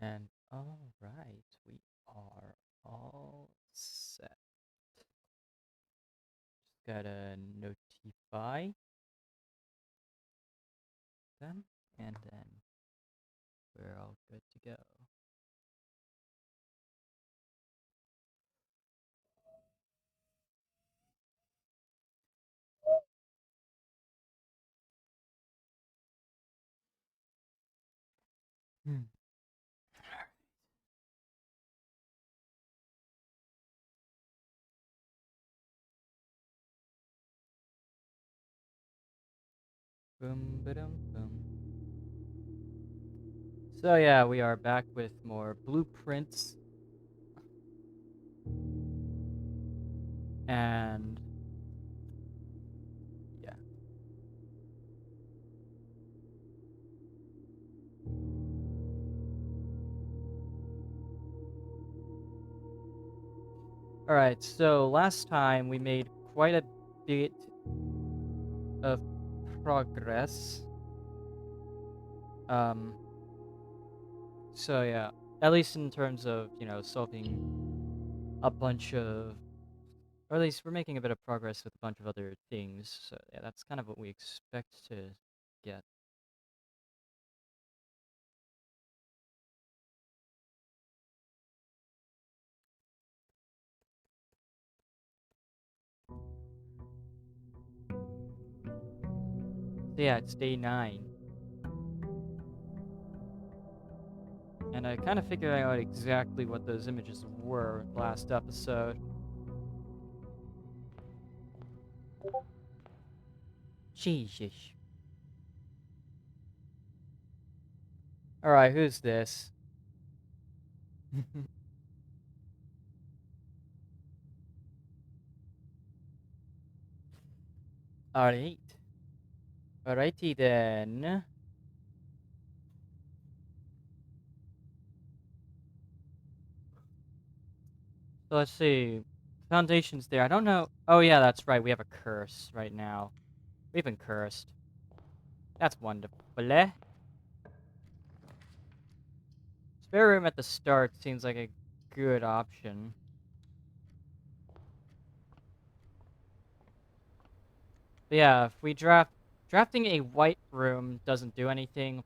And all right, we are all set. Just gotta notify them, and then we're all good to go. Hmm. Boom, ba-dum, boom. So yeah, we are back with more blueprints, and yeah. All right, so last time we made quite a bit of progress. Um, so yeah, at least in terms of, solving a bunch of, or at least we're making a bit of progress with a bunch of other things. So yeah, that's kind of what we expect to get. So yeah, it's day 9. And I kind of figured out exactly what those images were last episode. Jesus. Alright, who's this? Alright. Alrighty then. So let's see. Foundation's there. I don't know. Oh yeah, that's right. We have a curse right now. We've been cursed. That's wonderful. Bleh. Spare room at the start seems like a good option. But yeah, if we drafting a white room doesn't do anything.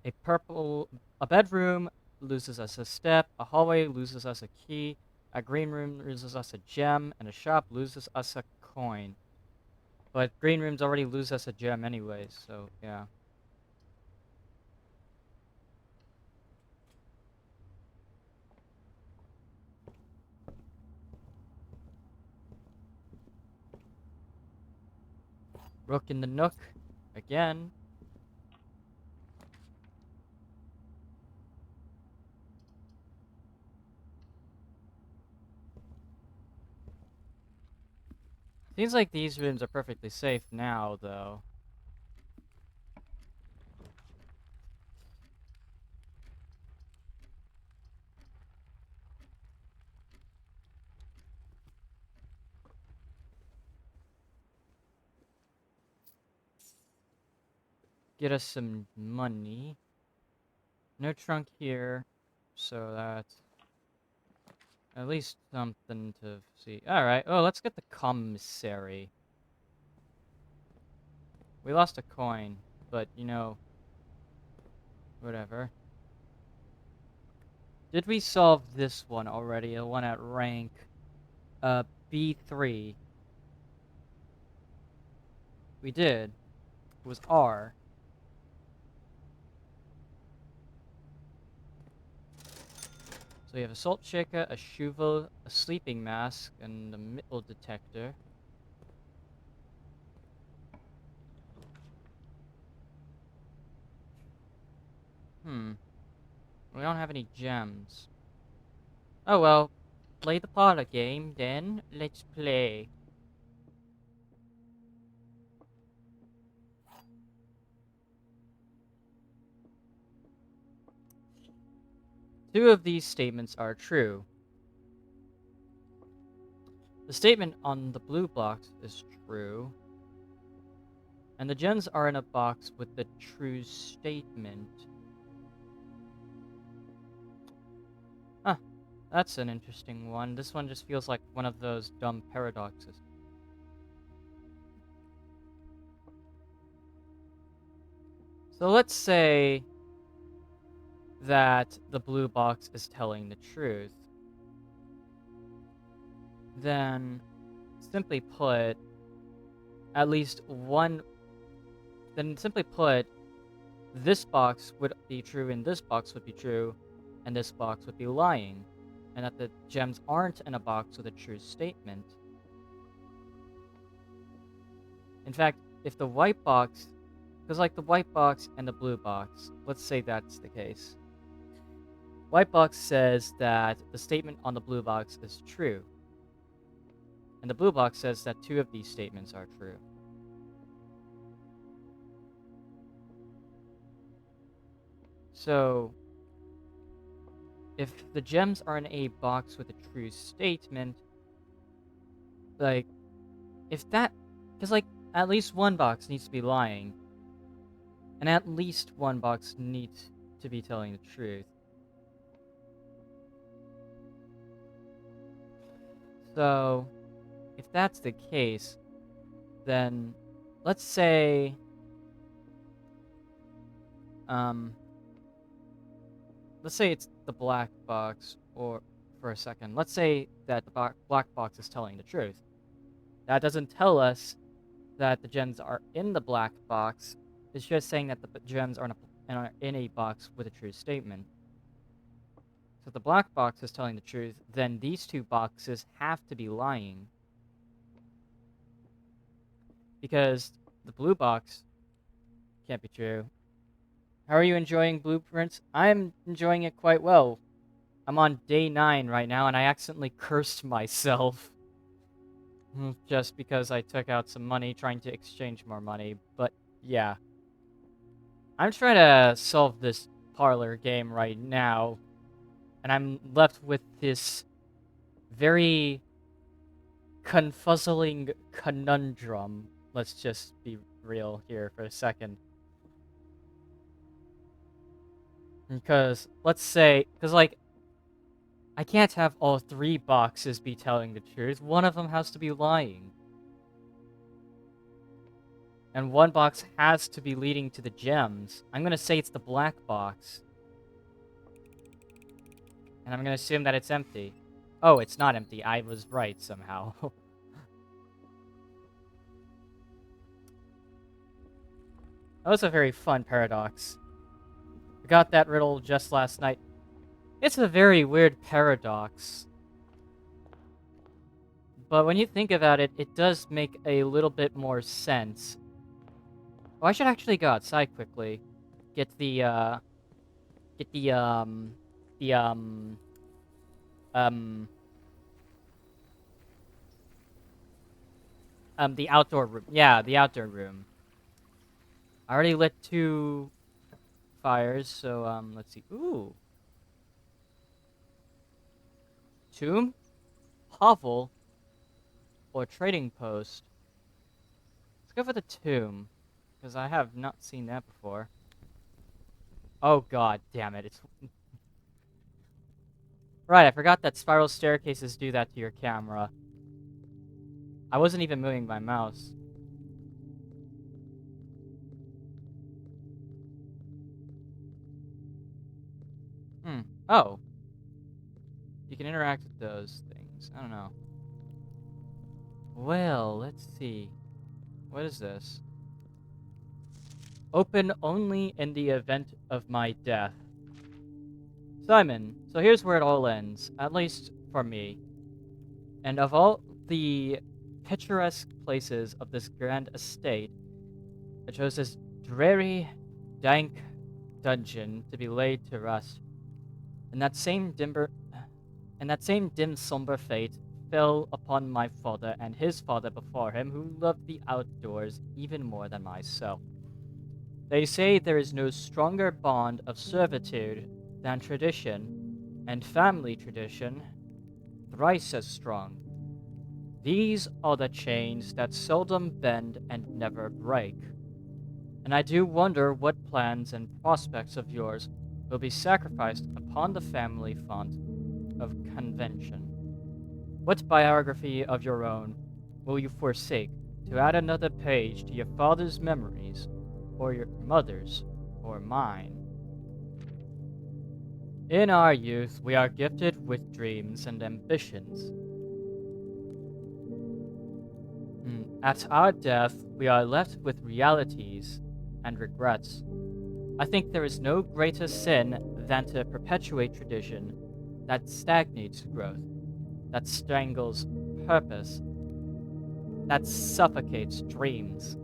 A bedroom loses us a step, a hallway loses us a key, a green room loses us a gem, and a shop loses us a coin. But green rooms already lose us a gem anyways, so yeah. Rook in the nook, again. Seems like these rooms are perfectly safe now, though. Get us some money. No trunk here, so that's at least something to see. Alright, oh, let's get the commissary. We lost a coin, but, whatever. Did we solve this one already? The one at rank, B3. We did. It was R. So we have a salt shaker, a shovel, a sleeping mask, and a metal detector. Hmm. We don't have any gems. Oh well. Play the parlor game, then. Let's play. Two of these statements are true. The statement on the blue box is true. And the gems are in a box with the true statement. That's an interesting one. This one just feels like one of those dumb paradoxes. So let's say that the blue box is telling the truth. Then, simply put, at least one... Then simply put, this box would be true and this box would be true, and this box would be lying. And that the gems aren't in a box with a true statement. In fact, if the white box... Because like the white box and the blue box, let's say that's the case. White box says that the statement on the blue box is true. And the blue box says that two of these statements are true. So, if the gems are in a box with a true statement, like, if that... Because, like, at least one box needs to be lying. And at least one box needs to be telling the truth. So, if that's the case, then let's say, let's say it's the black box, or for a second, let's say that the black box is telling the truth. That doesn't tell us that the gems are in the black box. It's just saying that the gems are in a box with a true statement. So if the black box is telling the truth, then these two boxes have to be lying. Because the blue box can't be true. How are you enjoying Blueprints? I'm enjoying it quite well. I'm on day 9 right now, and I accidentally cursed myself. Just because I took out some money trying to exchange more money, but yeah. I'm trying to solve this parlor game right now, and I'm left with this very confuzzling conundrum. Let's just be real here for a second. Because, let's say, like, I can't have all 3 boxes be telling the truth. One of them has to be lying. And one box has to be leading to the gems. I'm gonna say it's the black box. And I'm gonna assume that it's empty. Oh, it's not empty. I was right somehow. That was a very fun paradox. I got that riddle just last night. It's a very weird paradox. But when you think about it, it does make a little bit more sense. Oh, I should actually go outside quickly. Get the outdoor room. Yeah, the outdoor room. I already lit 2 fires, so, let's see. Ooh. Tomb? Hovel? Or trading post? Let's go for the tomb. Because I have not seen that before. Oh god, damn it. It's... Right, I forgot that spiral staircases do that to your camera. I wasn't even moving my mouse. Oh. You can interact with those things. I don't know. Well, let's see. What is this? Open only in the event of my death. Simon, so here's where it all ends, at least for me. And of all the picturesque places of this grand estate, I chose this dreary, dank dungeon to be laid to rest. And that same dim somber fate fell upon my father and his father before him, who loved the outdoors even more than myself. They say there is no stronger bond of servitude than tradition, and family tradition, thrice as strong. These are the chains that seldom bend and never break. And I do wonder what plans and prospects of yours will be sacrificed upon the family font of convention? What biography of your own will you forsake to add another page to your father's memories, or your mother's, or mine? In our youth, we are gifted with dreams and ambitions. At our death, we are left with realities and regrets. I think there is no greater sin than to perpetuate tradition that stagnates growth, that strangles purpose, that suffocates dreams.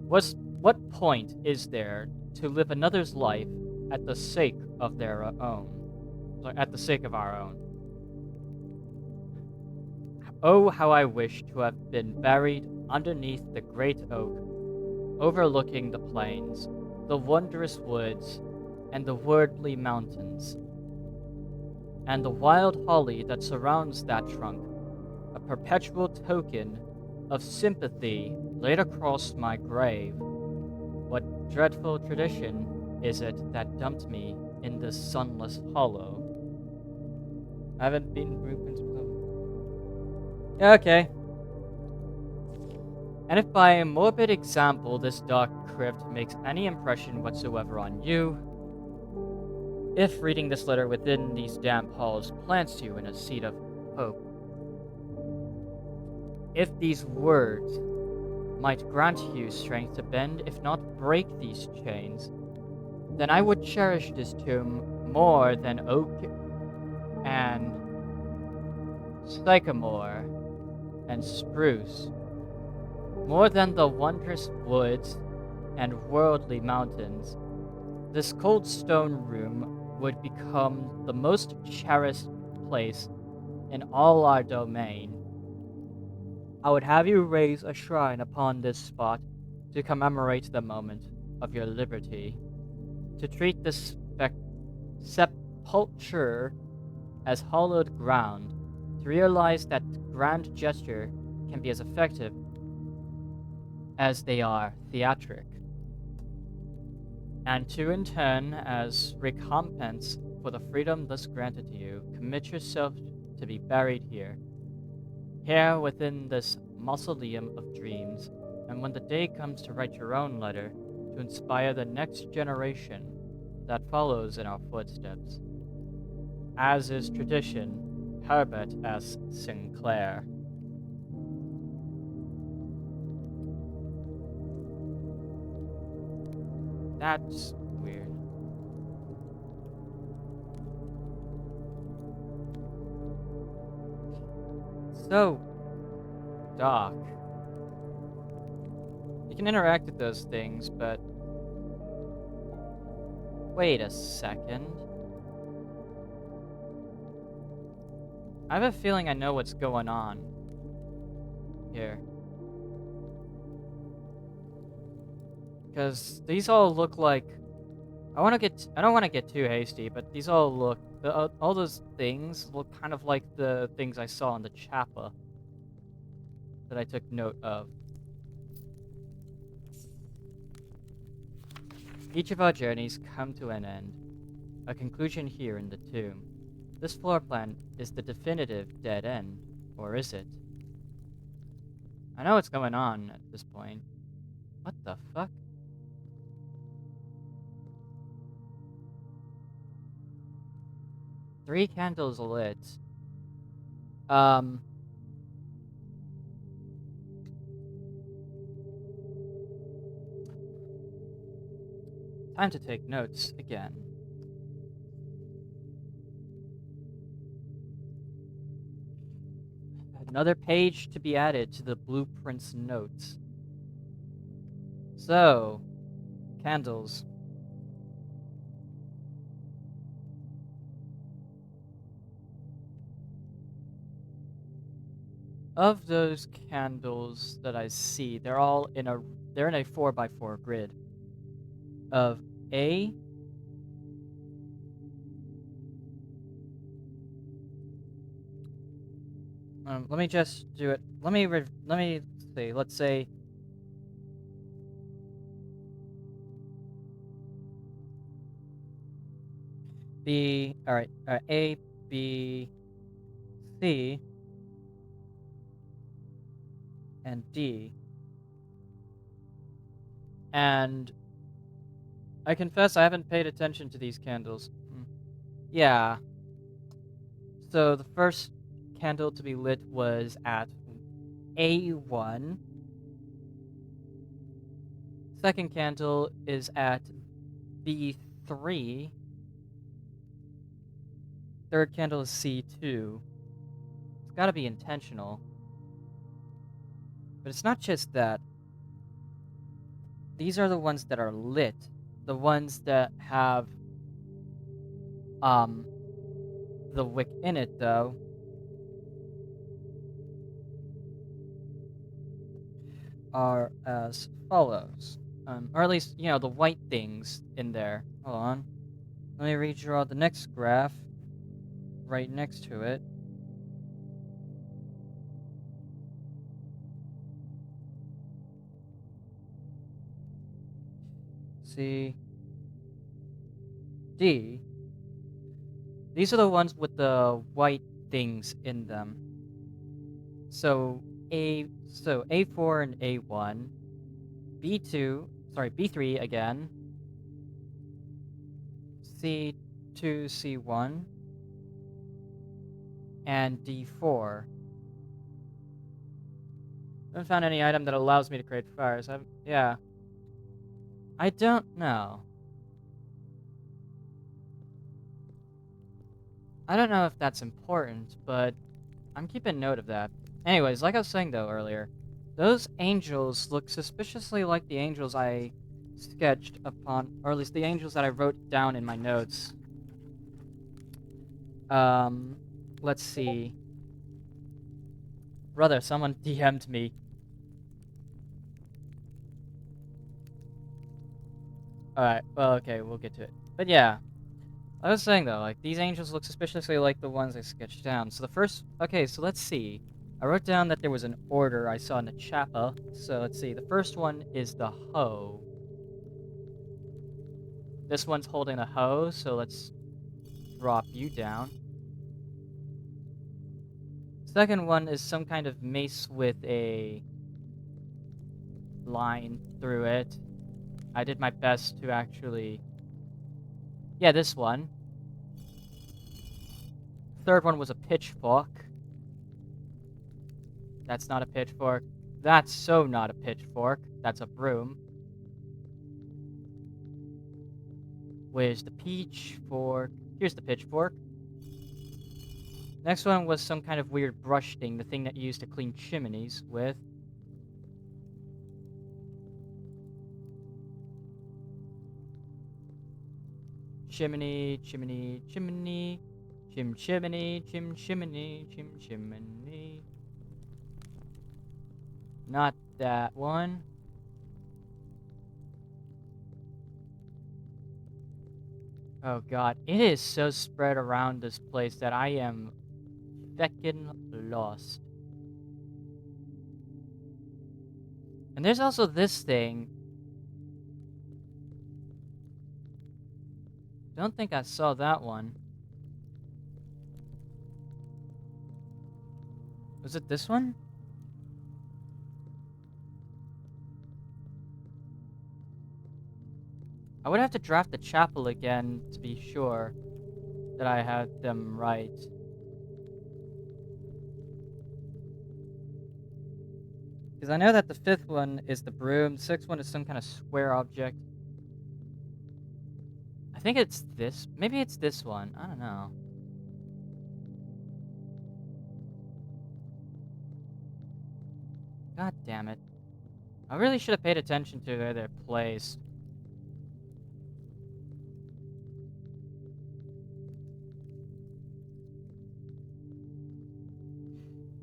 What point is there to live another's life at the sake of their own? At the sake of our own. Oh, how I wish to have been buried underneath the great oak, overlooking the plains, the wondrous woods, and the worldly mountains, and the wild holly that surrounds that trunk, a perpetual token of sympathy laid across my grave. What dreadful tradition is it that dumped me in this sunless hollow? I haven't been blueprints. Yeah, okay. And if by a morbid example this dark crypt makes any impression whatsoever on you, if reading this letter within these damp halls plants you in a seat of hope, if these words might grant you strength to bend, if not break these chains, then I would cherish this tomb more than oak and sycamore and spruce, more than the wondrous woods and worldly mountains. This cold stone room would become the most cherished place in all our domain. I would have you raise a shrine upon this spot to commemorate the moment of your liberty, to treat this sepulture as hallowed ground, to realize that grand gesture can be as effective as they are theatric, and to in turn, as recompense for the freedom thus granted to you, commit yourself to be buried here within this mausoleum of dreams, and when the day comes to write your own letter, to inspire the next generation that follows in our footsteps. As is tradition, Herbert S. Sinclair. That's weird. So dark. You can interact with those things, but wait a second. I have a feeling I know what's going on here. Because these all look like... I don't want to get too hasty, but these all look... all those things look kind of like the things I saw in the chapel that I took note of. Each of our journeys come to an end, a conclusion here in the tomb. This floor plan is the definitive dead end, or is it? I know what's going on at this point. What the fuck? Three candles lit. Time to take notes again. Another page to be added to the blueprint's notes. So, candles. Of those candles that I see, they're in a 4x4 grid of A, let me just do it. Let me see. Let's say B. All right. A, B, C, and D. And I confess I haven't paid attention to these candles. Yeah. So the first candle to be lit was at A1. Second candle is at B3. Third candle is C2. It's gotta be intentional. But it's not just that. These are the ones that are lit. The ones that have um the wick in it though are as follows. Or at least, the white things in there. Hold on. Let me redraw the next graph right next to it. C, D. These are the ones with the white things in them. So A4 and A1, B3 again, C2, C1, and D4. I haven't found any item that allows me to create fires. Yeah. I don't know. I don't know if that's important, but I'm keeping note of that. Anyways, like I was saying though earlier, those angels look suspiciously like the angels I sketched upon, or at least the angels that I wrote down in my notes. Let's see. Brother, someone DM'd me. Alright, well, okay, we'll get to it. But yeah, I was saying though, like, these angels look suspiciously like the ones I sketched down. So the first, okay, so let's see. I wrote down that there was an order I saw in the chapel. So let's see, the first one is the hoe. This one's holding a hoe, so let's drop you down. Second one is some kind of mace with a line through it. I did my best to actually... Yeah, this one. Third one was a pitchfork. That's not a pitchfork. That's so not a pitchfork. That's a broom. Where's the pitchfork? Here's the pitchfork. Next one was some kind of weird brush thing, the thing that you use to clean chimneys with. Chimney, chimney, chimney. Chim chimney, chim chimney, chim chimney. Not that one. Oh god, it is so spread around this place that I am feckin' lost. And there's also this thing. Don't think I saw that one. Was it this one? I would have to draft the chapel again to be sure that I had them right. Because I know that the fifth one is the broom, the sixth one is some kind of square object. I think it's this. Maybe it's this one. I don't know. God damn it. I really should have paid attention to where they're placed.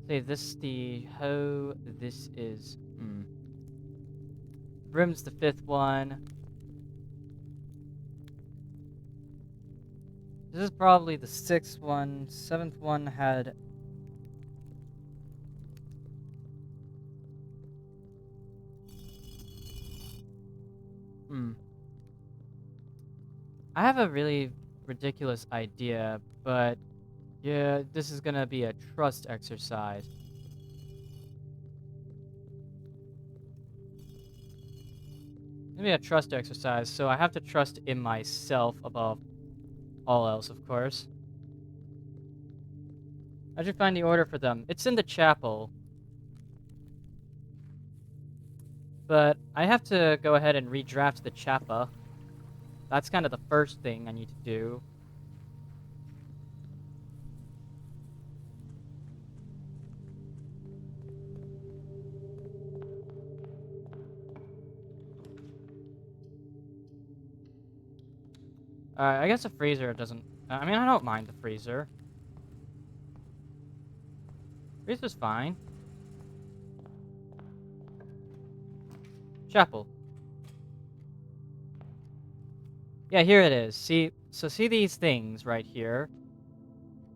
Say this the hoe, this is broom's the fifth one. This is probably the sixth one. Seventh one had... I have a really ridiculous idea, but Yeah, this is gonna be a trust exercise. Maybe a trust exercise, so I have to trust in myself above all else, of course. I should find the order for them. It's in the chapel. But I have to go ahead and redraft the chappa. That's kind of the first thing I need to do. I guess a freezer doesn't... I mean, I don't mind the freezer. Freezer's fine. Chapel. Yeah, here it is. See these things right here?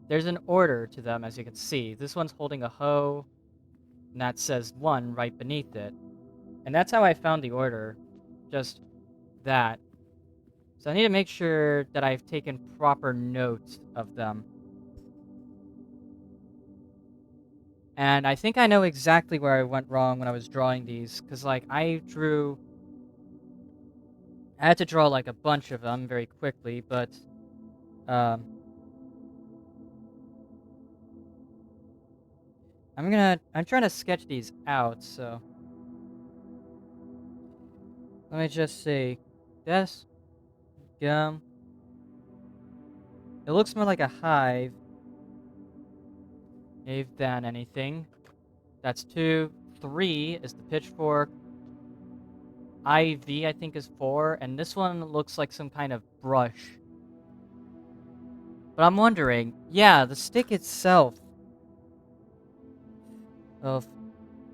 There's an order to them, as you can see. This one's holding a hoe, and that says 1 right beneath it. And that's how I found the order. Just that. So I need to make sure that I've taken proper note of them. And I think I know exactly where I went wrong when I was drawing these, because, like, I had to draw, like, a bunch of them very quickly, but, um, I'm trying to sketch these out, so let me just see. Desk, gum. It looks more like a hive than anything. That's 2. 3 is the pitchfork. IV, I think, is 4, and this one looks like some kind of brush. But I'm wondering, yeah, the stick itself of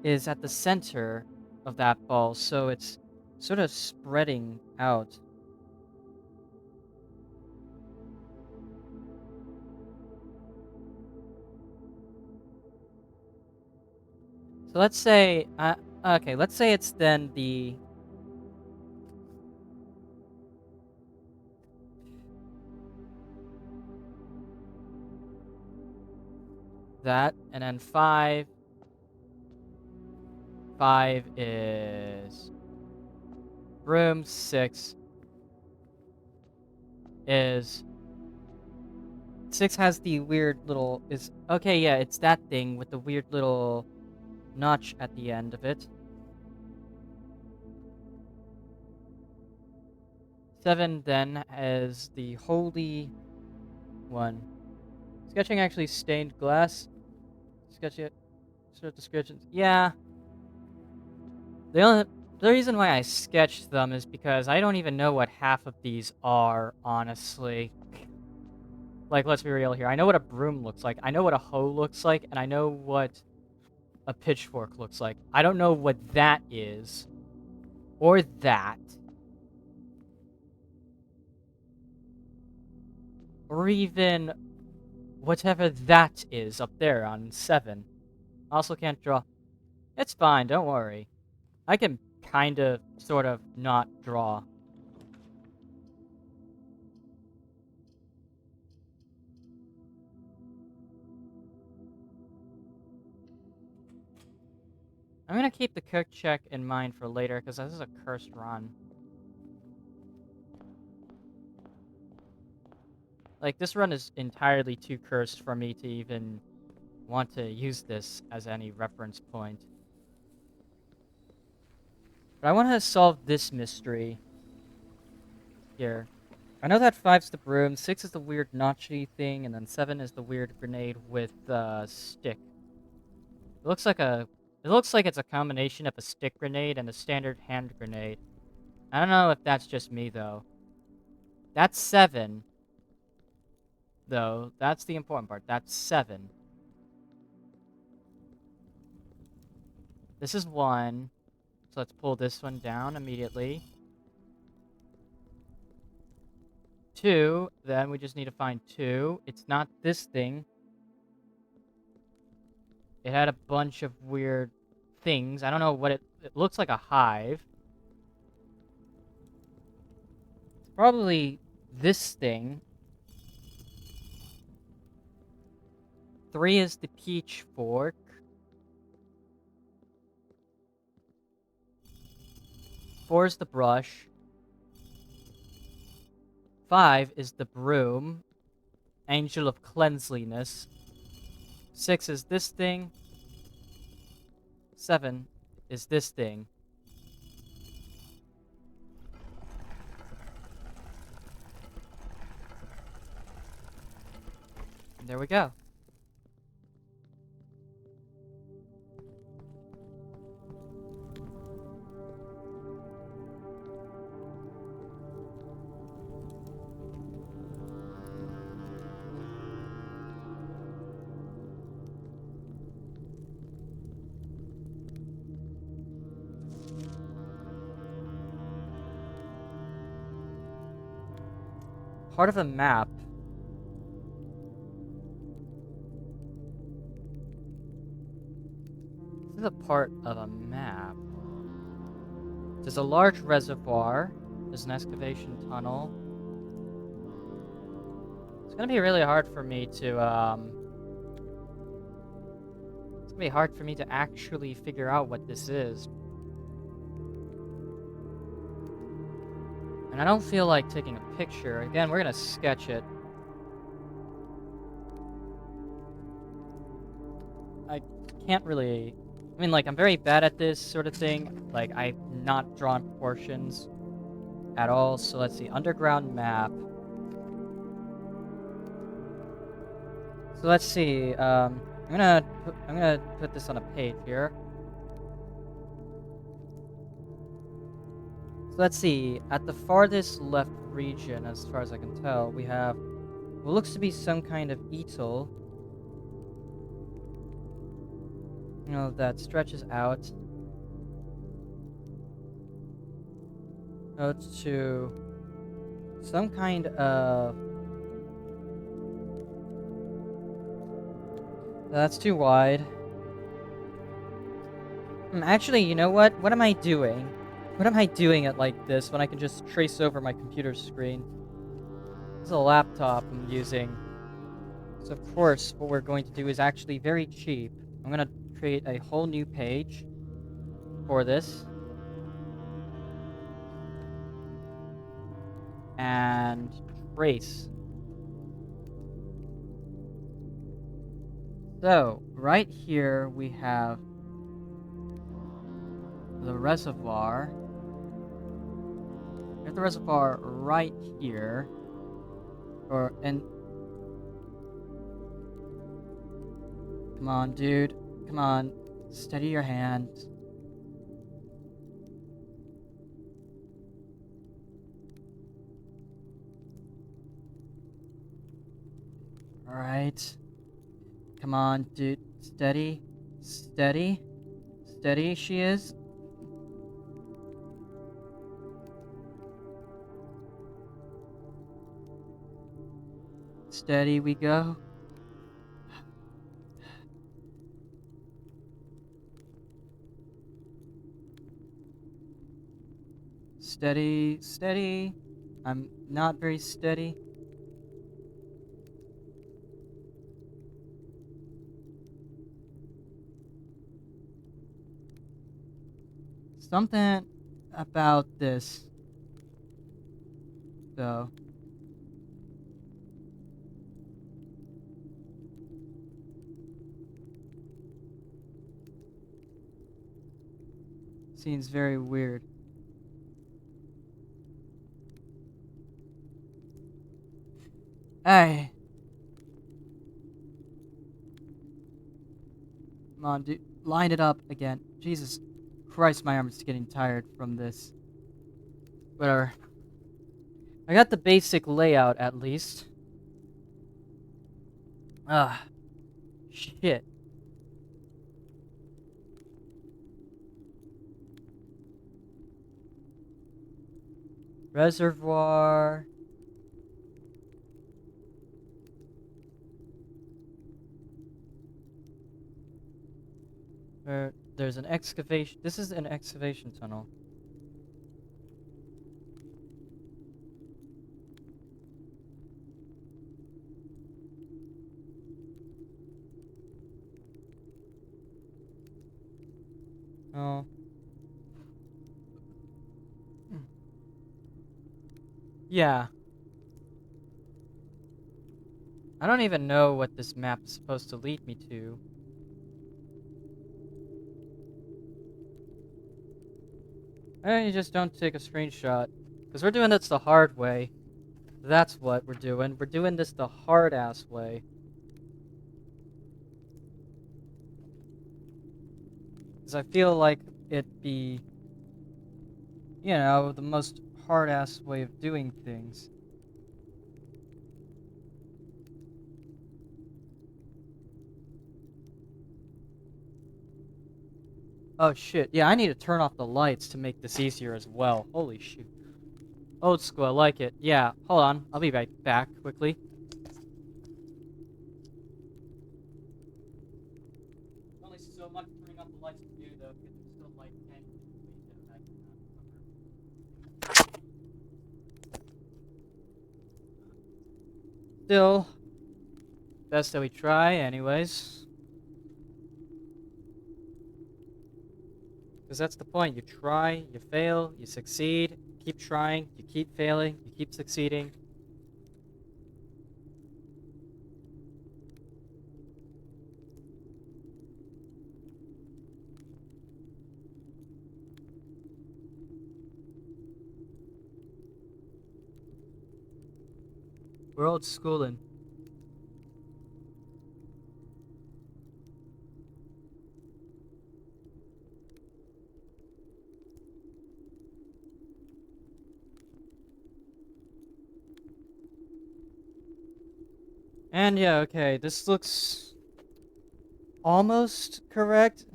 is at the center of that ball, so it's sort of spreading out. So let's say, okay, let's say it's then that, and then 5. 5 is room. 6 is 6 has the weird little is okay, yeah, it's that thing with the weird little notch at the end of it. 7 then is the holy one. Sketching actually stained glass. Sketch it. Sort of descriptions. Yeah. The reason why I sketched them is because I don't even know what half of these are, honestly. Like, let's be real here. I know what a broom looks like. I know what a hoe looks like, and I know what a pitchfork looks like. I don't know what that is. Or that. Or even whatever that is up there on 7. Also can't draw. It's fine, don't worry. I can kind of, sort of, not draw. I'm gonna keep the cook check in mind for later, because this is a cursed run. Like, this run is entirely too cursed for me to even want to use this as any reference point. But I want to solve this mystery here. I know that 5's the broom, 6 is the weird notchy thing, and then 7 is the weird grenade with the stick. It looks like it's a combination of a stick grenade and a standard hand grenade. I don't know if that's just me, though. That's 7, though. That's the important part. That's 7. This is 1. So let's pull this one down immediately. 2. Then we just need to find 2. It's not this thing. It had a bunch of weird things. I don't know what it looks like a hive. It's probably this thing. 3 is the pitchfork. 4 is the brush. 5 is the broom. Angel of cleanliness. 6 is this thing. 7 is this thing. And there we go. Part of a map. This is a part of a map. There's a large reservoir. There's an excavation tunnel. It's gonna be really hard for me to, It's gonna be hard for me to actually figure out what this is. And I don't feel like taking a picture. Again, we're gonna sketch it. I can't really... I mean, like, I'm very bad at this sort of thing. Like, I've not drawn proportions at all. So let's see. Underground map. So let's see. I'm gonna put this on a page here. So let's see. At the farthest left region, as far as I can tell, we have what looks to be some kind of easel. You know, that stretches out to some kind of... That's too wide. Actually, you know what? What am I doing? What am I doing it like this when I can just trace over my computer screen? This is a laptop I'm using. So of course, what we're going to do is actually very cheap. I'm gonna create a whole new page for this. And trace. So, right here we have the reservoir. We have the reservoir right here. And come on, dude. Come on. Steady your hand. Alright. Come on, dude. Steady. Steady. Steady she is. Steady we go. Steady, steady. I'm not very steady. Something about this, though. Seems very weird. Hey. Come on, dude. Line it up again. Jesus Christ, my arm's getting tired from this. Whatever. I got the basic layout, at least. Ah. Shit. Reservoir. There's an excavation. This is an excavation tunnel. Oh. Yeah. I don't even know what this map is supposed to lead me to. You just don't take a screenshot. Because we're doing this the hard way. That's what we're doing. We're doing this the hard-ass way. Because I feel like it'd be, the most hard-ass way of doing things. Oh shit, yeah, I need to turn off the lights to make this easier as well. Holy shoot. Old school, I like it. Yeah, hold on, I'll be right back quickly. Only so much turning off the lights to do though, because there's still like 10 ways that I cannot cover. Still, best that we try anyways. Because that's the point. You try, you fail, you succeed, keep trying, you keep failing, you keep succeeding. We're old schooling. And yeah, okay, this looks almost correct.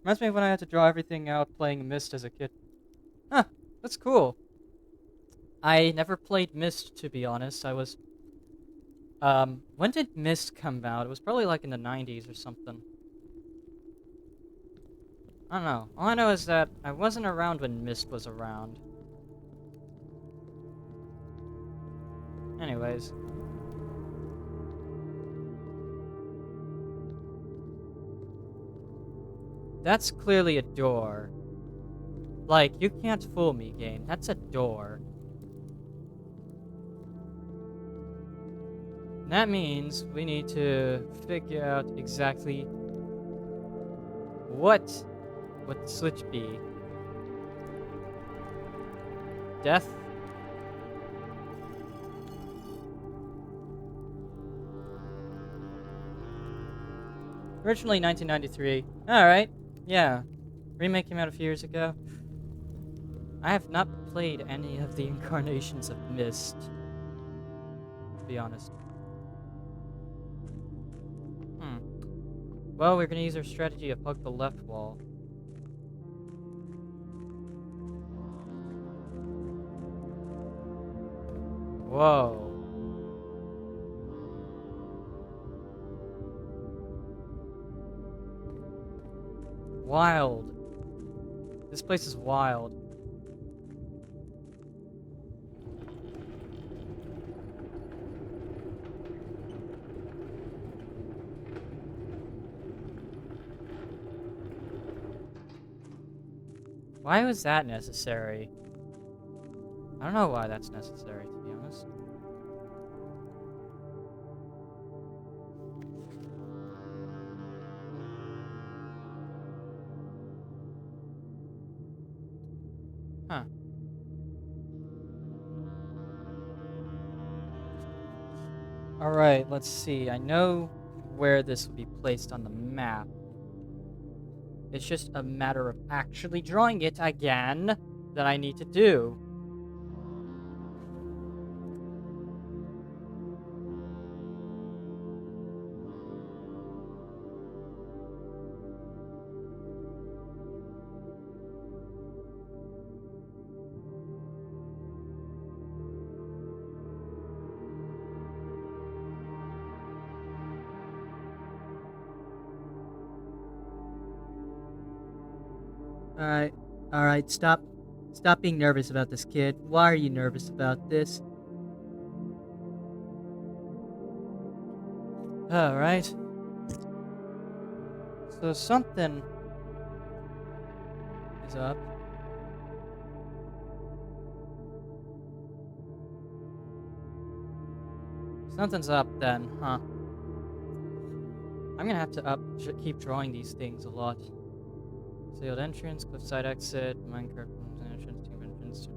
Reminds me of when I had to draw everything out playing Myst as a kid. Huh, that's cool. I never played Myst, to be honest. When did Myst come out? It was probably like in the 90s or something. I don't know. All I know is that I wasn't around when Myst was around. Anyways. That's clearly a door. Like, you can't fool me, game. That's a door. And that means we need to figure out exactly what would the switch be. Death? Originally 1993. Alright, yeah. Remake came out a few years ago. I have not played any of the incarnations of Myst, to be honest. Well, we're gonna use our strategy of hug the left wall. Whoa. Wild. This place is wild. Why was that necessary? I don't know why that's necessary, to be honest. Huh. Alright, let's see. I know where this would be placed on the map. It's just a matter of actually drawing it again that I need to do. Alright, alright, stop. Stop being nervous about this, kid. Why are you nervous about this? Alright. So something Something's up. Something's up then, huh? I'm gonna have to keep drawing these things a lot. Sealed entrance, cliffside exit, minecart entrance, team entrance.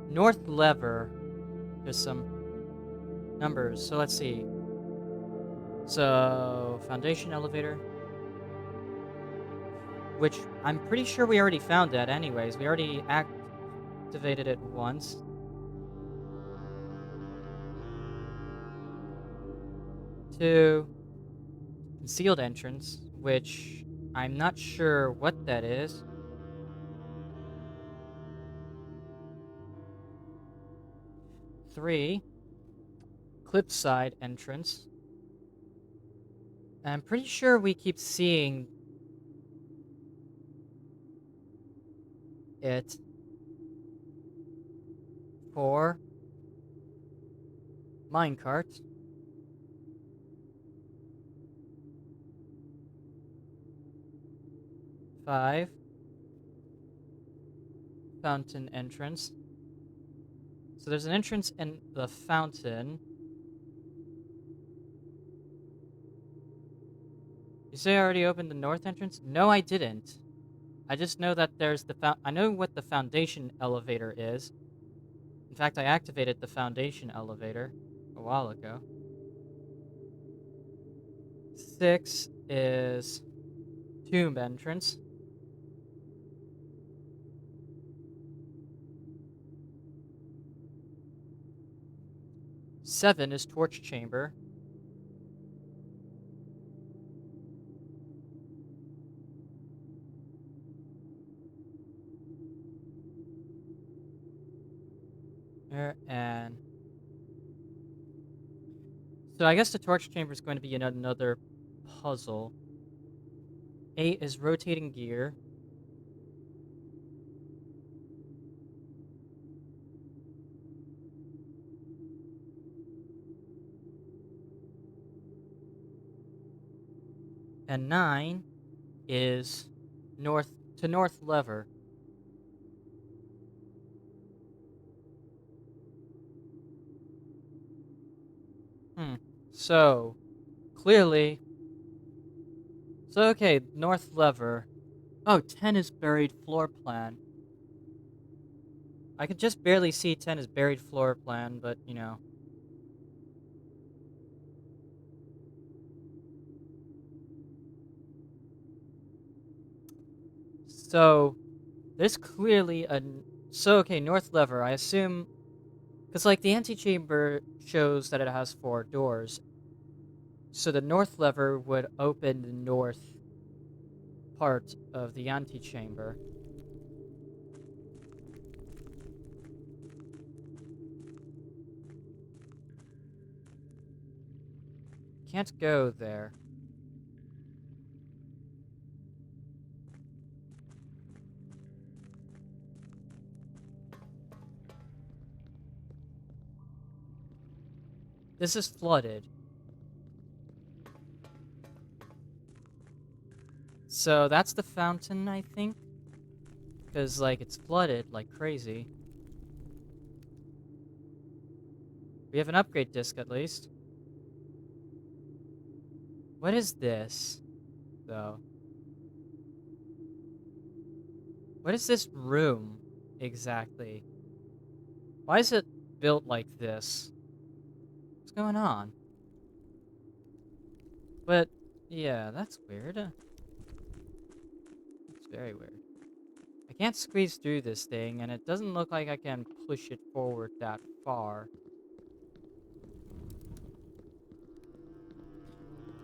North lever. There's some numbers. So let's see. So foundation elevator, which I'm pretty sure we already found that anyways. We already activated it once. Two, concealed entrance, which I'm not sure what that is. Three, cliffside entrance. I'm pretty sure we keep seeing it. 4, minecart. 5, fountain entrance. So there's an entrance in the fountain. You say I already opened the north entrance? No, I didn't. I just know that there's I know what the foundation elevator is. In fact, I activated the foundation elevator a while ago. 6 is tomb entrance. 7 is torch chamber. 8 and so I guess the torch chamber is going to be another puzzle. 8 is rotating gear. 9 is north lever. So clearly, okay, north lever. Oh, 10 is buried floor plan. I could just barely see 10 is buried floor plan, but you know. So there's clearly okay, north lever. I assume because like the antechamber shows that it has 4 doors. So the north lever would open the north part of the antechamber. Can't go there. This is flooded. So that's the fountain, I think. Because, like, it's flooded like crazy. We have an upgrade disc, at least. What is this, though? What is this room, exactly? Why is it built like this? What's going on? But, yeah, that's weird. It's very weird. I can't squeeze through this thing, and it doesn't look like I can push it forward that far.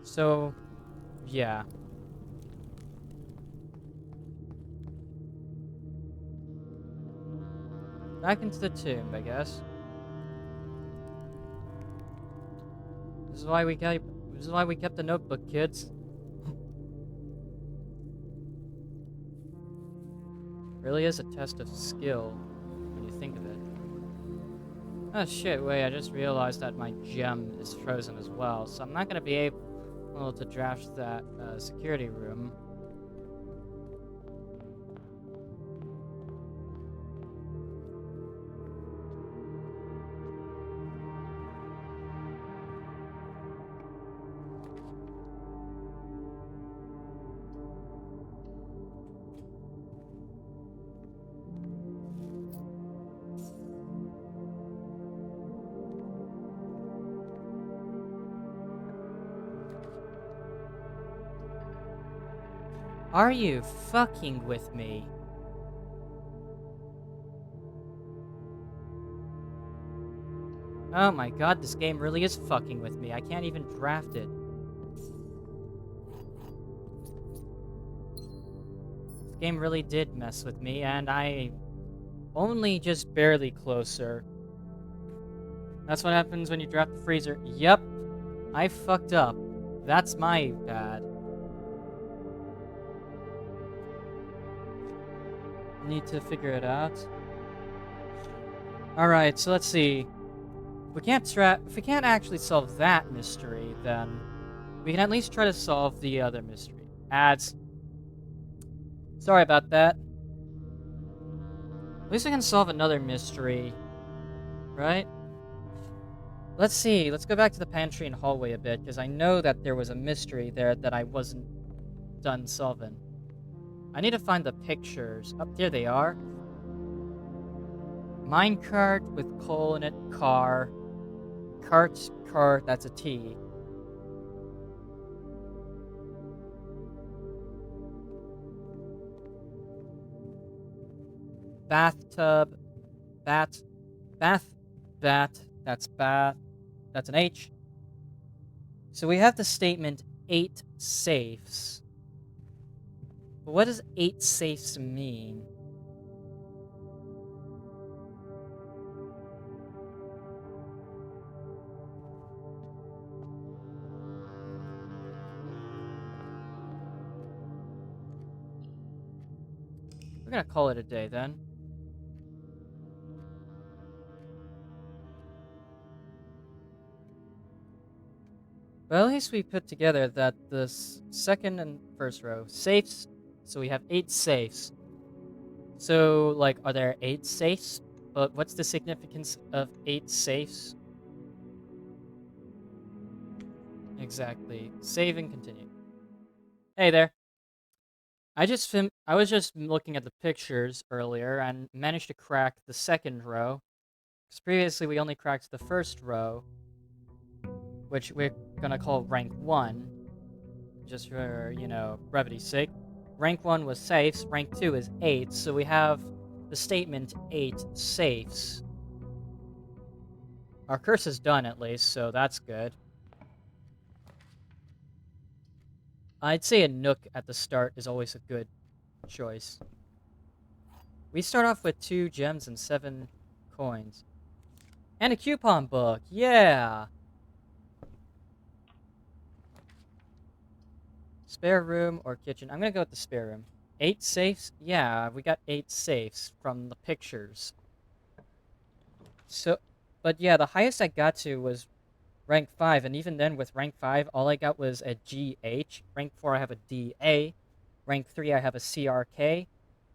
So, yeah. Back into the tomb, I guess. This is why we kept the notebook, kids. Really is a test of skill when you think of it. Oh shit, wait, I just realized that my gem is frozen as well, so I'm not gonna be able... Well, to draft that security room. Are you fucking with me? Oh my god, this game really is fucking with me. I can't even draft it. This game really did mess with me, and I only just barely closer. That's what happens when you draft the freezer. Yep, I fucked up. That's my bad. Need to figure it out. Alright, so let's see. If we can't actually solve that mystery, then we can at least try to solve the other mystery. Ads. Sorry about that. At least I can solve another mystery, right? Let's see. Let's go back to the pantry and hallway a bit, because I know that there was a mystery there that I wasn't done solving. I need to find the pictures. Up here they are. Minecart with coal in it, car. Cart, that's a T. Bathtub, bat, bat, that's bath, that's an H. So we have the statement 8 safes. But what does 8 safes mean? We're gonna call it a day then. Well, at least we put together that the second and first row safes. So we have 8 safes. So, like, are there 8 safes? But what's the significance of 8 safes? Exactly. Save and continue. Hey there. I was just looking at the pictures earlier and managed to crack the second row. Because previously we only cracked the first row, which we're gonna call rank 1, just for, you know, brevity's sake. Rank 1 was safes, rank 2 is 8, so we have the statement 8 safes. Our curse is done at least, so that's good. I'd say a nook at the start is always a good choice. We start off with 2 gems and 7 coins. And a coupon book, yeah! Spare room or kitchen? I'm gonna go with the spare room. 8 safes? Yeah, we got 8 safes from the pictures. So, but yeah, the highest I got to was rank 5, and even then with rank 5, all I got was a GH. Rank 4, I have a DA. Rank 3, I have a CRK.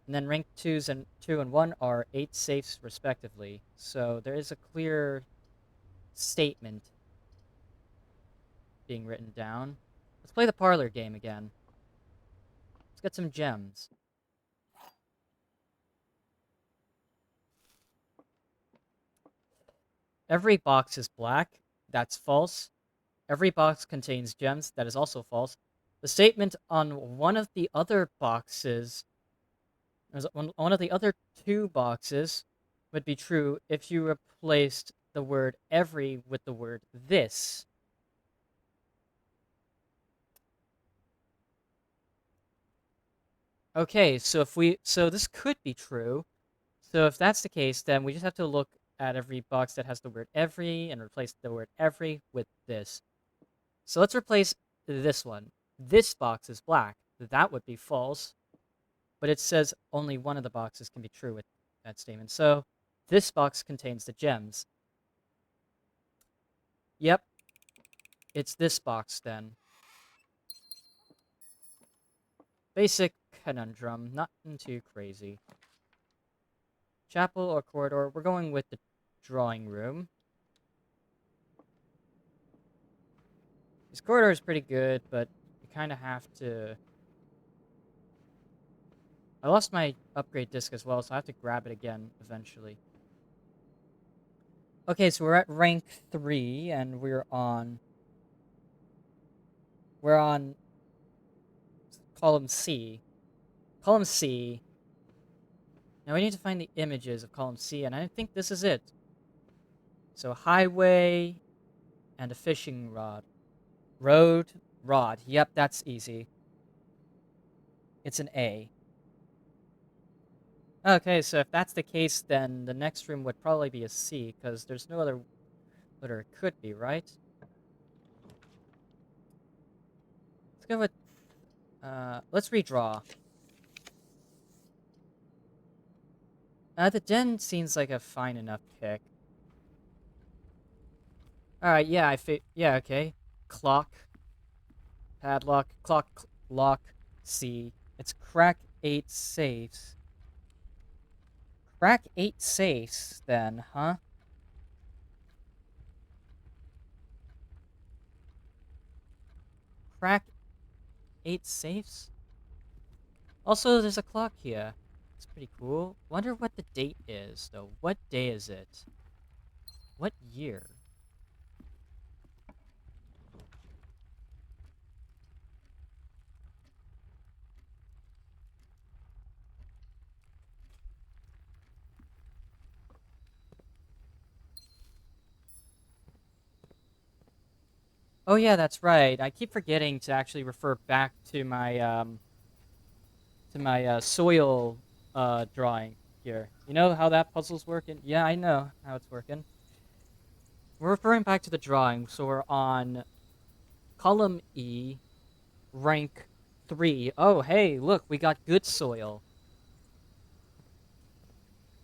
And then rank 2 and 1 are 8 safes respectively. So there is a clear statement being written down. Let's play the parlor game again. Let's get some gems. Every box is black. That's false. Every box contains gems. That is also false. The statement on one of the other boxes, one of the other 2 boxes, would be true if you replaced the word every with the word this. Okay, so this could be true. So if that's the case, then we just have to look at every box that has the word every and replace the word every with this. So let's replace this one. This box is black. That would be false. But it says only one of the boxes can be true with that statement. So this box contains the gems. Yep. It's this box then. Basic conundrum, nothing too crazy. Chapel or corridor? We're going with the drawing room. This corridor is pretty good, but you kind of have to... I lost my upgrade disc as well, so I have to grab it again eventually. Okay, so we're at rank 3, and we're on column C. Column C. Now we need to find the images of column C, and I think this is it. So highway and a fishing rod. Road, rod. Yep, that's easy. It's an A. Okay, so if that's the case, then the next room would probably be a C, because there's no other letter it could be, right? Let's go with... let's redraw. The den seems like a fine enough pick. Alright, yeah, yeah, okay. Clock. Padlock. Clock. Lock. C. It's crack 8 safes. Crack 8 safes, then, huh? Crack 8 safes? Also, there's a clock here. It's pretty cool. Wonder what the date is, though. What day is it? What year? Oh yeah, that's right. I keep forgetting to actually refer back to my soil drawing here. You know how that puzzle's working? Yeah, I know how it's working. We're referring back to the drawing, so we're on column E, rank 3. Oh, hey, look, we got good soil.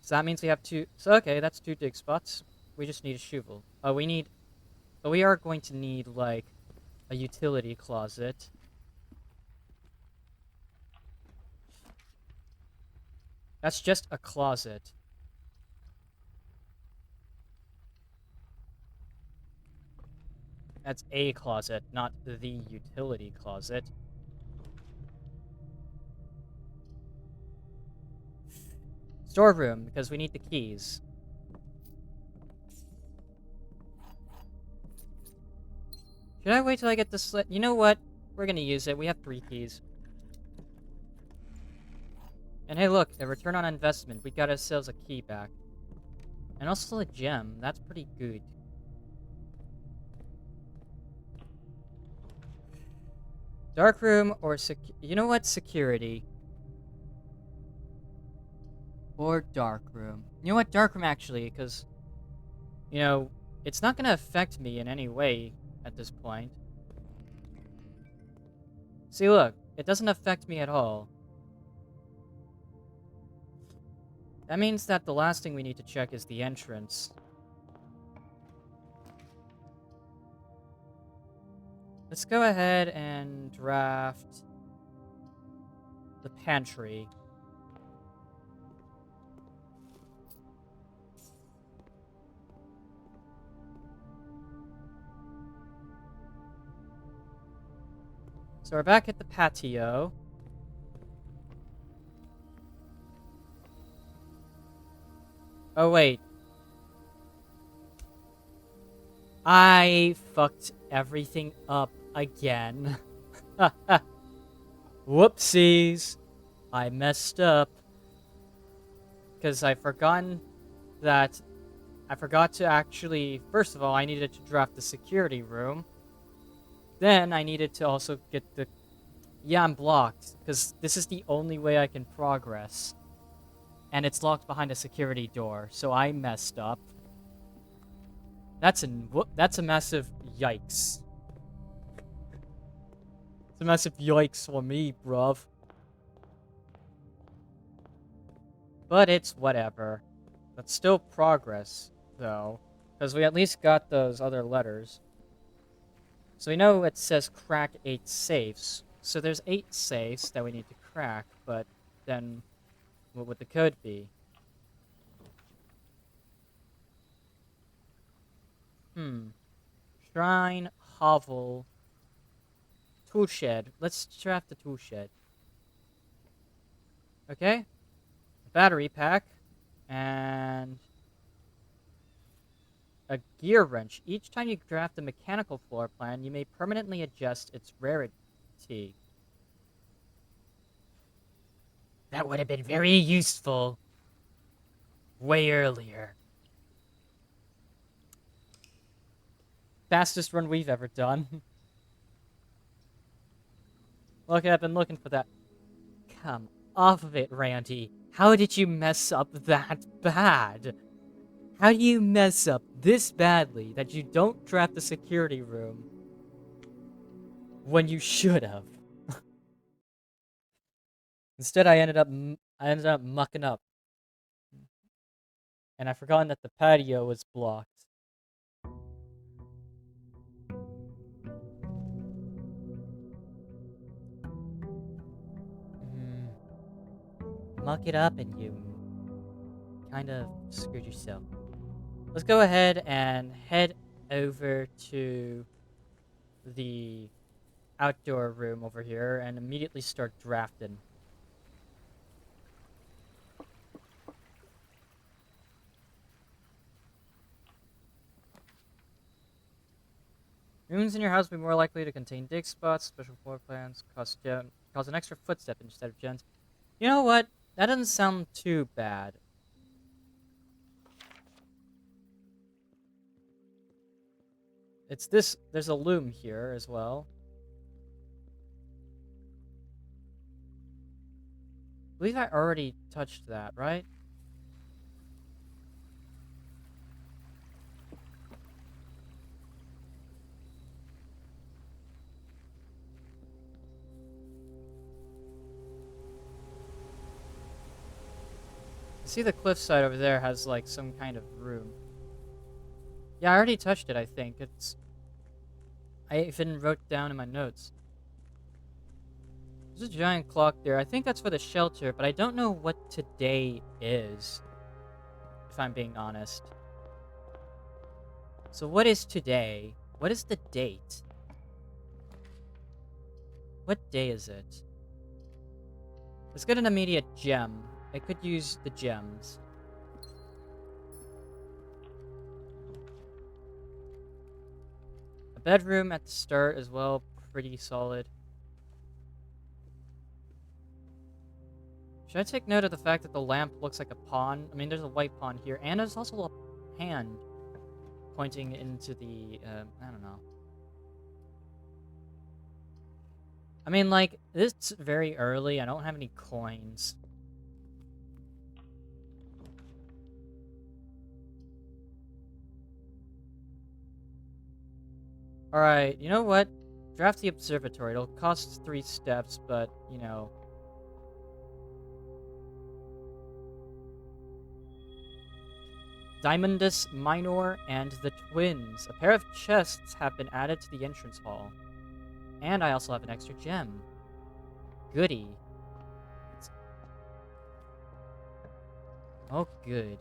So that means we have 2. So okay, that's 2 dig spots. We just need a shovel. We are going to need like a utility closet. That's just a closet. That's a closet, not the utility closet. Storeroom, because we need the keys. Should I wait till I get the slit? You know what? We're gonna use it. We have 3 keys. And hey, look, a return on investment. We got ourselves a key back. And also a gem. That's pretty good. Dark room or you know what? Security. Or dark room. You know what? Dark room, actually, because, you know, it's not gonna affect me in any way at this point. See, look. It doesn't affect me at all. That means that the last thing we need to check is the entrance. Let's go ahead and draft the pantry. So we're back at the patio. Oh, wait. I fucked everything up again. Whoopsies. I messed up. Because I forgot to actually... First of all, I needed to draft the security room. Then I needed to also get the... Yeah, I'm blocked. Because this is the only way I can progress. And it's locked behind a security door. So I messed up. That's a massive yikes. It's a massive yikes for me, bruv. But it's whatever. That's still progress, though. Because we at least got those other letters. So we know it says crack 8 safes. So there's 8 safes that we need to crack, but then what would the code be? Shrine, hovel, tool shed. Let's draft the tool shed. Okay. Battery pack. And a gear wrench. Each time you draft a mechanical floor plan, you may permanently adjust its rarity. That would have been very useful way earlier. Fastest run we've ever done. Look, I've been looking for that. Come off of it, Randy. How did you mess up that bad? How do you mess up this badly that you don't draft the security room when you should have? Instead, I ended up mucking up, and I forgotten that the patio was blocked. Muck it up, and you kind of screwed yourself. Let's go ahead and head over to the outdoor room over here and immediately start drafting. Rooms in your house will be more likely to contain dig spots, special floor plans, cause an extra footstep instead of gens. You know what? That doesn't sound too bad. It's this. There's a loom here as well. I believe I already touched that, right? I see the cliffside over there has like some kind of room. Yeah, I already touched it, I think. I even wrote down in my notes. There's a giant clock there. I think that's for the shelter, but I don't know what today is, if I'm being honest. So what is today? What is the date? What day is it? Let's get an immediate gem. I could use the gems. A bedroom at the start as well, pretty solid. Should I take note of the fact that the lamp looks like a pawn? I mean, there's a white pawn here, and there's also a hand pointing into the, I don't know. I mean, like, it's very early. I don't have any coins. Alright, you know what? Draft the observatory. It'll cost 3 steps, but, you know. Diamondus Minor and the Twins. A pair of chests have been added to the entrance hall. And I also have an extra gem. Goody. Oh, good.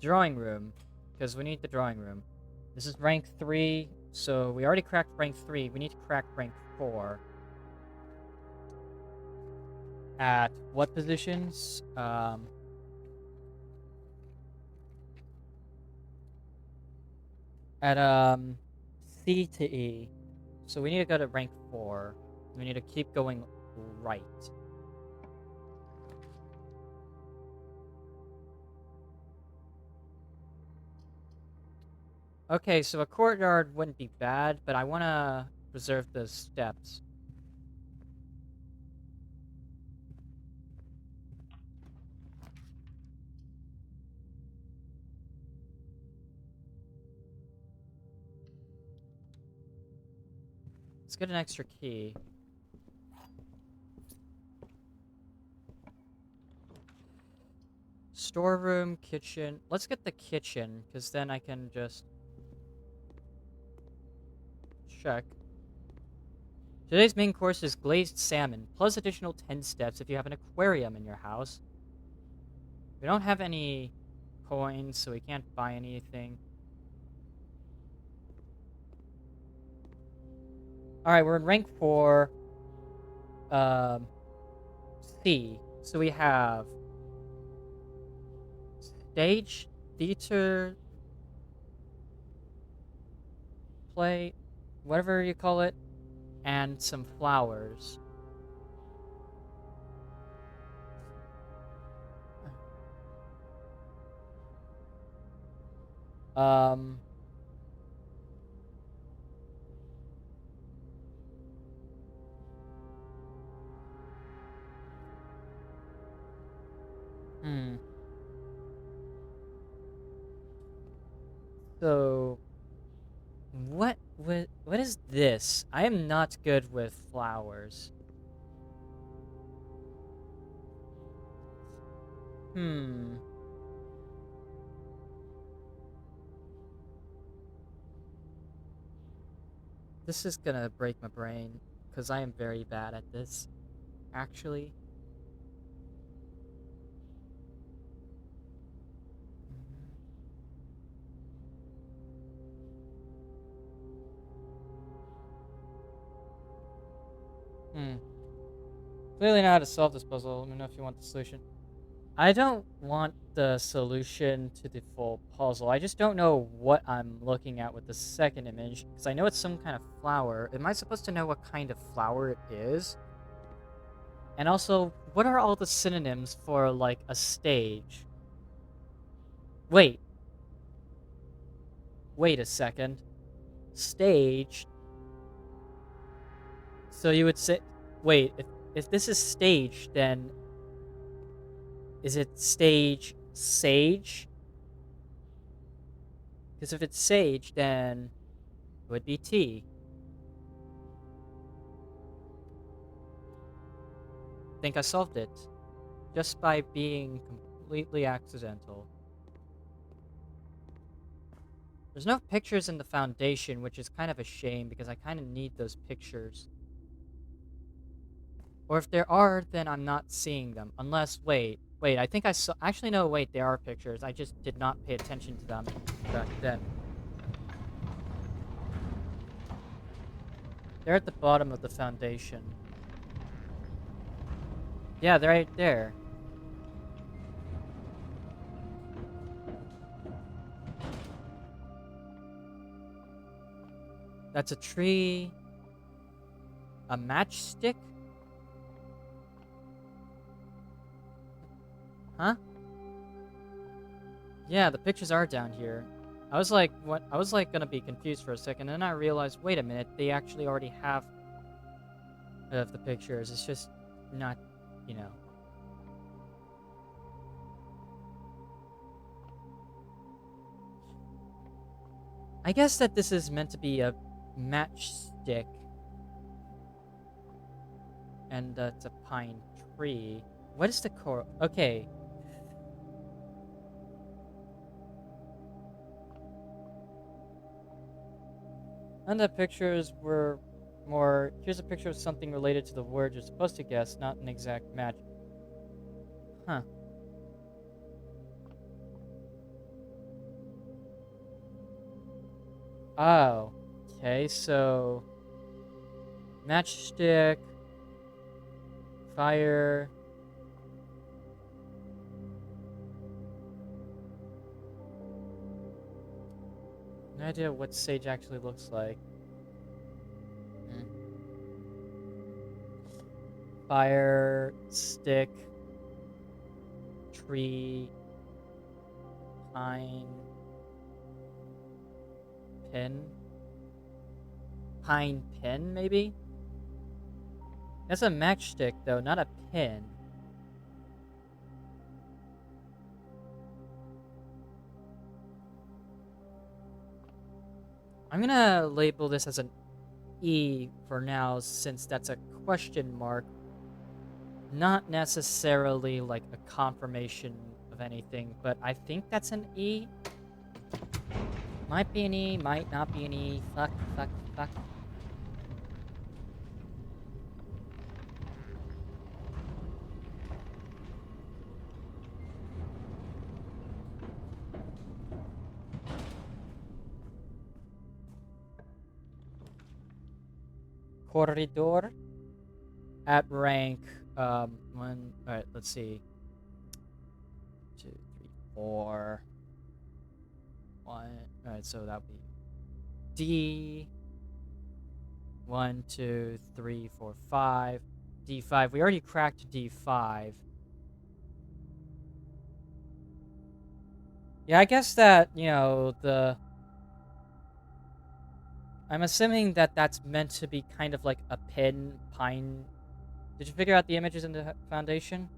Drawing room. Because we need the drawing room. This is rank 3, so we already cracked rank 3. We need to crack rank 4. At what positions? At C to E. So we need to go to rank 4. We need to keep going right. Okay, so a courtyard wouldn't be bad, but I want to preserve the steps. Let's get an extra key. Storeroom, kitchen. Let's get the kitchen, because then I can just check. Today's main course is glazed salmon, plus additional 10 steps if you have an aquarium in your house. We don't have any coins, so we can't buy anything. Alright, we're in rank 4. C. So we have stage, theater, play, whatever you call it, and some flowers. Um, hmm. So, what is this? I am not good with flowers. Hmm. This is gonna break my brain, because I am very bad at this, actually. Hmm. Clearly know how to solve this puzzle. Let me know if you want the solution. I don't want the solution to the full puzzle. I just don't know what I'm looking at with the second image, because I know it's some kind of flower. Am I supposed to know what kind of flower it is? And also, what are all the synonyms for, like, a stage? Wait. Wait a second. Stage. So you would say... Wait, if this is stage, then... Is it stage sage? Because if it's sage, then it would be tea. Think I solved it. Just by being completely accidental. There's no pictures in the foundation, which is kind of a shame because I kind of need those pictures. Or if there are, then I'm not seeing them. Unless, wait, I think I saw... Actually, no, wait, there are pictures. I just did not pay attention to them back then. They're at the bottom of the foundation. Yeah, they're right there. That's a tree. A matchstick? Huh? Yeah, the pictures are down here. I was like, what? I was like gonna be confused for a second, and then I realized, wait a minute, they actually already have of the pictures. It's just not, you know. I guess that this is meant to be a matchstick, and that's a pine tree. What is the core? Okay. And the pictures were more. Here's a picture of something related to the word you're supposed to guess, not an exact match. Huh. Oh. Okay, so. Matchstick. Fire. No idea what sage actually looks like. Hmm. Fire, stick, tree, pine, pin. Pine pin, maybe? That's a matchstick, though, not a pin. I'm gonna label this as an E for now, since that's a question mark. Not necessarily like a confirmation of anything, but I think that's an E. Might be an E, might not be an E. Fuck, fuck, fuck. corridor at rank one. All right, let's see. 2, 3, 4. 1. All right, so that would be D. 1, 2, 3, 4, 5. D5. We already cracked D5. Yeah, I guess that, I'm assuming that that's meant to be kind of like a pine. Did you figure out the images in the foundation?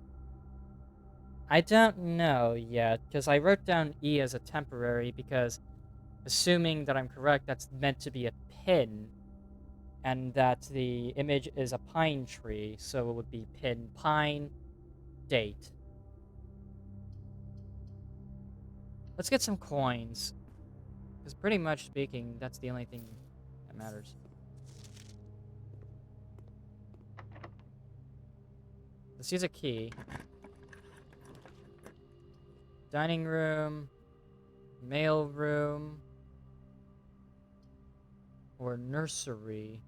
I don't know yet, because I wrote down E as a temporary because, assuming that I'm correct, that's meant to be a pin, and that the image is a pine tree, so it would be pin pine date. Let's get some coins, because pretty much speaking, that's the only thing that matters. Let's use a key. Dining room, mail room, or nursery.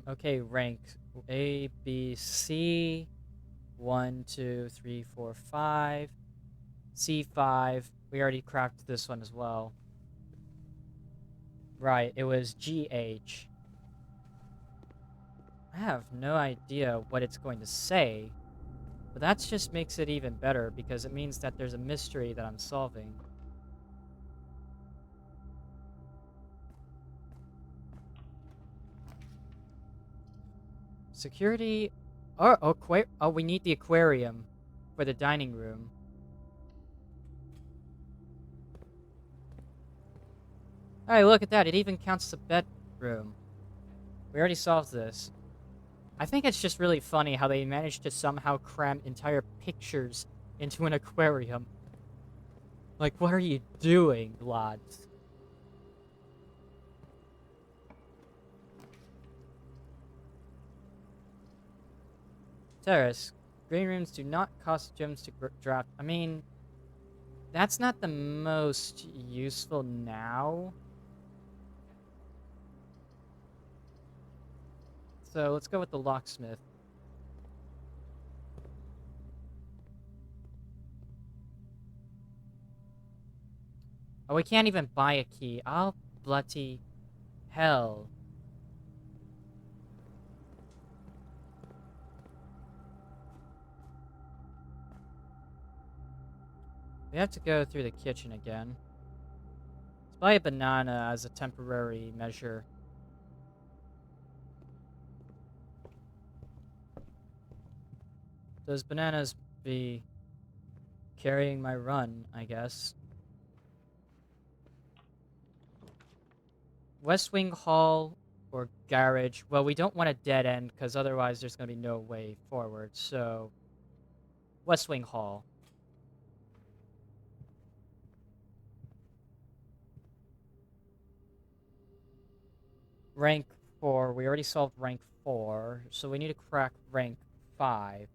Okay, rank A, B, C. 1, 2, 3, 4, 5. C5. We already cracked this one as well. Right, it was GH. I have no idea what it's going to say, but that just makes it even better because it means that there's a mystery that I'm solving. Security. Oh, we need the aquarium for the dining room. Hey, look at that. It even counts the bedroom. We already solved this. I think it's just really funny how they managed to somehow cram entire pictures into an aquarium. Like, what are you doing, lads? Terrace. Green rooms do not cost gems to draft. I mean, that's not the most useful now. So let's go with the locksmith. Oh, we can't even buy a key. Oh, bloody hell. We have to go through the kitchen again. Let's buy a banana as a temporary measure. Those bananas be carrying my run, I guess. West Wing Hall or garage. Well, we don't want a dead end because otherwise there's going to be no way forward. So, West Wing Hall. Rank 4. We already solved rank 4. So we need to crack rank 5.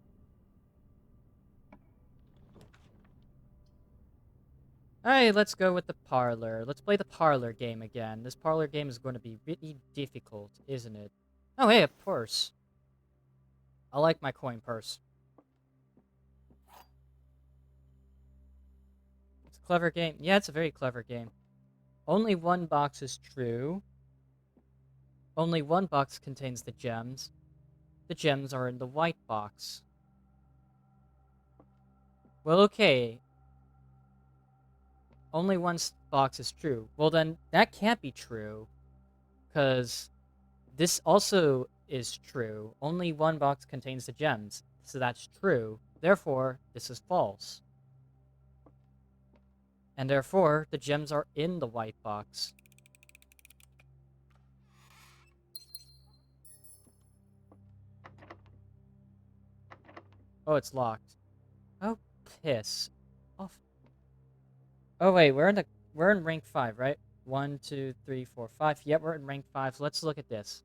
Alright, let's go with the parlor. Let's play the parlor game again. This parlor game is going to be really difficult, isn't it? Oh, hey, a purse. I like my coin purse. It's a clever game. Yeah, it's a very clever game. Only one box is true. Only one box contains the gems. The gems are in the white box. Well, okay. Only one box is true. Well, then, that can't be true. Because this also is true. Only one box contains the gems. So that's true. Therefore, this is false. And therefore, the gems are in the white box. Oh, it's locked. Oh, piss off. Oh, wait, we're in rank 5, right? 1, 2, 3, 4, 5. Yep, we're in rank 5. So let's look at this.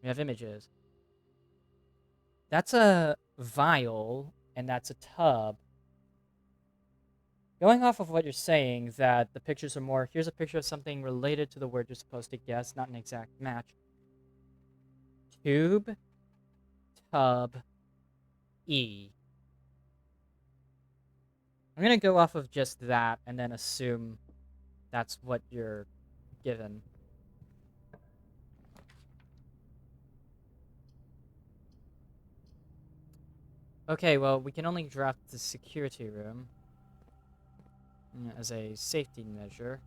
We have images. That's a vial, and that's a tub. Going off of what you're saying, that the pictures are more, here's a picture of something related to the word you're supposed to guess, not an exact match. Tube, tub, E. I'm gonna go off of just that and then assume that's what you're given. Okay, well, we can only draft the security room as a safety measure.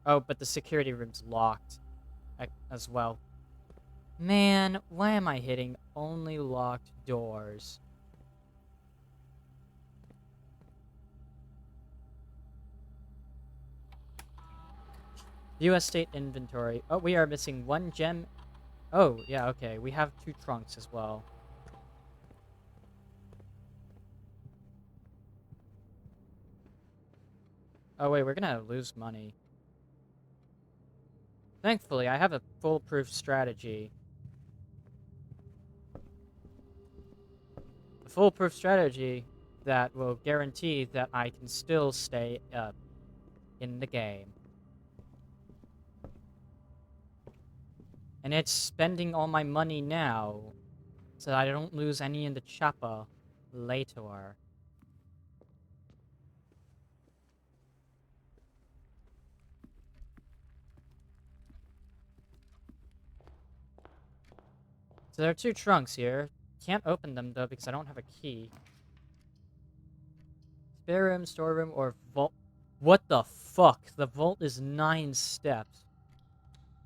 Oh, but the security room's locked as well. Man, why am I hitting only locked doors? U.S. State Inventory. Oh, we are missing one gem. Oh, yeah, okay. We have 2 trunks as well. Oh, wait, we're gonna lose money. Thankfully, I have a foolproof strategy. A foolproof strategy that will guarantee that I can still stay up in the game. And it's spending all my money now so that I don't lose any in the chopper later. So there are 2 trunks here. Can't open them though because I don't have a key. Spare room, storeroom, or vault. What the fuck? The vault is 9 steps.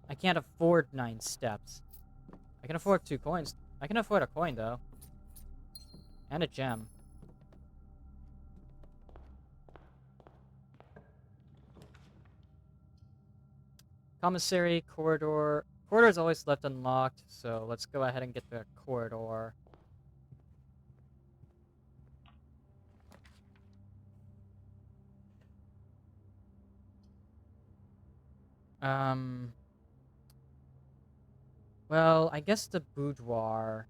I can't afford 9 steps. I can afford 2 coins. I can afford a coin though. And a gem. Commissary, corridor. Corridor is always left unlocked, so let's go ahead and get the corridor. Um... Well, I guess the boudoir.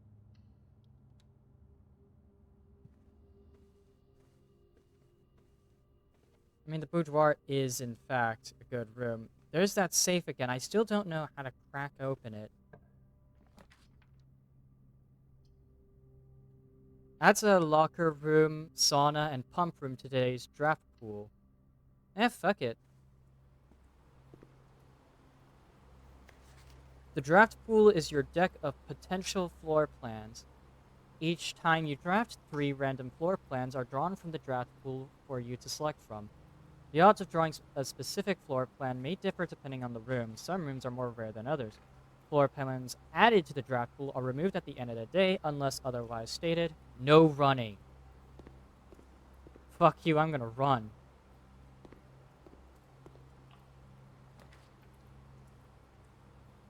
I mean, the boudoir is, in fact, a good room. There's that safe again. I still don't know how to crack open it. That's a locker room, sauna, and pump room to today's draft pool. Eh, fuck it. The draft pool is your deck of potential floor plans. Each time you draft, 3 random floor plans are drawn from the draft pool for you to select from. The odds of drawing a specific floor plan may differ depending on the room. Some rooms are more rare than others. Floor plans added to the draft pool are removed at the end of the day unless otherwise stated. No running. Fuck you, I'm gonna run.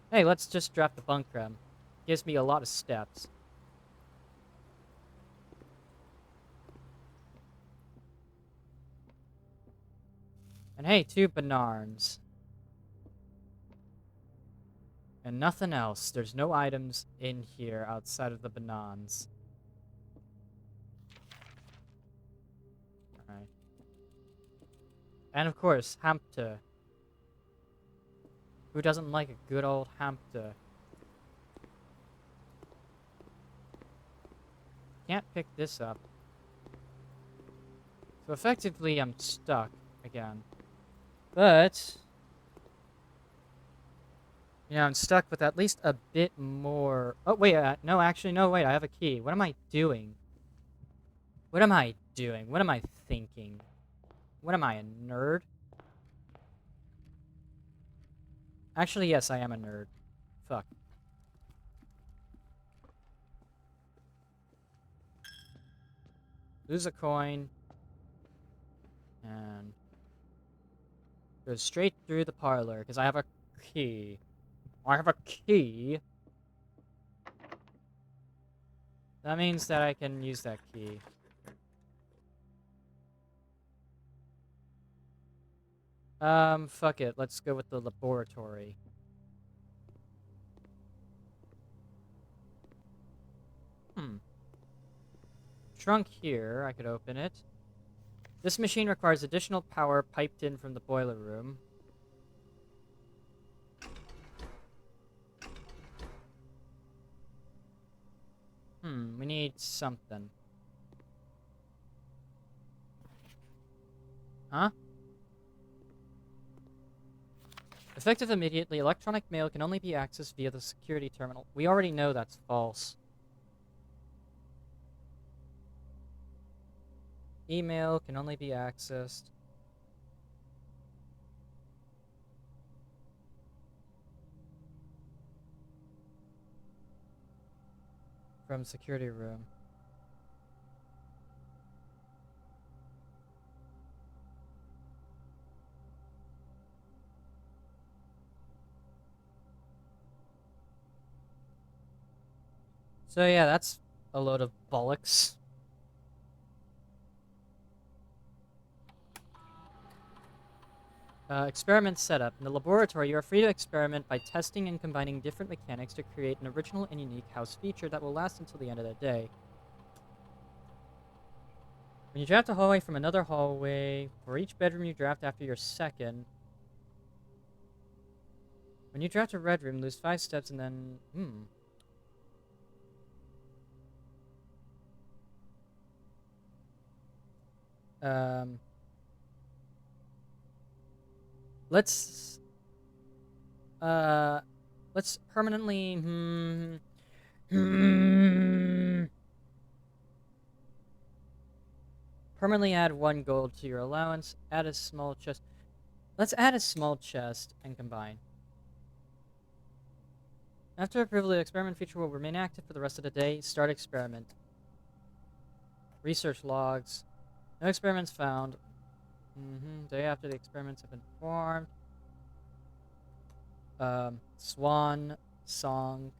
Hey, let's just draft the bunkram. Gives me a lot of steps. And hey, 2 banarns. And nothing else. There's no items in here outside of the bananas. Alright. And of course, Hampta. Who doesn't like a good old Hampta? Can't pick this up. So effectively, I'm stuck again. But yeah, I'm stuck with at least a bit more. Oh, wait, no, actually, no, wait, I have a key. What am I doing? What am I doing? What am I thinking? What am I, a nerd? Actually, yes, I am a nerd. Fuck. Lose a coin. And go straight through the parlor, because I have a key. I have a key. That means that I can use that key. Fuck it. Let's go with the laboratory. Hmm. trunk here. I could open it. This machine requires additional power piped in from the boiler room. We need something. Huh? Effective immediately, electronic mail can only be accessed via the security terminal. We already know that's false. Email can only be accessed from security room. So yeah, that's a load of bollocks. Experiment setup. In the laboratory, you are free to experiment by testing and combining different mechanics to create an original and unique house feature that will last until the end of the day. When you draft a hallway from another hallway, for each bedroom you draft after your second. When you draft a red room, lose 5 steps and then... Let's permanently... Permanently add 1 gold to your allowance. Add a small chest. Let's add a small chest and combine. After approval, the experiment feature will remain active for the rest of the day. Start experiment. Research logs. No experiments found. Day after the experiments have been performed. Swan song.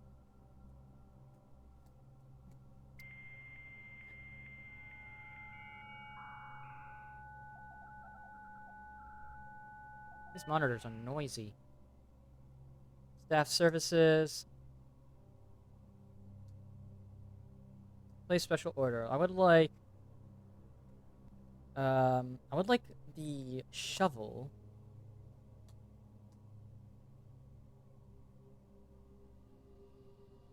These monitors are noisy. Staff services. Place special order. I would like the shovel.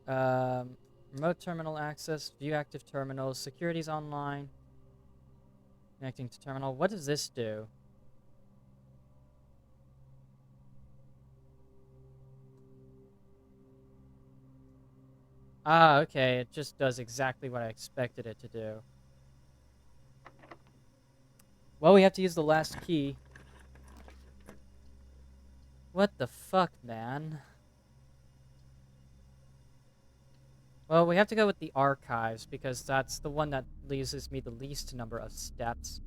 Remote terminal access, view active terminals, security's online. Connecting to terminal. What does this do? Ah, okay. It just does exactly what I expected it to do. Well, we have to use the last key. What the fuck, man? Well, we have to go with the archives, because that's the one that loses me the least number of steps.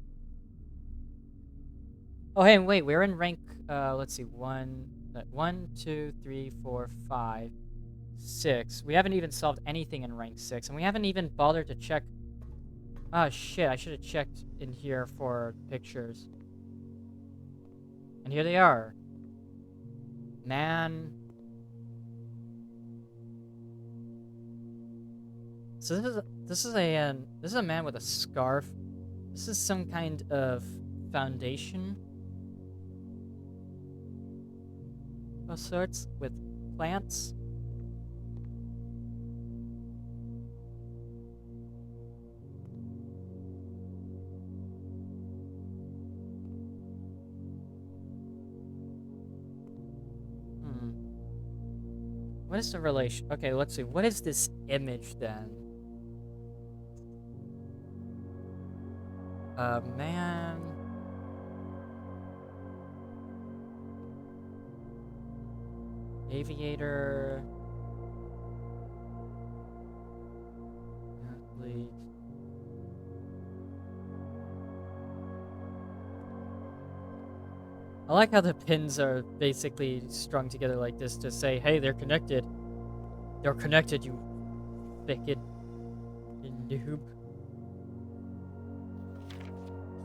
Oh, hey, wait, we're in rank, let's see, 1, 2, 3, 4, 5, 6. We haven't even solved anything in rank 6, and we haven't even bothered to check... Ah, shit, I should have checked in here for pictures. And here they are. Man. So this is a man with a scarf. This is some kind of foundation of sorts with plants. What is the relation? Okay, let's see. What is this image then? Man. Aviator. Athlete. I like how the pins are basically strung together like this to say, hey, they're connected. They're connected, you thicket noob.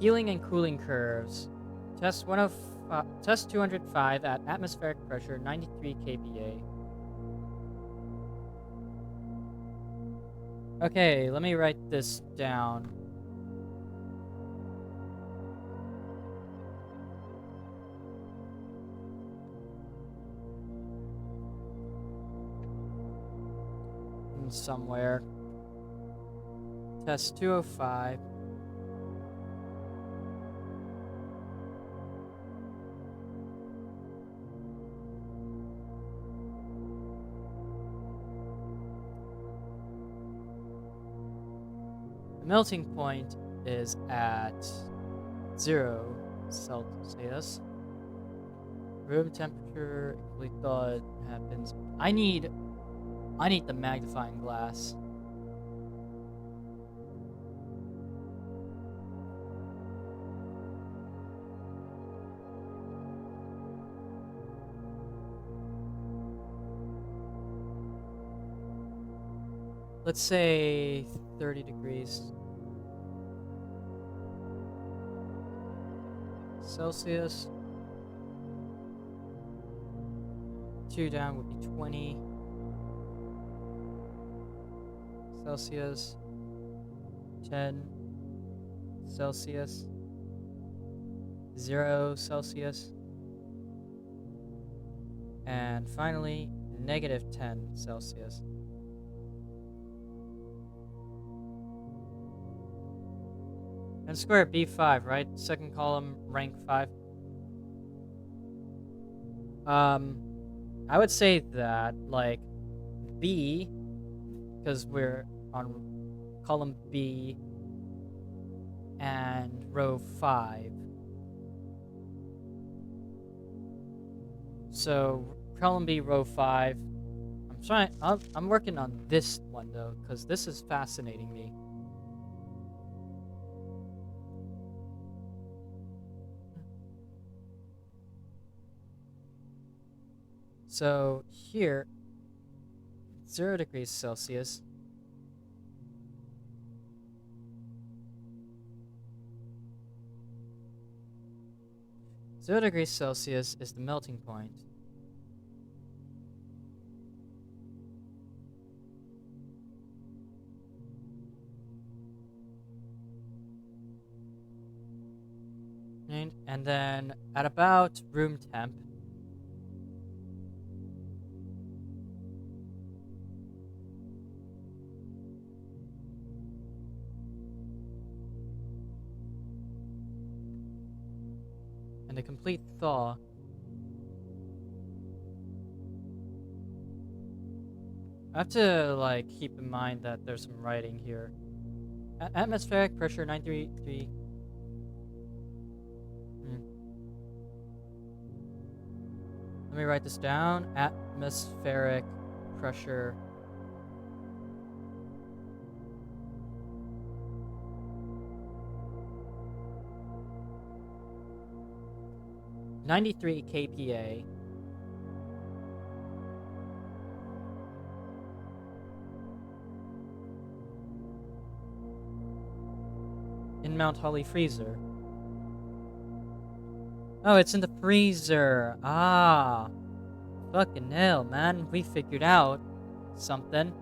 Healing and cooling curves. Test 105, test 205 at atmospheric pressure 93 kPa. Okay, let me write this down. Somewhere. Test 205. The melting point is at 0 Celsius. Room temperature, complete thaw happens. I need the magnifying glass. Let's say 30 degrees Celsius. 2 down would be 20 Celsius. 10 Celsius. 0 Celsius. And finally, negative 10 Celsius. And square B5, right? Second column, rank 5. I would say that, like, B, because we're on column B and row 5. So, column B, row 5. I'm working on this one, though, because this is fascinating me. So, here, 0 degrees Celsius. Zero degrees Celsius is the melting point. And then at about room temp, and a complete thaw, I have to, like, keep in mind that there's some writing here. Atmospheric pressure 933. Let me write this down. Atmospheric pressure. (93 kPa). In Mount Holly freezer. Oh, it's in the freezer. Ah. Fucking hell, man. We figured out something.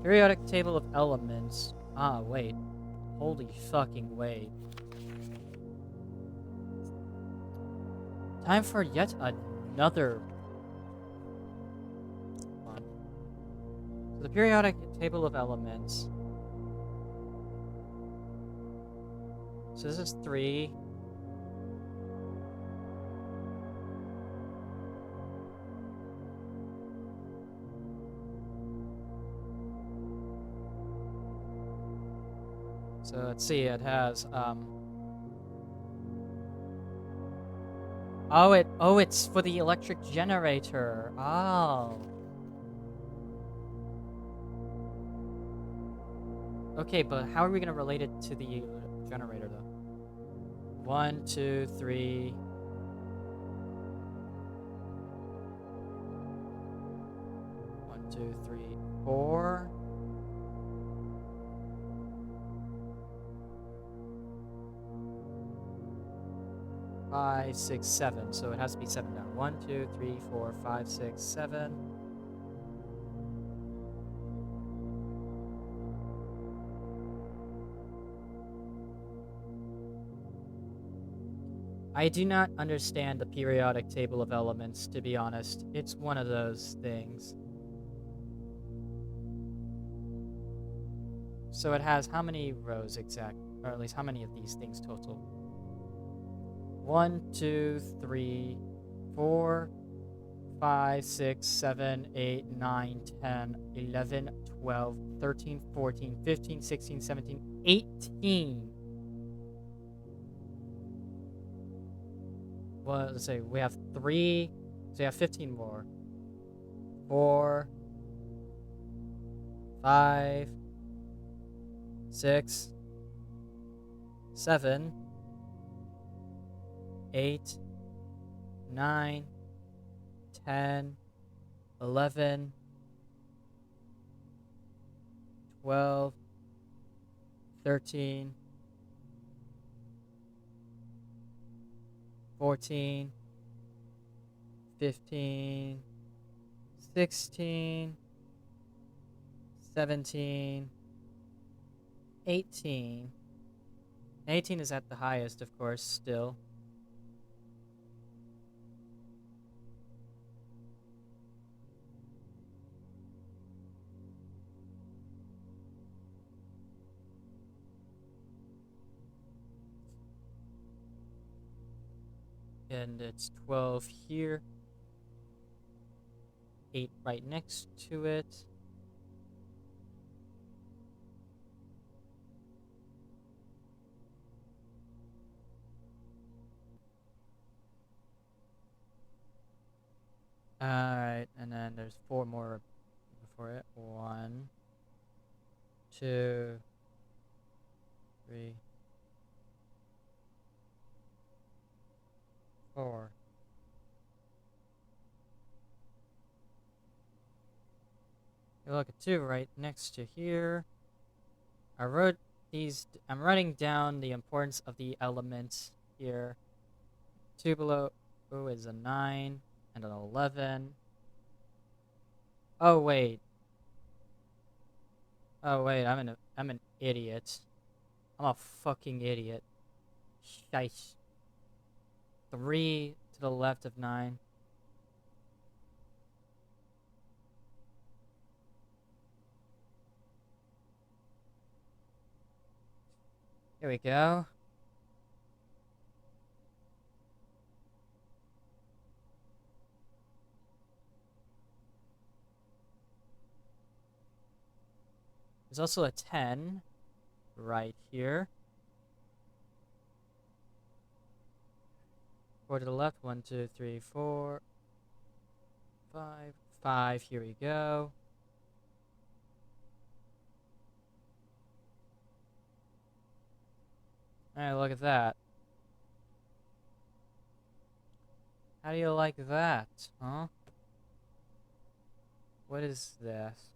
Periodic table of elements. Ah, wait. Holy fucking wait. Time for yet another one. So the periodic table of elements. So this is 3. So let's see, it has oh, it's for the electric generator. Oh. Okay, but how are we gonna relate it to the generator though? 1, 2, 3. 1, 2, 3, 4. 5, 6, 7. So it has to be 7 down. 1, 2, 3, 4, 5, 6, 7. I do not understand the periodic table of elements, to be honest. It's one of those things. So it has how many rows exact, or at least how many of these things total? 1, 2, 3, 4, 5, 6, 7, 8, 9, 10, 11, 12, 13, 14, 15, 16, 17, 18. Well, let's say we have 3, so we have 15 more. 4, 5, 6, 7, 8, 9, 10, 11, 12, 13, 14, 15, 16, 17, 18. 18 is at the highest, of course, still. And it's 12 here. 8 right next to it. Alright, and then there's 4 more before it. 1, 2, 3, 4. You look at 2 right next to here. I wrote these. I'm writing down the importance of the elements here. 2 below is a 9 and an 11. Oh wait. Oh wait, I'm an idiot. I'm a fucking idiot. Shite. 3 to the left of 9. Here we go. There's also a 10 right here. 4 to the left. 1, 2, 3, 4, 5. 5. Here we go. Alright, look at that. How do you like that, huh? What is this?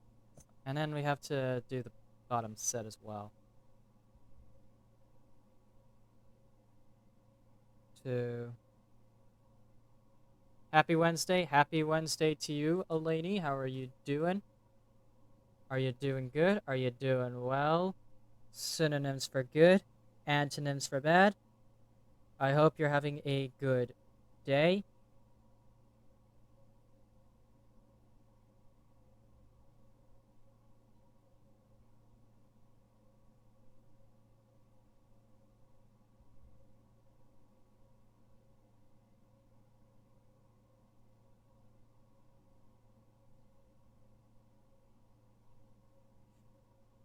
And then we have to do the bottom set as well. 2. Happy Wednesday. Happy Wednesday to you, Eleni. How are you doing? Are you doing good? Are you doing well? Synonyms for good, antonyms for bad. I hope you're having a good day.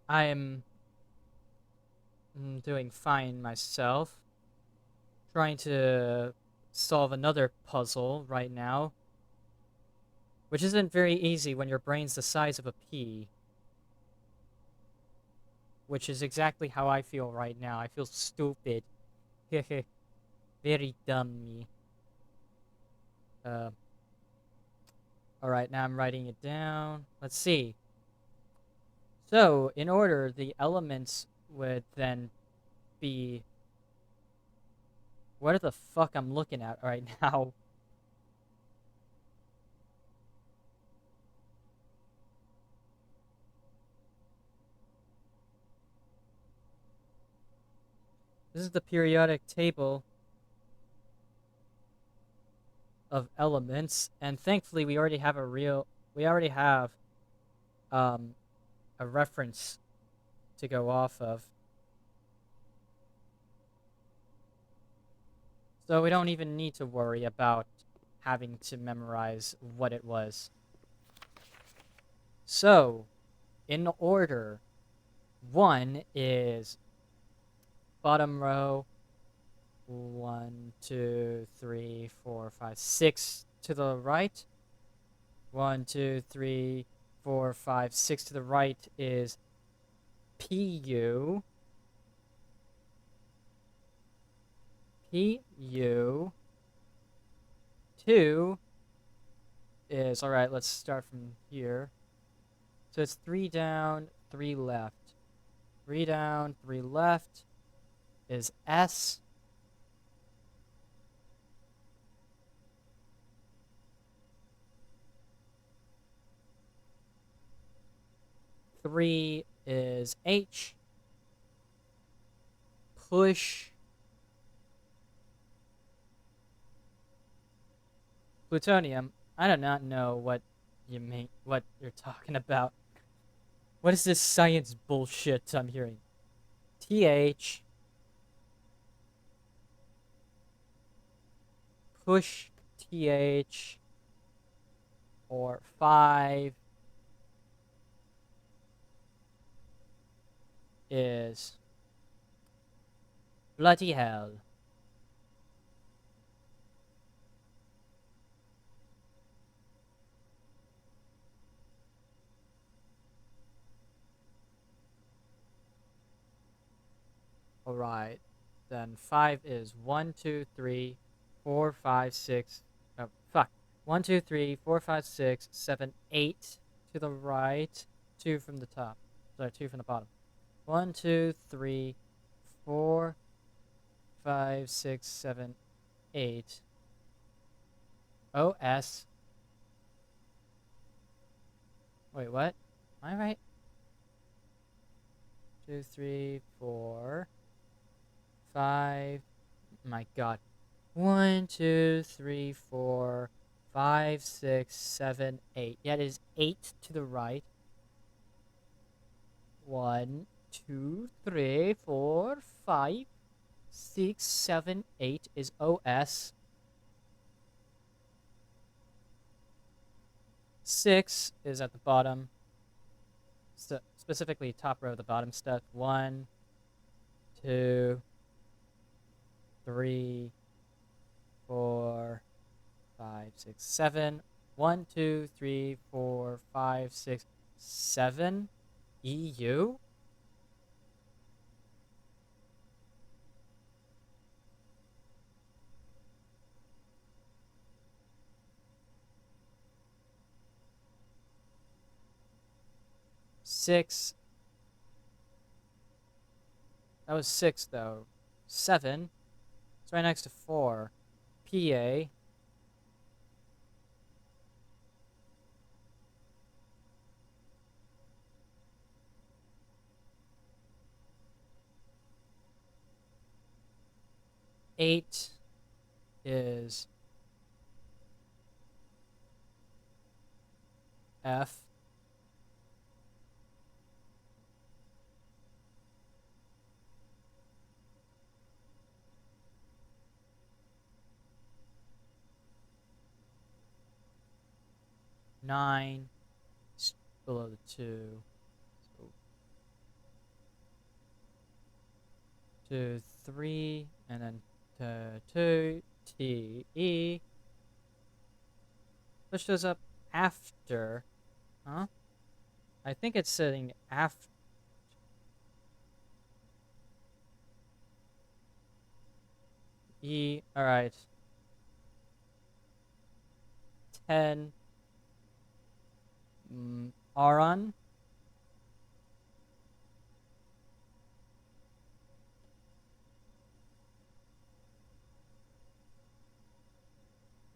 I am doing fine myself. Trying to solve another puzzle right now, which isn't very easy when your brain's the size of a pea. Which is exactly how I feel right now. I feel stupid. Very dumb me. Alright, now I'm writing it down. Let's see. So, in order, the elements would then be... What the fuck I'm looking at right now? This is the periodic table of elements, and thankfully we already have um, a reference to go off of. So we don't even need to worry about having to memorize what it was. So, in order, 1 is bottom row, 1, 2, 3, 4, 5, 6 to the right. 1, 2, 3, 4, 5, 6 to the right is PU. PU. 2 is, alright, let's start from here. So it's 3 down, 3 left. 3 down, 3 left is S. Three is H. Push plutonium. I do not know what what you're talking about. What is this science bullshit I'm hearing? TH. Push TH. Or 5 is bloody hell. Alright. Then 5 is 1, 2, 3, 4, 5, 6. Oh, fuck. 1, 2, 3, 4, 5, 6, 7, 8 to the right. 2 from the top. Sorry, 2 from the bottom. 1, 2, 3, 4, 5, 6, 7, 8. OS. Wait, what? Am I right? 2, 3, 4, 5. My god. 1, 2, 3, 4, 5, 6, 7, 8. Yeah, it is 8 to the right. 1, 2, 3, 4, 5, 6, 7, 8 is OS. 6 is at the bottom. So specifically top row, the bottom stuff. 1, 2, 3, 4, 5, 6, 7. 1, 2, 3, 4, 5, 6, 7. EU? Six. That was 6 though. 7. It's right next to 4. PA. Eight is F. Nine is below the 2. So 2, 3, and then 2, T, E. Push those up after. Huh? I think it's sitting after. E. Alright. 10. Aron.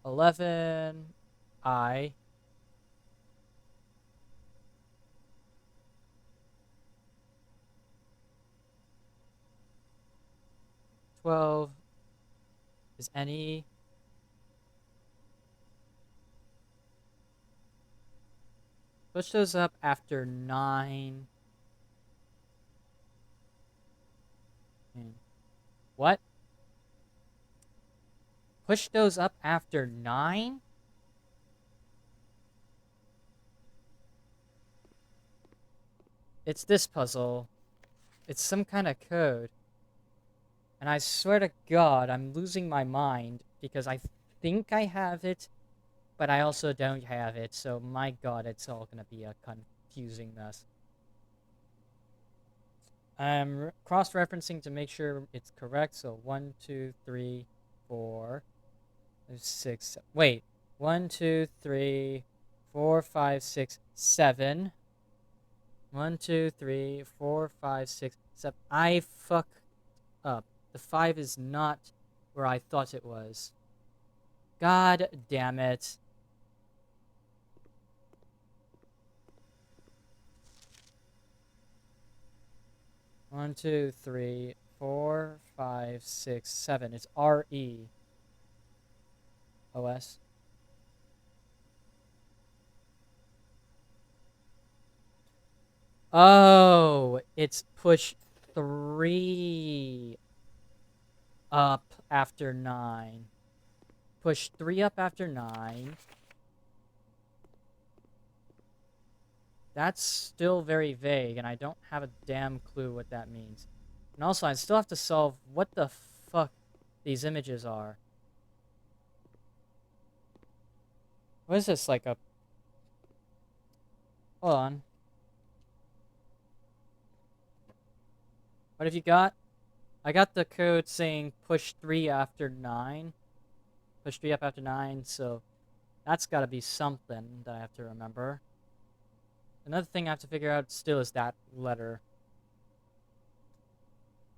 $11. I. 12 is NE. Push those up after 9. What? Push those up after 9? It's this puzzle. It's some kind of code. And I swear to God, I'm losing my mind because I think I have it, but I also don't have it. So my God, it's all gonna be a confusing mess. I'm cross-referencing to make sure it's correct. So 1, 2, 3, 4, 6. Wait, 1, 2, 3, 4, 5, 6, 7. 1, 2, 3, 4, 5, 6, 7. I fuck up. The 5 is not where I thought it was. God damn it. One, two, three, 4, 5, 6, 7. It's RE. OS. Oh, it's push 3 up after 9. Push 3 up after 9. That's still very vague, and I don't have a damn clue what that means. And also, I still have to solve what the fuck these images are. What is this, like a... Hold on. What have you got? I got the code saying push 3 after 9. Push 3 up after 9, so that's gotta be something that I have to remember. Another thing I have to figure out still is that letter.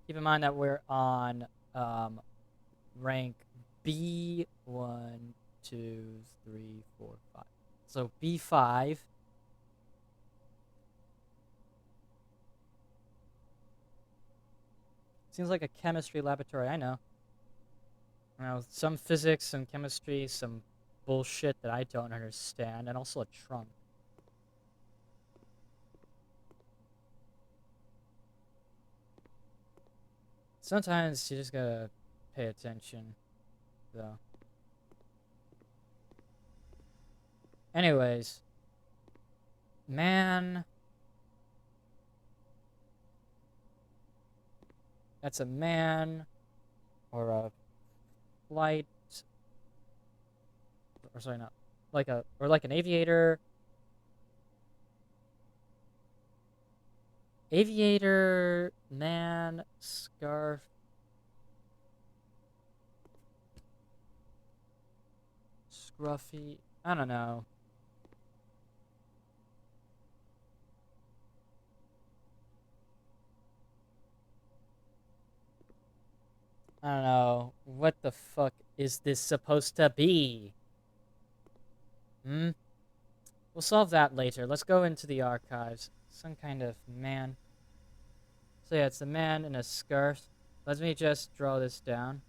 Keep in mind that we're on rank B1, 2, 3, 4, 5. So B5. Seems like a chemistry laboratory, I know. You know, some physics, some chemistry, some bullshit that I don't understand, and also a trunk. Sometimes you just gotta pay attention, though. Anyways. Man. That's a man. Or a flight. Or sorry, not. Like a, or like an aviator. Aviator, man, scarf. Scruffy. I don't know. I don't know. What the fuck is this supposed to be? Hmm? We'll solve that later. Let's go into the archives. Some kind of man. So yeah, it's a man in a scarf. Let me just draw this down.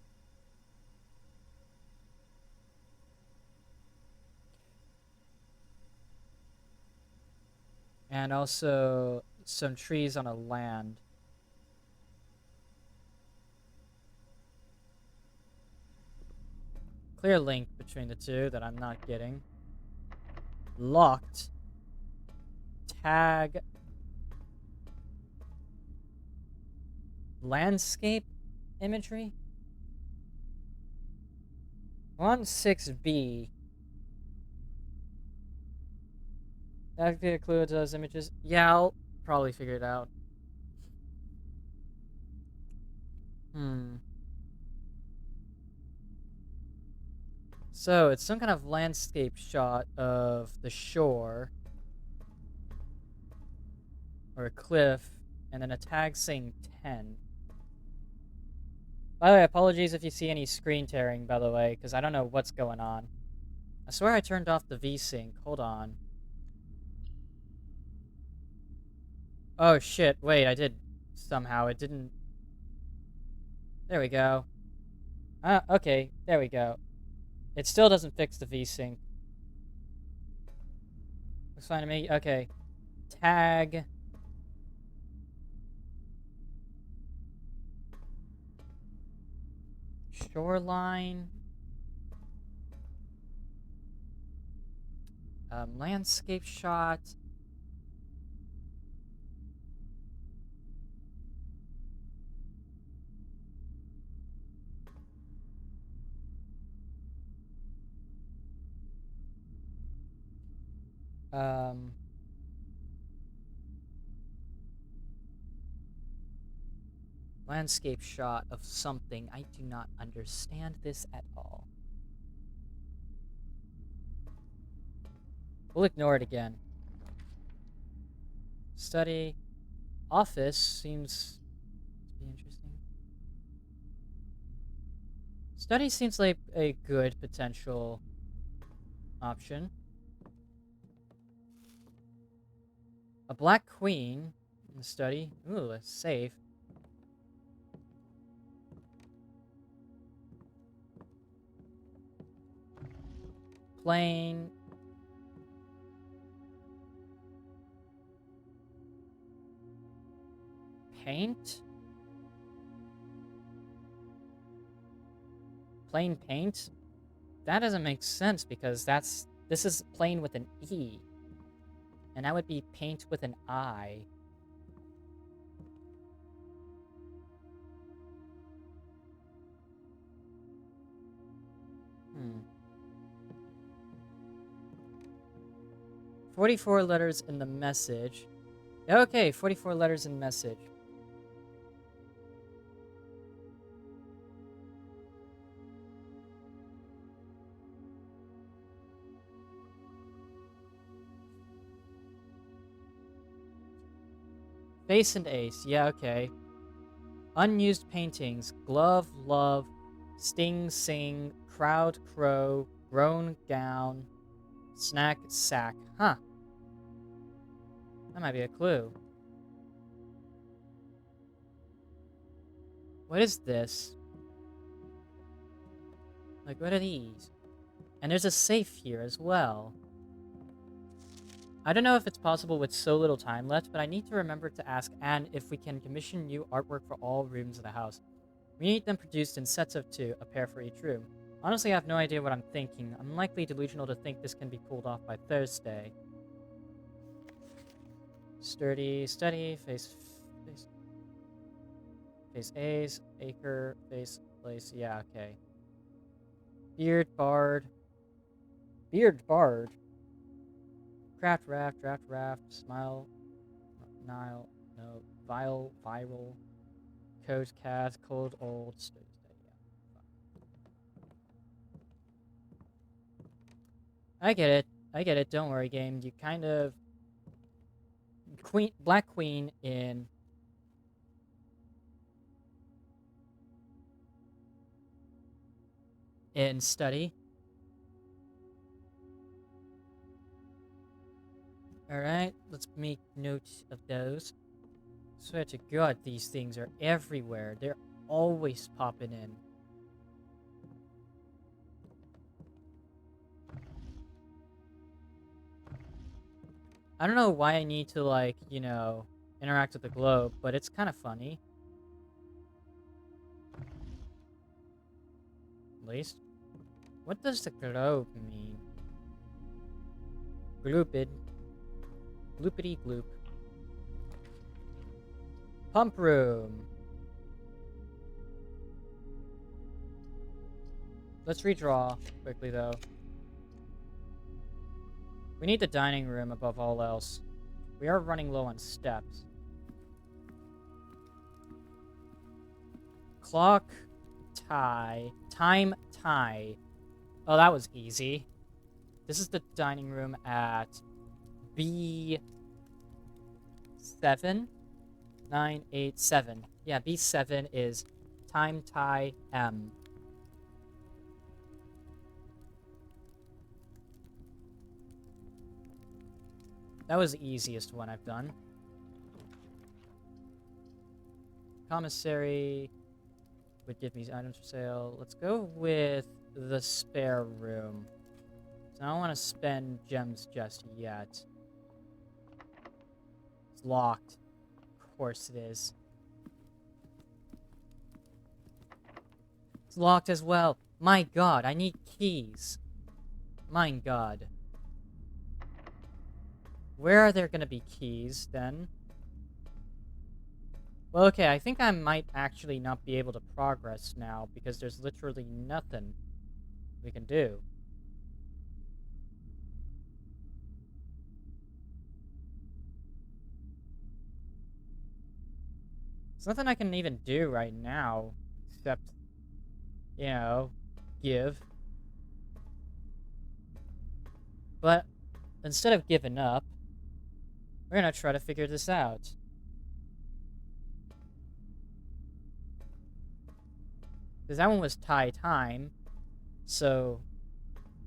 And also some trees on a land. Clear link between the two that I'm not getting. Locked. Tag. Landscape imagery? 16B. That could include those images. Yeah, I'll probably figure it out. So, it's some kind of landscape shot of the shore. Or a cliff. And then a tag saying 10. By the way, apologies if you see any screen tearing, by the way, because I don't know what's going on. I swear I turned off the VSync. Hold on. Oh shit, wait, I did. Somehow, it didn't... There we go. Okay, there we go. It still doesn't fix the VSync. Looks fine to me. Okay. Tag. Shoreline. Landscape shot. Um, Landscape shot of something. I do not understand this at all. We'll ignore it again. Study. Office seems to be interesting. Study seems like a good potential option. A black queen in the study. Ooh, a safe. Plain. Paint? Plain paint? That doesn't make sense because this is plain with an E. And that would be paint with an I. Hmm. 44 letters in the message. Okay, 44 letters in message. Face and ace. Yeah, okay. Unused paintings. Glove, love, sting, sing, crowd, crow, groan, gown, snack, sack. Huh. That might be a clue. What is this? Like, what are these? And there's a safe here as well. I don't know if it's possible with so little time left, but I need to remember to ask Anne if we can commission new artwork for all rooms of the house. We need them produced in sets of 2, a pair for each room. Honestly, I have no idea what I'm thinking. I'm likely delusional to think this can be pulled off by Thursday. Sturdy, steady, face A's, acre, face, place. Yeah, okay. Beard, bard. Beard, bard. Craft, raft, draft, raft, smile, Nile, no, vile, viral, coast, cast, cold, old, steady, yeah. I get it, don't worry, game. You kind of... Black Queen in study. Alright, let's make note of those. Swear to God, these things are everywhere. They're always popping in. I don't know why I need to, like, you know, interact with the globe, but it's kind of funny. At least. What does the globe mean? Gloopid. Gloopity gloop. Pump room. Let's redraw quickly, though. We need the dining room above all else. We are running low on steps. Clock, tie, time, tie. Oh, that was easy. This is the dining room at B7? 987. Yeah, B7 is time, tie, M. That was the easiest one I've done. Commissary would give me items for sale. Let's go with the spare room. So I don't want to spend gems just yet. It's locked. Of course it is. It's locked as well. My god, I need keys. My god. Where are there gonna be keys, then? Well, okay, I think I might actually not be able to progress now, because there's literally nothing we can do. There's nothing I can even do right now, except, you know, give. But instead of giving up, we're gonna try to figure this out. Because that one was tie time, so,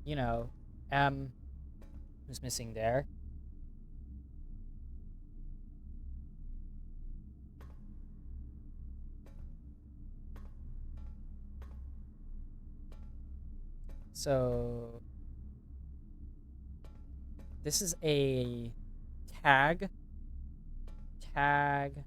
you know, who's missing there? So, this is a tag. Tag.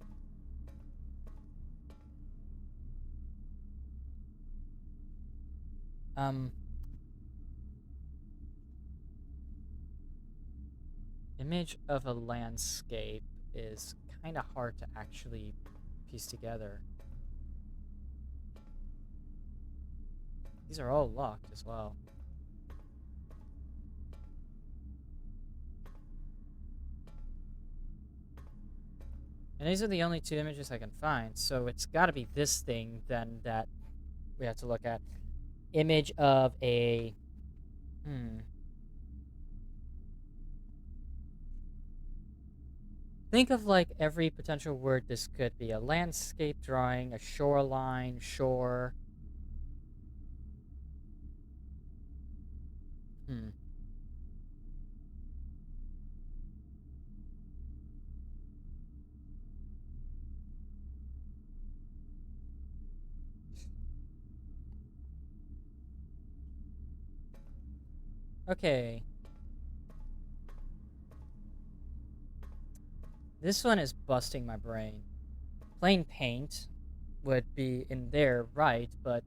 Image of a landscape is kind of hard to actually piece together. These are all locked as well. And these are the only two images I can find, so it's got to be this thing then that we have to look at. Image of a... Think of like every potential word this could be. A landscape drawing, a shoreline, shore. Okay. This one is busting my brain. Plain paint would be in there, right, but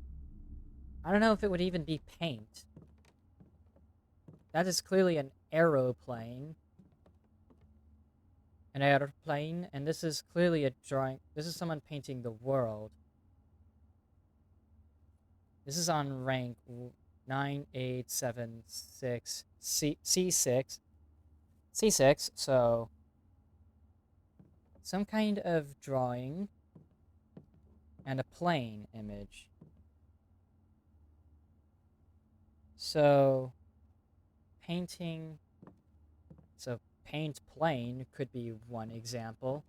I don't know if it would even be paint. That is clearly an aeroplane. An airplane, and this is clearly a drawing. This is someone painting the world. This is on rank 9876 C6. C6, so some kind of drawing and a plane image. So painting, so paint plane could be one example.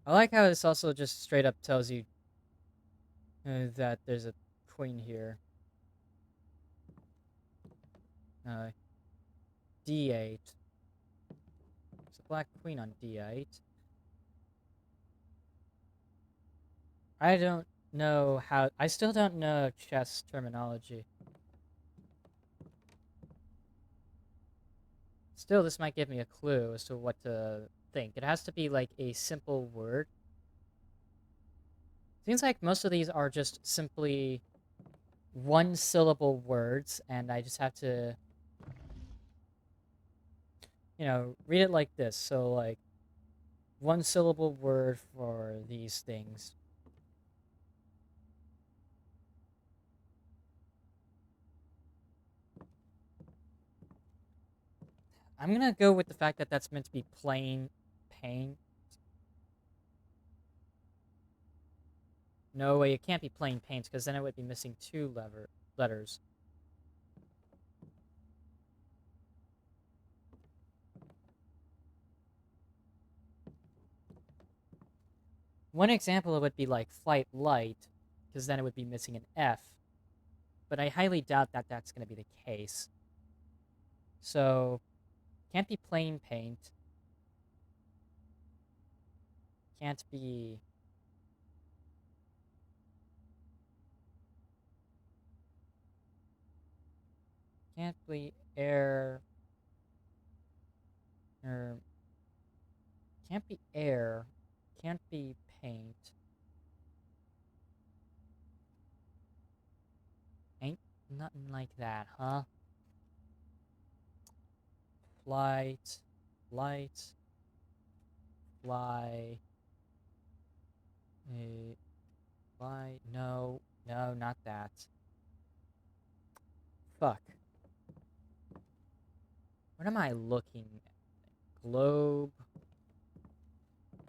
I like how this also just straight up tells you that there's a queen here. D8. There's a black queen on D8. I don't know how... I still don't know chess terminology. Still, this might give me a clue as to what to think. It has to be like a simple word. Seems like most of these are just simply one-syllable words, and I just have to, you know, read it like this. So, like, one-syllable word for these things. I'm gonna go with the fact that that's meant to be plain paint. No way, it can't be plain paint, because then it would be missing two letters. One example would be like flight light, because then it would be missing an F. But I highly doubt that that's going to be the case. So, can't be plain paint. Can't be... Can't be air... Or can't be air. Can't be paint. Ain't nothing like that, huh? Flight. Light. Fly. Fly. No. No, not that. Fuck. What am I looking at? Globe.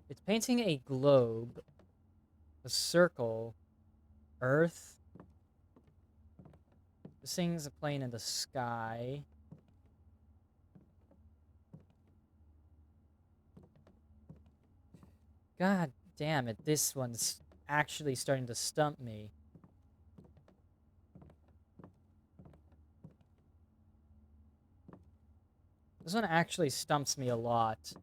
It's painting a globe. A circle. Earth. This thing's a plane in the sky. God damn it, this one's actually starting to stump me. This one actually stumps me a lot.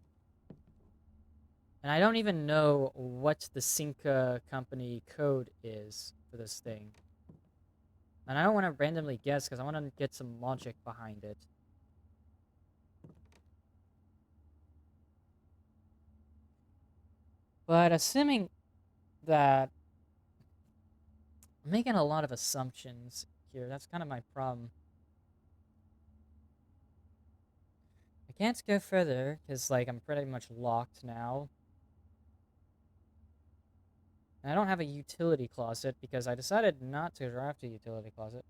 And I don't even know what the Cinca company code is for this thing. And I don't want to randomly guess because I want to get some logic behind it. But assuming that I'm making a lot of assumptions here, that's kind of my problem. I can't go further because, like, I'm pretty much locked now. And I don't have a utility closet because I decided not to draft a utility closet.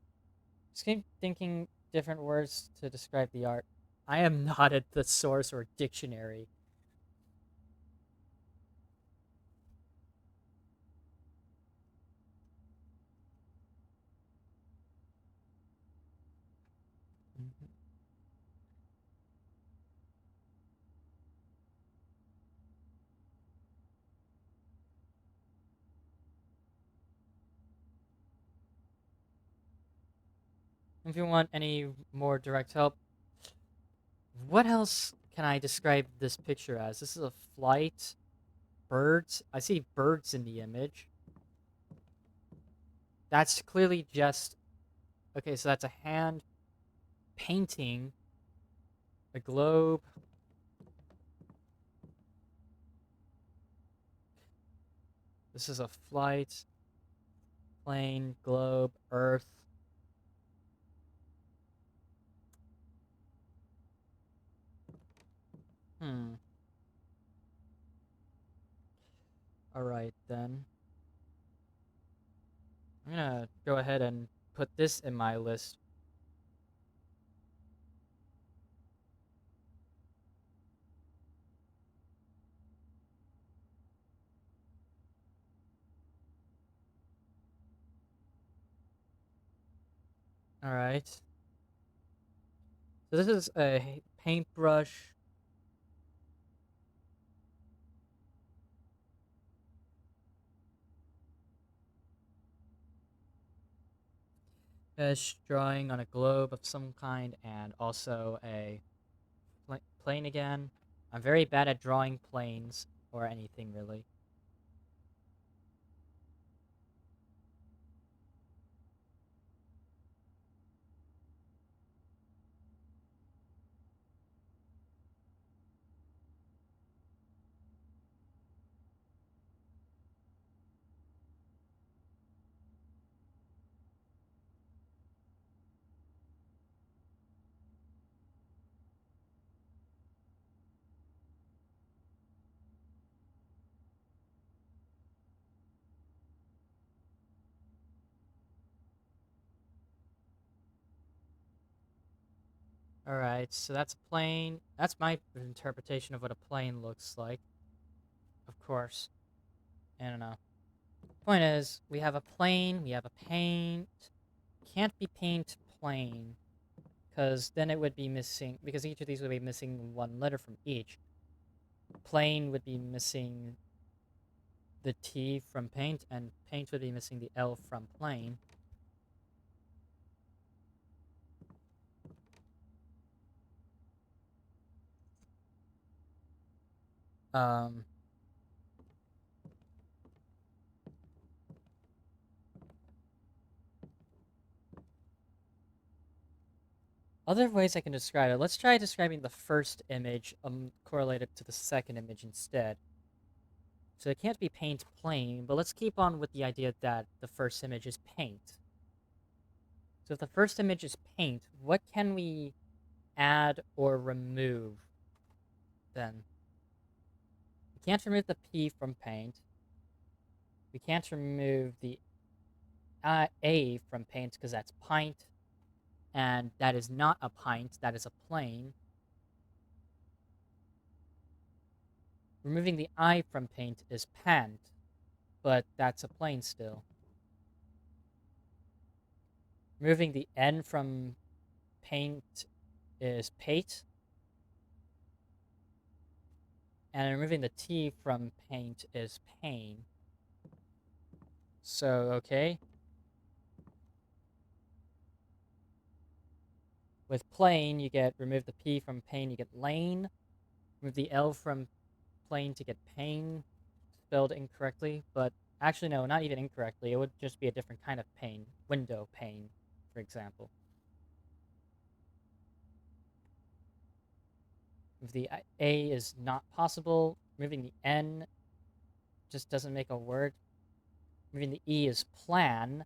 Just keep thinking different words to describe the art. I am not at the source or dictionary. Mhm. If you want any more direct help, what else can I describe this picture as? This is a flight. Birds. I see birds in the image. That's clearly just... Okay, so that's a hand painting a globe. This is a flight. Plane, globe, earth. Alright, then. I'm gonna go ahead and put this in my list. Alright. So this is a paintbrush. Fish drawing on a globe of some kind and also a plane again. I'm very bad at drawing planes or anything really. Alright, so that's a plane. That's my interpretation of what a plane looks like. Of course. I don't know. Point is, we have a plane, we have a paint. Can't be paint plane. Because then it would be missing, because each of these would be missing one letter from each. Plane would be missing the T from paint, and paint would be missing the L from plane. Um, Other ways I can describe it. Let's try describing the first image correlated to the second image instead. So it can't be paint plane, but let's keep on with the idea that the first image is paint. So if the first image is paint, what can we add or remove then? We can't remove the P from paint. We can't remove the A from paint because that's pint, and that is not a pint, that is a plane. Removing the I from paint is pant, but that's a plane still. Removing the N from paint is pate, and removing the T from paint is pain. So, okay. With plane, you get remove the P from pain, you get lane. Remove the L from plane to get pain, spelled incorrectly, but actually no, not even incorrectly. It would just be a different kind of pain. Window pane, for example. If the A is not possible, removing the N just doesn't make a word. Removing the E is plan.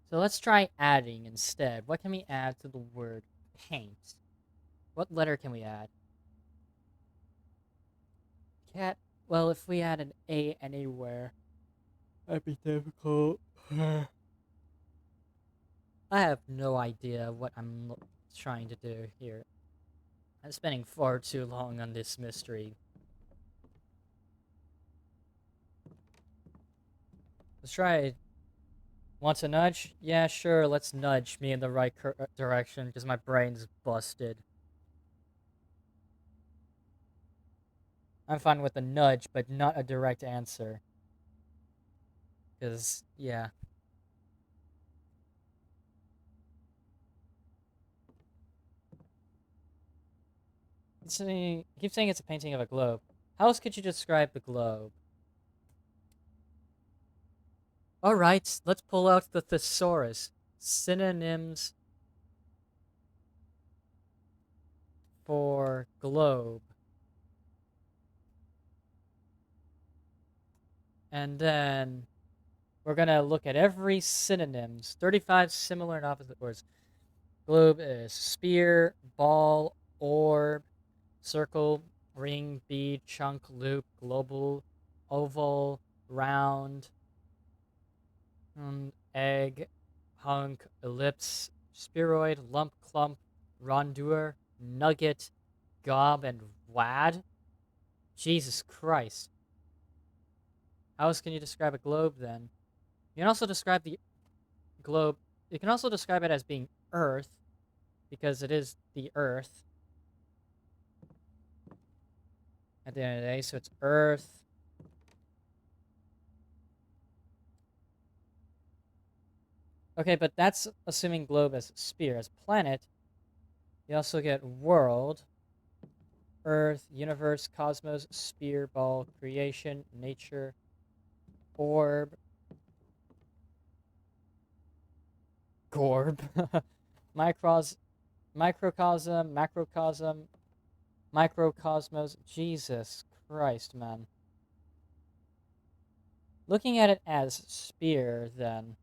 So let's try adding instead. What can we add to the word paint? What letter can we add? Cat. Well, if we add an A anywhere, that'd be difficult. I have no idea what I'm trying to do here. I'm spending far too long on this mystery. Let's try it. Want to nudge? Yeah, sure, let's nudge me in the right direction, because my brain's busted. I'm fine with a nudge, but not a direct answer. Because, yeah. Keep saying it's a painting of a globe. How else could you describe the globe? Alright, let's pull out the thesaurus. Synonyms for globe. And then we're gonna look at every synonyms. 35 similar and opposite words. Globe is sphere, ball, orb, circle, ring, bead, chunk, loop, global, oval, round, egg, hunk, ellipse, spheroid, lump, clump, rondeur, nugget, gob, and wad. Jesus Christ. How else can you describe a globe then? You can also describe the globe. You can also describe it as being Earth, because it is the Earth at the end of the day. So it's Earth. Okay, but that's assuming globe as sphere. As planet, you also get world, Earth, universe, cosmos, sphere, ball, creation, nature, orb, gorb, microcosm, macrocosm, microcosmos. Jesus Christ, man. Looking at it as sphere, then,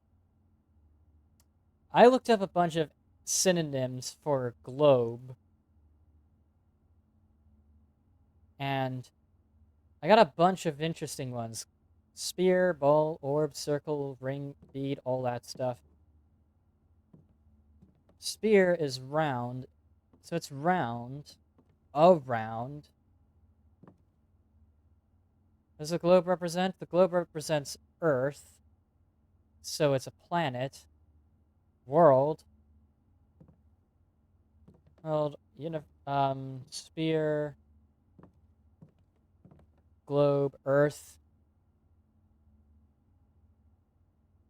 I looked up a bunch of synonyms for globe, and I got a bunch of interesting ones. Sphere, ball, orb, circle, ring, bead, all that stuff. Sphere is round, so it's round, around. What does the globe represent? The globe represents Earth, so it's a planet. World, sphere, globe, Earth.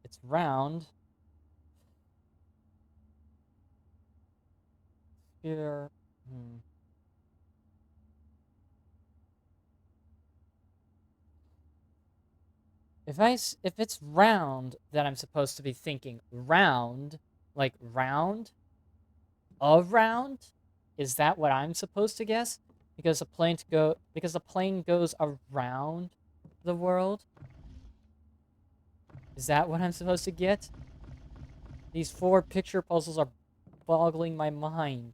It's round. Sphere. If it's round, then I'm supposed to be thinking round, like round, around. Is that what I'm supposed to guess? Because the plane goes around the world. Is that what I'm supposed to get? These 4 picture puzzles are boggling my mind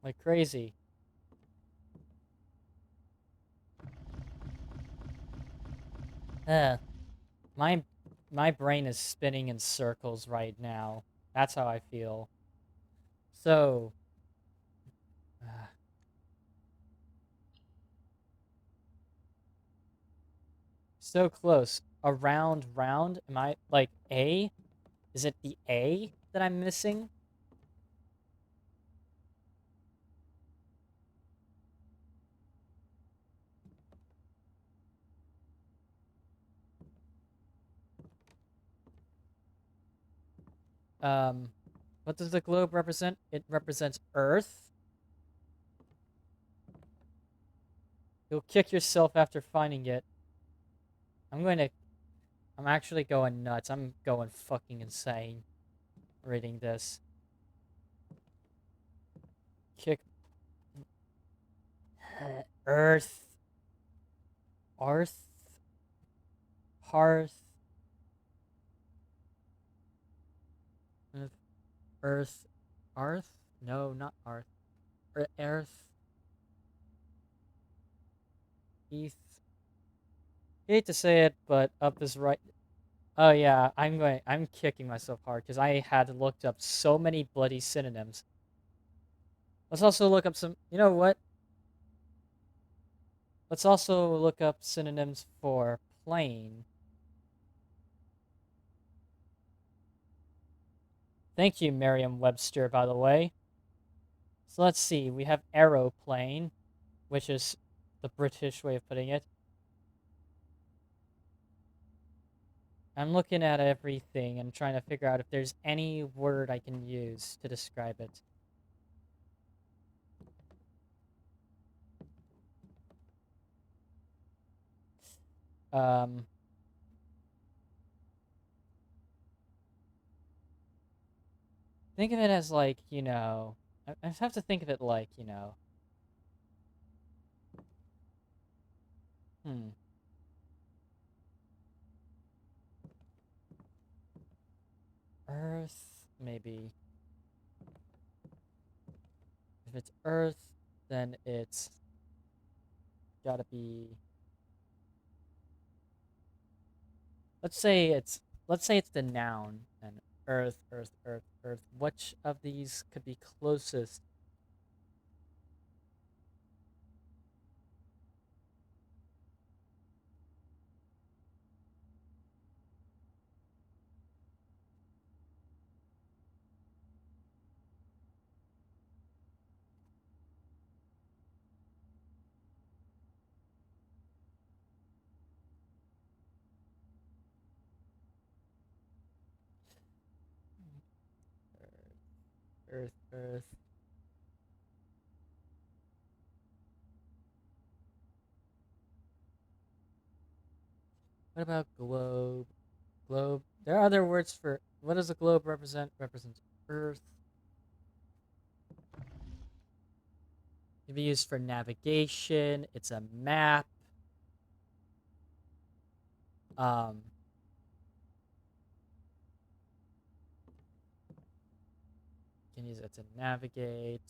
like crazy. Uh, my my brain is spinning in circles right now. That's how I feel. So, uh, so close. Around round. Am I like A? Is it the A that I'm missing? Um, what does the globe represent? It represents Earth. You'll kick yourself after finding it. I'm actually going nuts. I'm going fucking insane reading this. Kick Earth, Arth, Hearth, Earth, Earth, Arth? No, not Arth. Earth, Heath. Hate to say it, but up is right. Oh yeah, I'm kicking myself hard because I had looked up so many bloody synonyms. Let's also look up some. You know what? Let's also look up synonyms for plane. Thank you, Merriam-Webster, by the way. So let's see. We have aeroplane, which is the British way of putting it. I'm looking at everything and trying to figure out if there's any word I can use to describe it. Um, think of it as like, I have to think of it like, hmm, Earth, maybe. If it's Earth, then it's gotta be. Let's say it's the noun and Earth, Earth, Earth, Earth. Which of these could be closest? Earth, Earth. What about globe? Globe. There are other words for what does a globe represent? Represents Earth. It can be used for navigation. It's a map. Um, you can use it to navigate.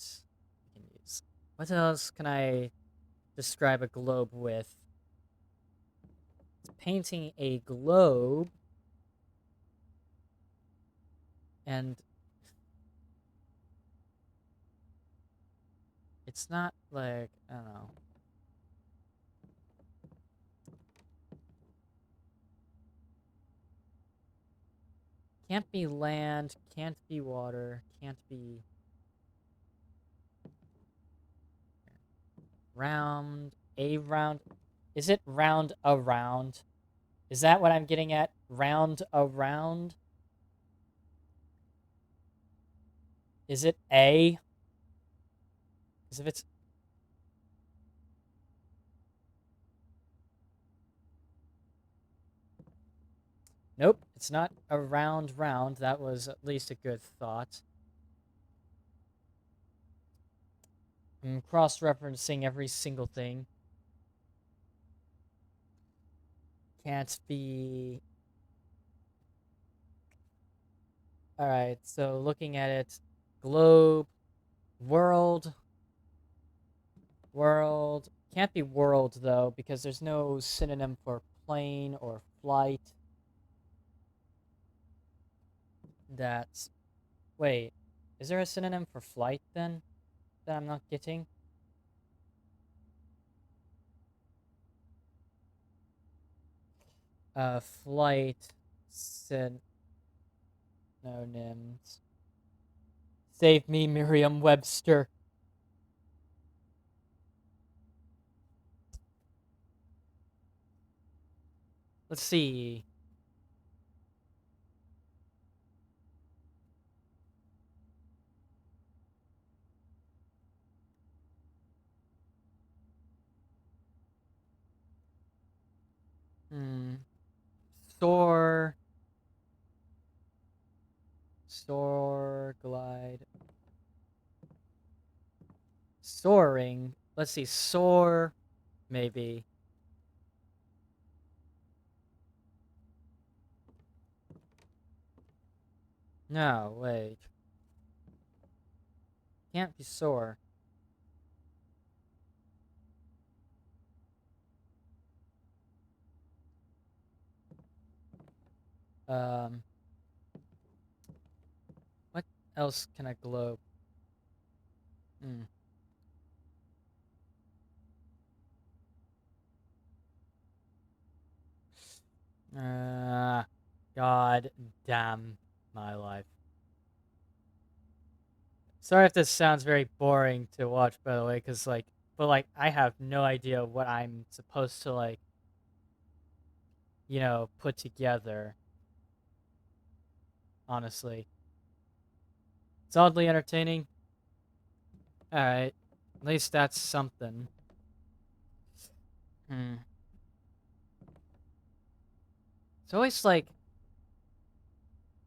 You can use. What else can I describe a globe with? It's painting a globe, and it's not like I don't know. Can't be land. Can't be water. Can't be round. A round. Is it round around? Is that what I'm getting at? Round around? Is it A? Because if it's Nope, it's not a round round. That was at least a good thought. I'm cross-referencing every single thing. Can't be... Alright, so looking at it, globe, world, world. Can't be world, though, because there's no synonym for plane or flight. That's... Wait, is there a synonym for flight, then, that I'm not getting? Flight synonyms. Save me, Merriam-Webster. Let's see. Soar. Soar, glide. Soaring. Let's see. Soar, maybe. No, wait. Can't be soar. Um, what else can a globe? Hmm. God damn my life. Sorry if this sounds very boring to watch, by the way, because, like, but, like, I have no idea what I'm supposed to, like, put together, honestly. It's oddly entertaining. Alright. At least that's something. It's always like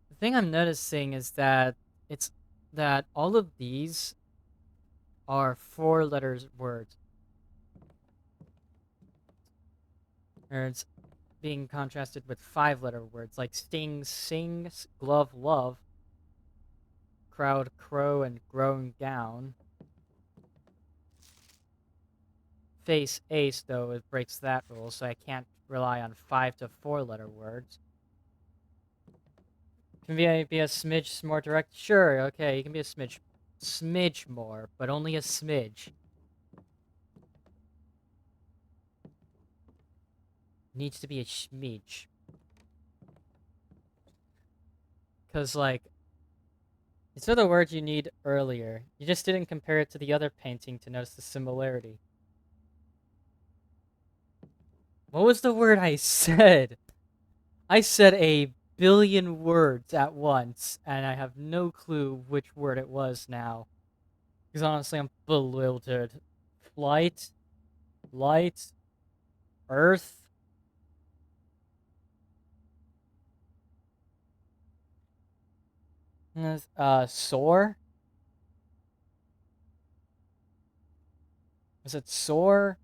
the thing I'm noticing is that it's that all of these are 4 letter words. Or it's being contrasted with 5 letter words like sting, sings, glove, love, crowd, crow, and grown gown. Face, ace, though, it breaks that rule, so I can't rely on 5 to 4 letter words. Can be a smidge more direct? Sure, okay, you can be a smidge more, but only a smidge. Needs to be a smidge. Because, like, these are the words you need earlier. You just didn't compare it to the other painting to notice the similarity. What was the word I said? I said a billion words at once, and I have no clue which word it was now. Because honestly, I'm bewildered. Flight, light, earth. Soar? Was it soar?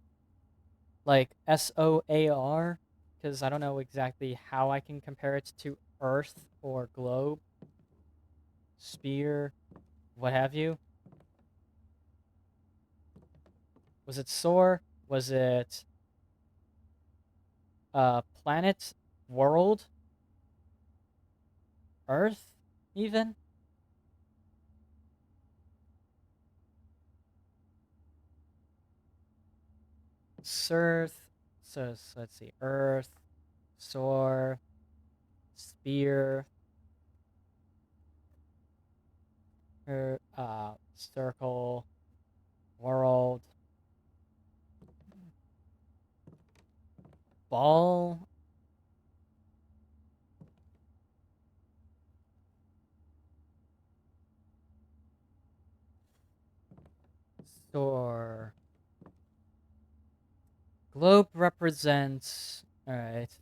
Like SOAR? Because I don't know exactly how I can compare it to Earth or globe, spear, what have you. Was it soar? Was it planet, world, Earth, even? Surf. So let's see. Earth, soar, spear, circle, world, ball. Soar. Globe represents. Alright.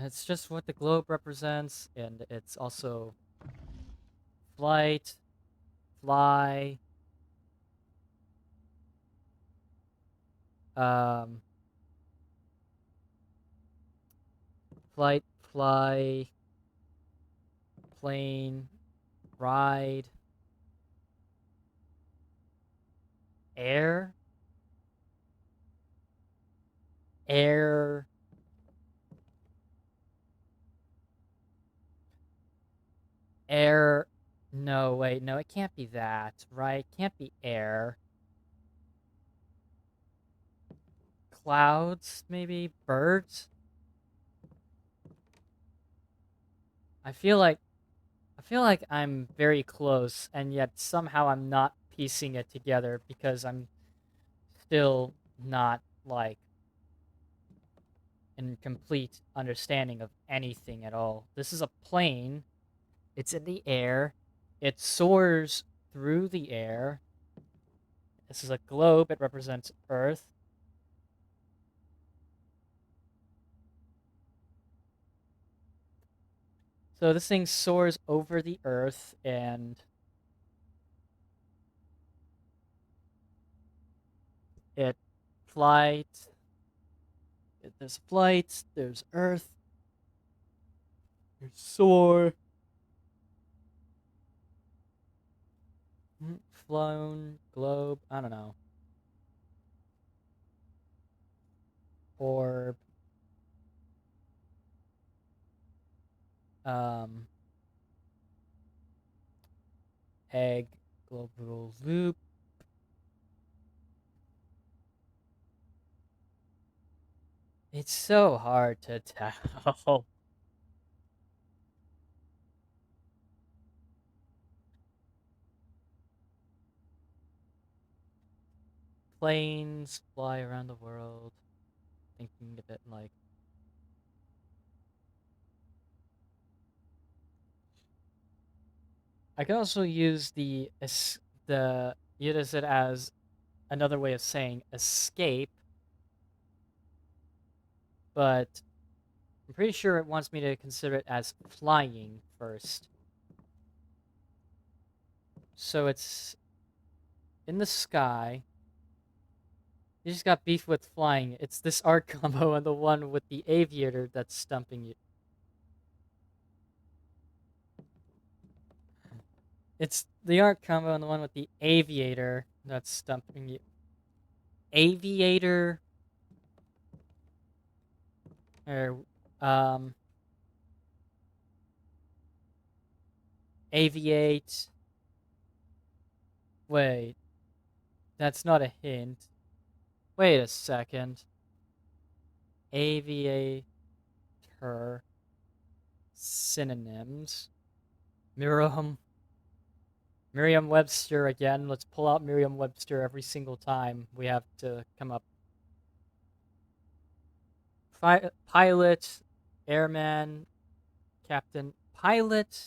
It's just what the globe represents, and it's also flight, fly, um, flight, fly, plane, ride, air, air, air. No, wait, no, it can't be that, right? Can't be air. Clouds, maybe? Birds? I feel like I feel like I'm very close, and yet somehow I'm not piecing it together because I'm still not like in complete understanding of anything at all. This is a plane. It's in the air. It soars through the air. This is a globe. It represents Earth. So this thing soars over the Earth, and it flight. There's flights. There's Earth. There's soar. Flown globe. I don't know. Orb. Um. Egg. Global loop. It's so hard to tell. Planes fly around the world. Thinking a bit like. I can also use use it as another way of saying escape, but I'm pretty sure it wants me to consider it as flying first. So it's in the sky. You just got beef with flying. It's this art combo and the one with the aviator that's stumping you. It's the art combo and the one with the aviator that's stumping you. Aviator. Or, um, aviate. Wait, that's not a hint. Wait a second. Aviator. Synonyms. Merriam-Webster again. Let's pull out Merriam-Webster every single time we have to come up. Pilot, airman, captain, pilot.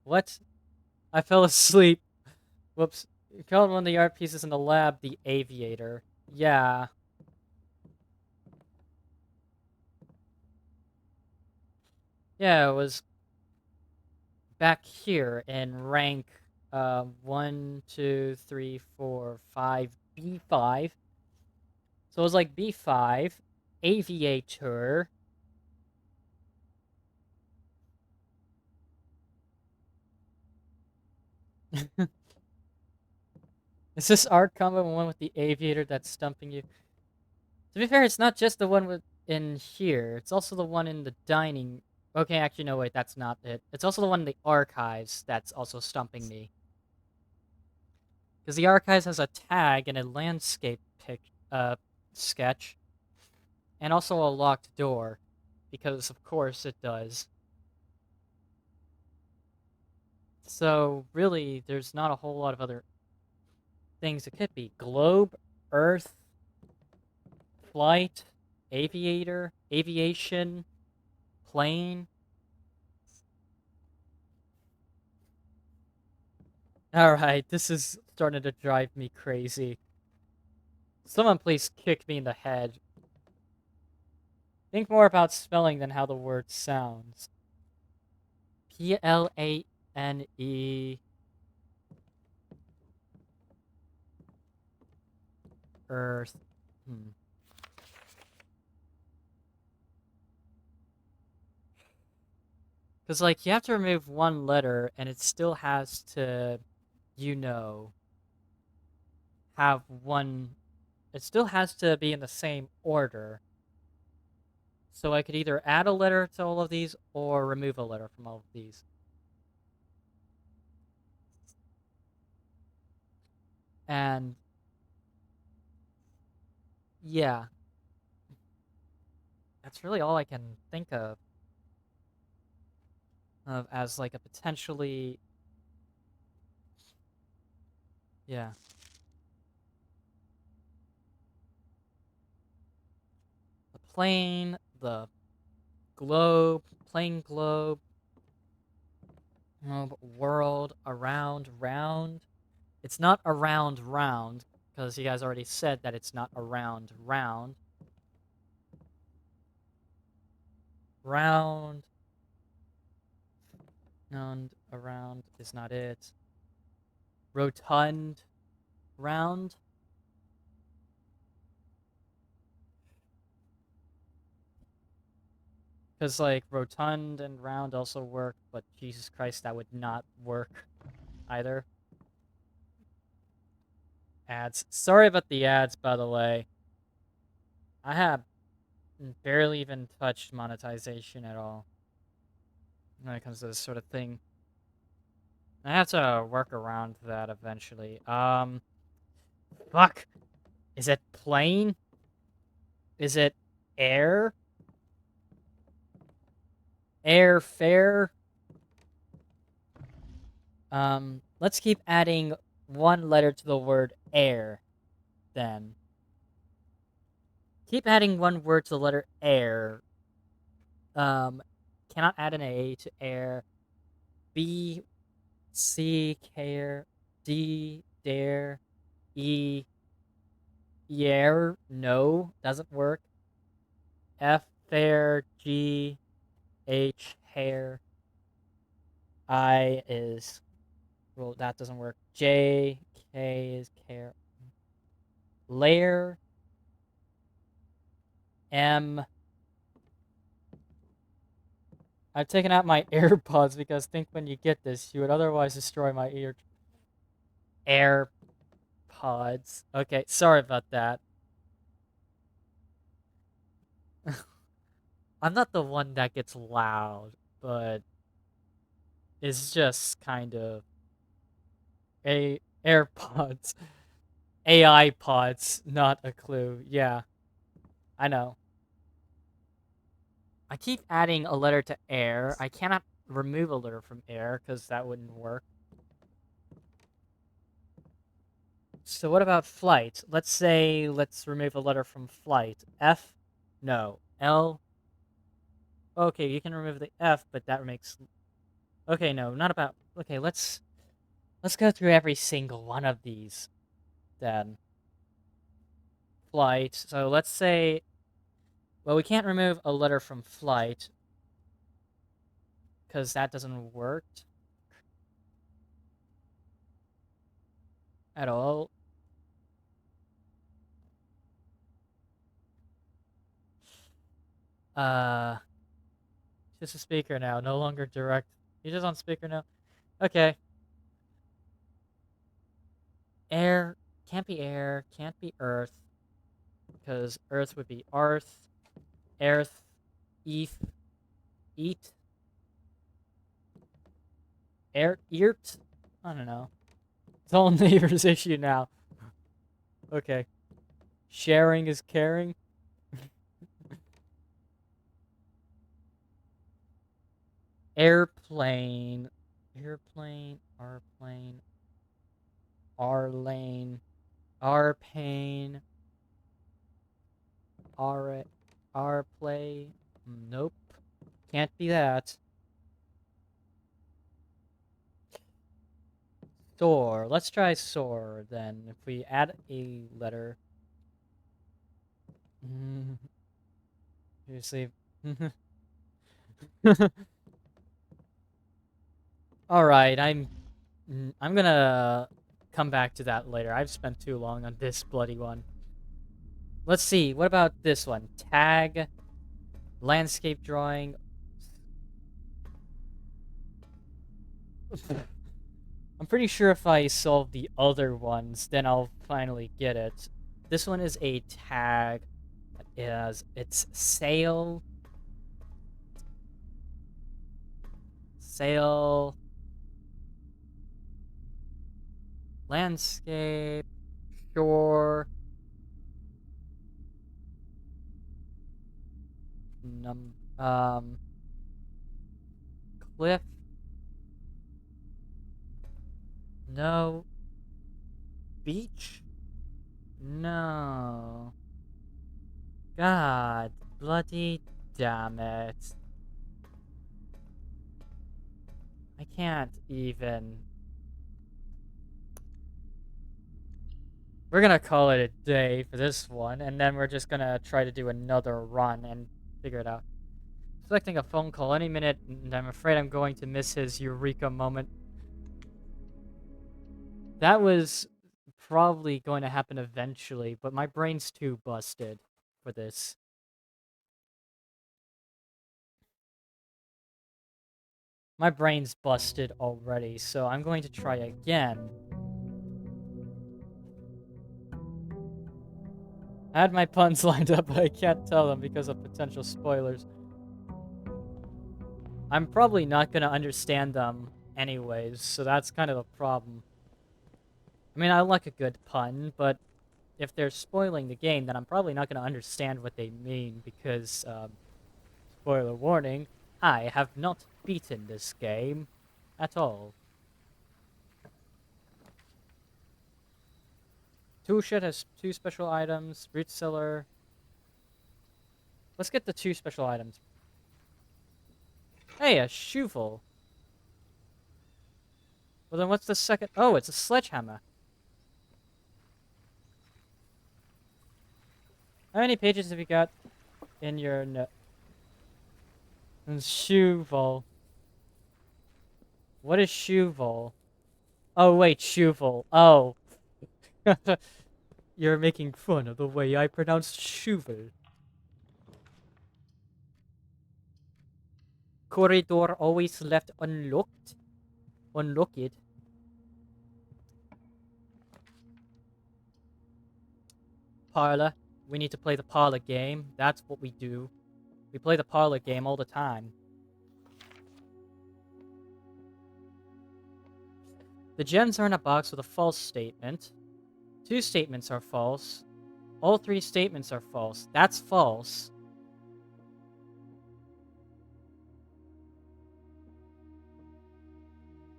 What? I fell asleep. Whoops. You called one of the art pieces in the lab the aviator. Yeah. Yeah, it was back here in rank 1, 2, 3, 4, 5, B5. So it was like B5, aviator. Is this art combo one with the aviator that's stumping you? To be fair, it's not just the one with in here. It's also the one in the dining. Okay, actually, no, wait, that's not it. It's also the one in the archives that's also stumping me. Because the archives has a tag and a landscape sketch, and also a locked door, because of course it does. So really, there's not a whole lot of other things it could be. Globe, Earth, flight, aviator, aviation, plane. Alright, this is starting to drive me crazy. Someone please kick me in the head. Think more about spelling than how the word sounds. Plane. Earth. Hmm. Because, like, you have to remove one letter, and it still has to, you know, have one. It still has to be in the same order. So I could either add a letter to all of these or remove a letter from all of these. And yeah, that's really all I can think of as like a potentially, yeah, the plane, the globe, plane globe, world, around, round. It's not around round because you guys already said that it's not around round. Round, round, around is not it. Rotund, round. Because, like, rotund and round also work, but Jesus Christ, that would not work either. Ads. Sorry about the ads, by the way. I have barely even touched monetization at all when it comes to this sort of thing. I have to work around that eventually. Fuck. Is it plane? Is it air? Airfare? Let's keep adding one letter to the word air, then. Keep adding one word to the letter air. Cannot add an A to air. B, C, care. D, dare. E, year. No, doesn't work. F, fair. G, H, hair. I is, well, that doesn't work. J, K is care. Layer. M. I've taken out my AirPods because think when you get this, you would otherwise destroy my ear. AirPods. Okay, sorry about that. I'm not the one that gets loud, but it's just kind of a AirPods, AI pods, not a clue. Yeah, I know. I keep adding a letter to air. I cannot remove a letter from air because that wouldn't work. So what about flight? Let's remove a letter from flight. F, no. L, okay, you can remove the F, but that makes, okay, no, not about, okay, let's go through every single one of these then. Flight. So let's say, well, we can't remove a letter from flight because that doesn't work at all. Uh, just a speaker now, no longer direct. You're just on speaker now. Okay. Air can't be earth because earth would be arth, earth, eth, eat, air, eart. I don't know. It's all neighbor's issue now. Okay. Sharing is caring. Airplane. Airplane. Airplane. R lane. R pain. R play. Nope. Can't be that. Soar. Let's try soar then. If we add a letter. Seriously. Alright, I'm gonna come back to that later. I've spent too long on this bloody one. Let's see, what about this one? Tag, landscape drawing. I'm pretty sure if I solve the other ones, then I'll finally get it. This one is a tag. It's sail. Sail. Landscape. Shore. Cliff. No. Beach? No. God bloody damn it. I can't even. We're gonna call it a day for this one, and then we're just gonna try to do another run and figure it out. Selecting a phone call any minute, and I'm afraid I'm going to miss his eureka moment. That was probably going to happen eventually, but my brain's too busted for this. My brain's busted already, so I'm going to try again. I had my puns lined up, but I can't tell them because of potential spoilers. I'm probably not going to understand them anyways, so that's kind of a problem. I mean, I like a good pun, but if they're spoiling the game, then I'm probably not going to understand what they mean because, spoiler warning, I have not beaten this game at all. Tool shed has 2 special items, root cellar. Let's get the 2 special items. Hey, a shovel. Well, then what's the second? Oh, it's a sledgehammer. How many pages have you got in your shovel? What is shovel? Oh, wait, shovel. Oh. You're making fun of the way I pronounced shovel. Corridor always left unlocked. Unlocked. Parlor. We need to play the parlor game. That's what we do. We play the parlor game all the time. The gems are in a box with a false statement. 2 statements are false. All 3 statements are false. That's false.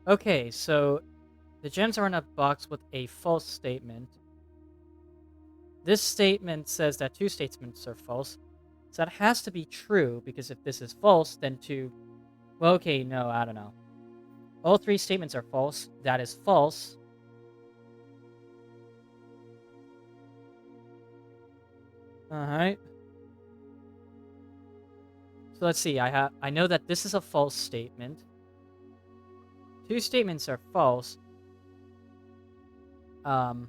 Okay, so the gems are in a box with a false statement. This statement says that 2 statements are false. So that has to be true, because if this is false, then 2... Well, okay, no, I don't know. All 3 statements are false. That is false. Alright. So let's see. I know that this is a false statement. 2 statements are false. And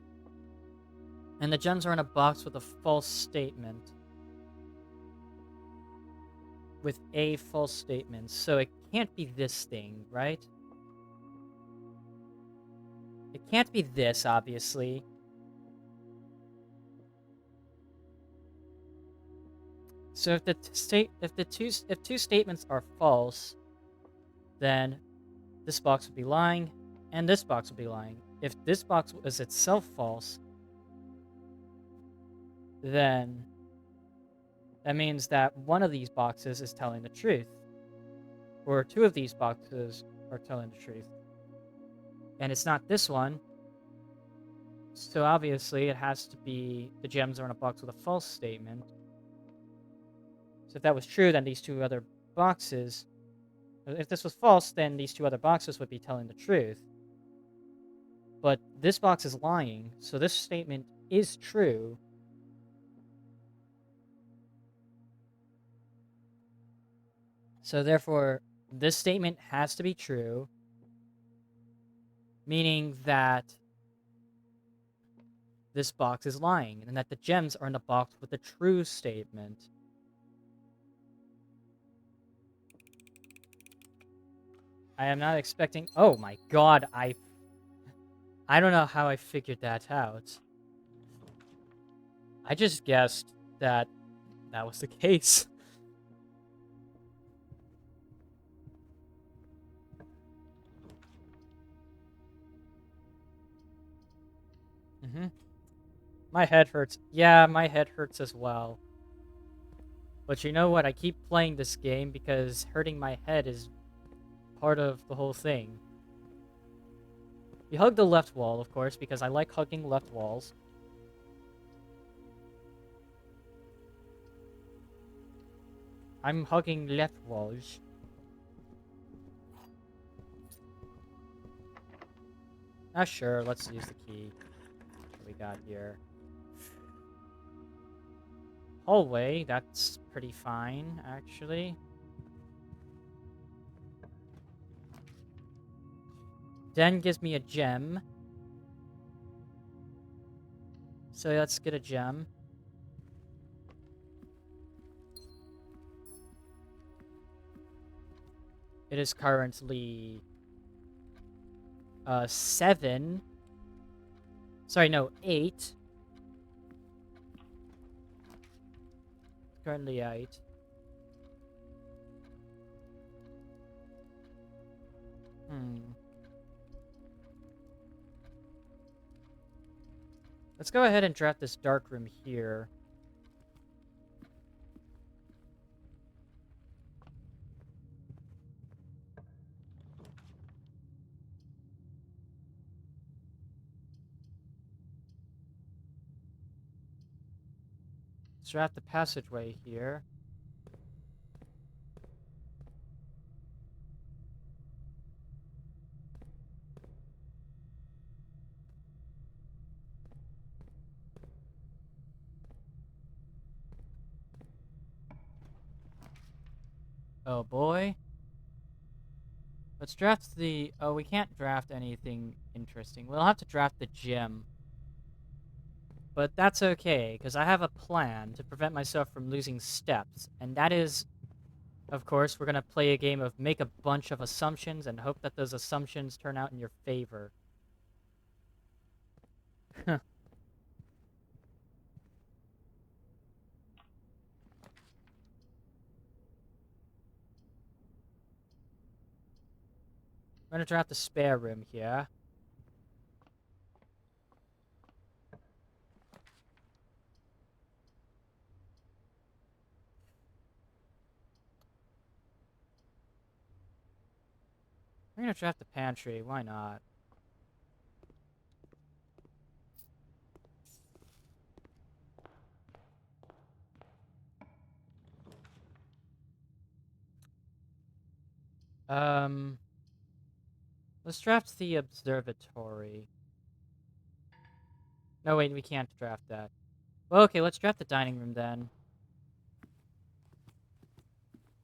the gems are in a box with a false statement. With a false statement. So it can't be this thing, right? It can't be this, obviously. So if 2 statements are false, then this box would be lying, and this box would be lying. If this box is itself false, then that means that one of these boxes is telling the truth. Or 2 of these boxes are telling the truth. And it's not this one. So obviously it has to be the gems are in a box with a false statement. So if that was true, then these 2 other boxes... If this was false, then these 2 other boxes would be telling the truth. But this box is lying, so this statement is true. So therefore, this statement has to be true, meaning that this box is lying, and that the gems are in the box with the true statement. I am not expecting... Oh my god, I don't know how I figured that out. I just guessed that that was the case. My head hurts. Yeah, my head hurts as well. But you know what? I keep playing this game because hurting my head is part of the whole thing. We hug the left wall, of course, because I like hugging left walls. I'm hugging left walls. Ah, sure, let's use the key. What we got here? Hallway, that's pretty fine, actually. Den gives me a gem. So let's get a gem. It is currently 7. Sorry, no, 8. Currently 8. Let's go ahead and draft this dark room here. Let's draft the passageway here. Oh boy. Let's draft the... Oh, we can't draft anything interesting. We'll have to draft the gem. But that's okay, because I have a plan to prevent myself from losing steps. And that is, of course, we're going to play a game of make a bunch of assumptions and hope that those assumptions turn out in your favor. I'm going to draft the spare room here. I'm going to draft the pantry. Why not? Let's draft the observatory. No, wait, we can't draft that. Well, okay, let's draft the dining room then.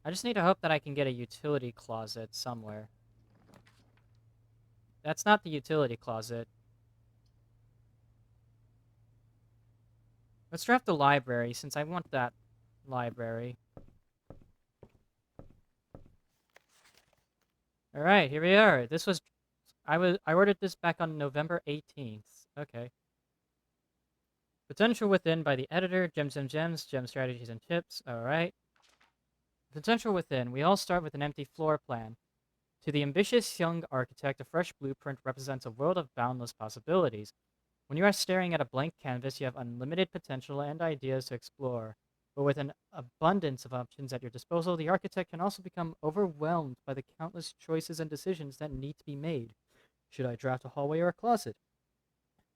I just need to hope that I can get a utility closet somewhere. That's not the utility closet. Let's draft the library, since I want that library. Alright, here we are. This was... I ordered this back on November 18th. Okay. Potential Within by the editor, Gems and Gems, Gem Strategies and Tips. Alright. Potential Within. We all start with an empty floor plan. To the ambitious young architect, a fresh blueprint represents a world of boundless possibilities. When you are staring at a blank canvas, you have unlimited potential and ideas to explore. But with an abundance of options at your disposal, the architect can also become overwhelmed by the countless choices and decisions that need to be made. Should I draft a hallway or a closet?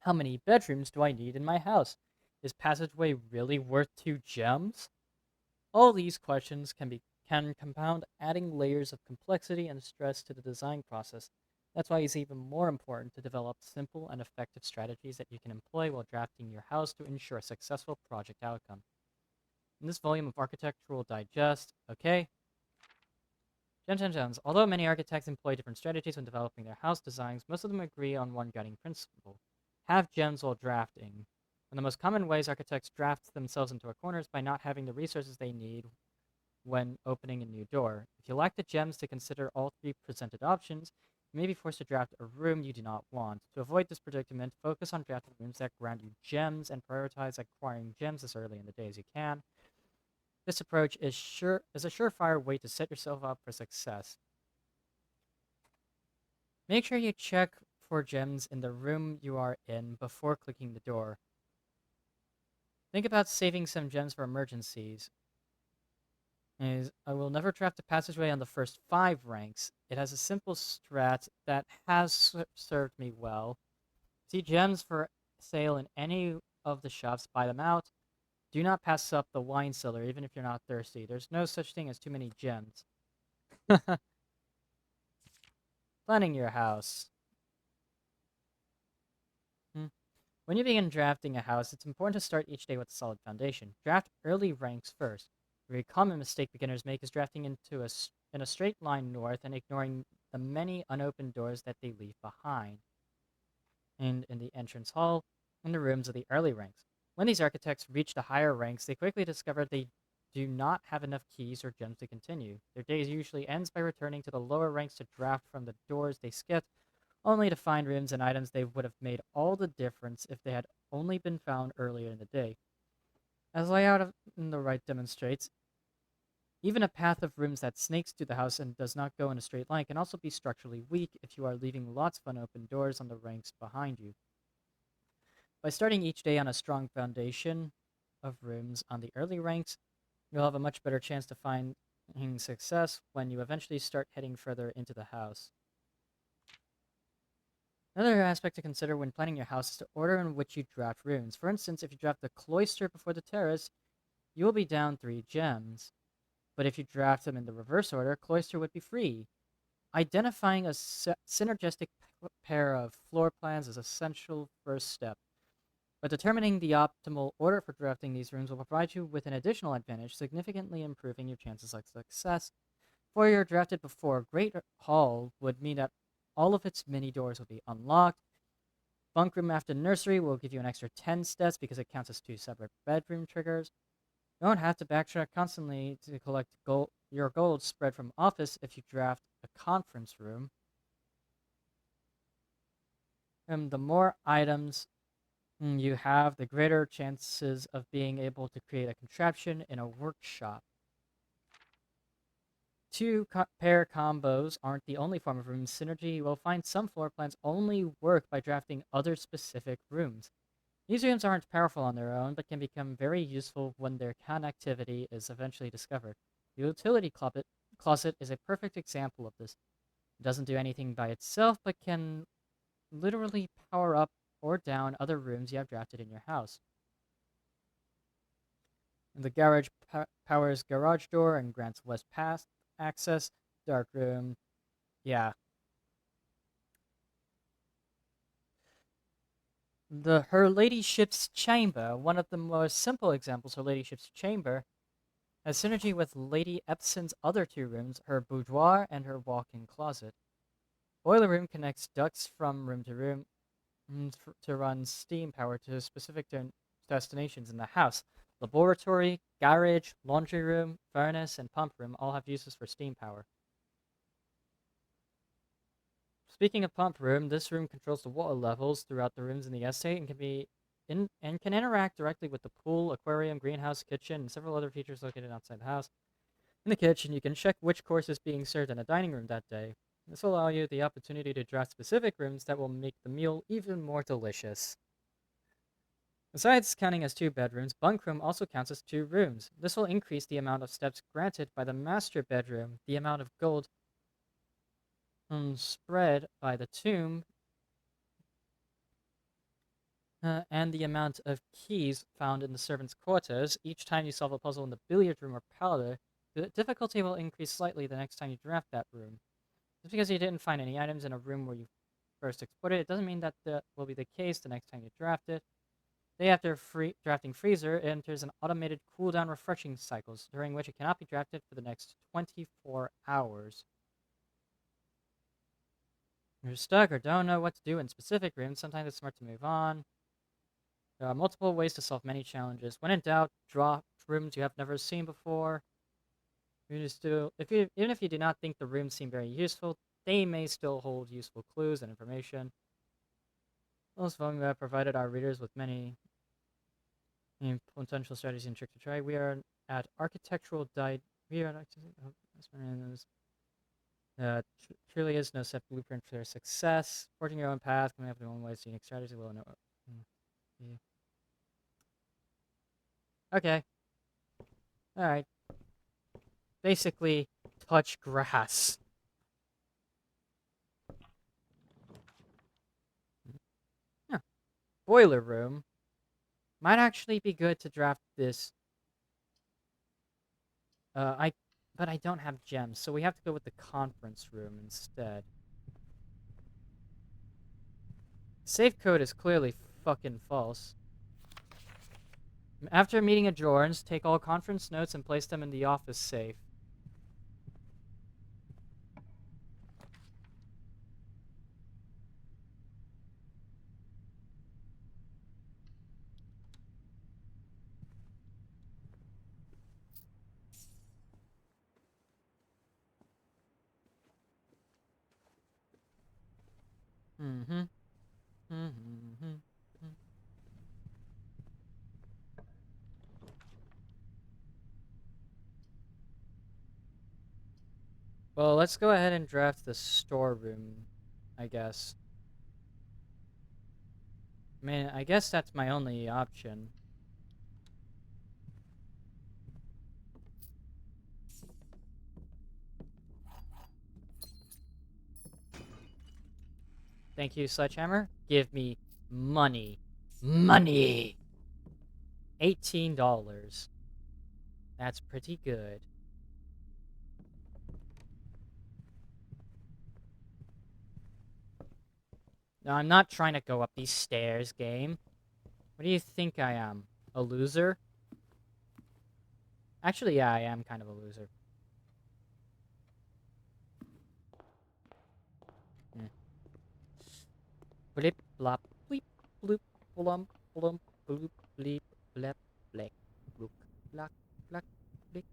How many bedrooms do I need in my house? Is passageway really worth 2 gems? All these questions can compound, adding layers of complexity and stress to the design process. That's why it's even more important to develop simple and effective strategies that you can employ while drafting your house to ensure a successful project outcome. In this volume of Architectural Digest, okay, Gems. Although many architects employ different strategies when developing their house designs, most of them agree on one guiding principle: have gems while drafting. One of the most common ways architects draft themselves into a corner is by not having the resources they need when opening a new door. If you lack the gems to consider all three presented options, you may be forced to draft a room you do not want. To avoid this predicament, focus on drafting rooms that grant you gems and prioritize acquiring gems as early in the day as you can. This approach is a surefire way to set yourself up for success. Make sure you check for gems in the room you are in before clicking the door. Think about saving some gems for emergencies. I will never draft a passageway on the first 5 ranks. It has a simple strat that has served me well. See gems for sale in any of the shops, buy them out. Do not pass up the wine cellar even if you're not thirsty. There's no such thing as too many gems. Planning your house. Hmm. When you begin drafting a house, it's important to start each day with a solid foundation. Draft early ranks first. A very common mistake beginners make is drafting in a straight line north and ignoring the many unopened doors that they leave behind, and in the entrance hall and the rooms of the early ranks. When these architects reach the higher ranks, they quickly discover they do not have enough keys or gems to continue. Their day usually ends by returning to the lower ranks to draft from the doors they skipped, only to find rooms and items they would have made all the difference if they had only been found earlier in the day. As layout in the right demonstrates, even a path of rooms that snakes through the house and does not go in a straight line can also be structurally weak if you are leaving lots of unopened doors on the ranks behind you. By starting each day on a strong foundation of rooms on the early ranks, you'll have a much better chance to finding success when you eventually start heading further into the house. Another aspect to consider when planning your house is the order in which you draft rooms. For instance, if you draft the cloister before the terrace, you will be down 3 gems. But if you draft them in the reverse order, cloister would be free. Identifying a synergistic pair of floor plans is an essential first step. But determining the optimal order for drafting these rooms will provide you with an additional advantage, significantly improving your chances of success. For your drafted before Great Hall would mean that all of its mini doors will be unlocked. Bunk room after nursery will give you an extra 10 steps because it counts as 2 separate bedroom triggers. You won't have to backtrack constantly to collect your gold spread from office if you draft a conference room. And the more items you have, the greater chances of being able to create a contraption in a workshop. Two pair combos aren't the only form of room synergy. You will find some floor plans only work by drafting other specific rooms. These rooms aren't powerful on their own, but can become very useful when their connectivity is eventually discovered. The utility closet is a perfect example of this. It doesn't do anything by itself, but can literally power up or down other rooms you have drafted in your house. And the garage powers garage door and grants west pass access. Dark room, yeah. The Her Ladyship's Chamber, one of the more simple examples, Her Ladyship's Chamber, has synergy with Lady Epson's other 2 rooms, her boudoir and her walk-in closet. Boiler room connects ducts from room to room to run steam power to specific destinations in the house. Laboratory, garage, laundry room, furnace, and pump room all have uses for steam power. Speaking of pump room, this room controls the water levels throughout the rooms in the estate and can interact directly with the pool, aquarium, greenhouse, kitchen, and several other features located outside the house. In the kitchen, you can check which course is being served in the dining room that day. This will allow you the opportunity to draft specific rooms that will make the meal even more delicious. Besides counting as 2 bedrooms, bunk room also counts as 2 rooms. This will increase the amount of steps granted by the master bedroom, the amount of gold spread by the tomb, and the amount of keys found in the servants' quarters. Each time you solve a puzzle in the billiard room or parlor, the difficulty will increase slightly the next time you draft that room. Just because you didn't find any items in a room where you first explored it, it doesn't mean that that will be the case the next time you draft it. Day after drafting freezer, it enters an automated cooldown refreshing cycles, during which it cannot be drafted for the next 24 hours. you're stuck or don't know what to do in specific rooms, sometimes it's smart to move on. There are multiple ways to solve many challenges. When in doubt, draw rooms you have never seen before. Even if you do not think the rooms seem very useful, they may still hold useful clues and information. Most of them have provided our readers with many potential strategies and tricks to try. We are at architectural diet. We are at truly is no set blueprint for success. Forging your own path, coming up with your own ways, unique strategy. Will know. Yeah. Okay. All right. Basically, touch grass. Yeah. Boiler room. Might actually be good to draft this. But I don't have gems, so we have to go with the conference room instead. Safe code is clearly fucking false. After meeting adjourns, take all conference notes and place them in the office safe. Mm-hmm. Mm-hmm. Well, let's go ahead and draft the storeroom, I guess. I mean, I guess that's my only option. Thank you, Sledgehammer. Give me money. Money! $18. That's pretty good. No, I'm not trying to go up these stairs, game. What do you think I am? A loser? Actually, yeah, I am kind of a loser. Blip, blop, bleep, bloop, blump, blump, bloop, bleep, blep, blek, blook, block, block, blick.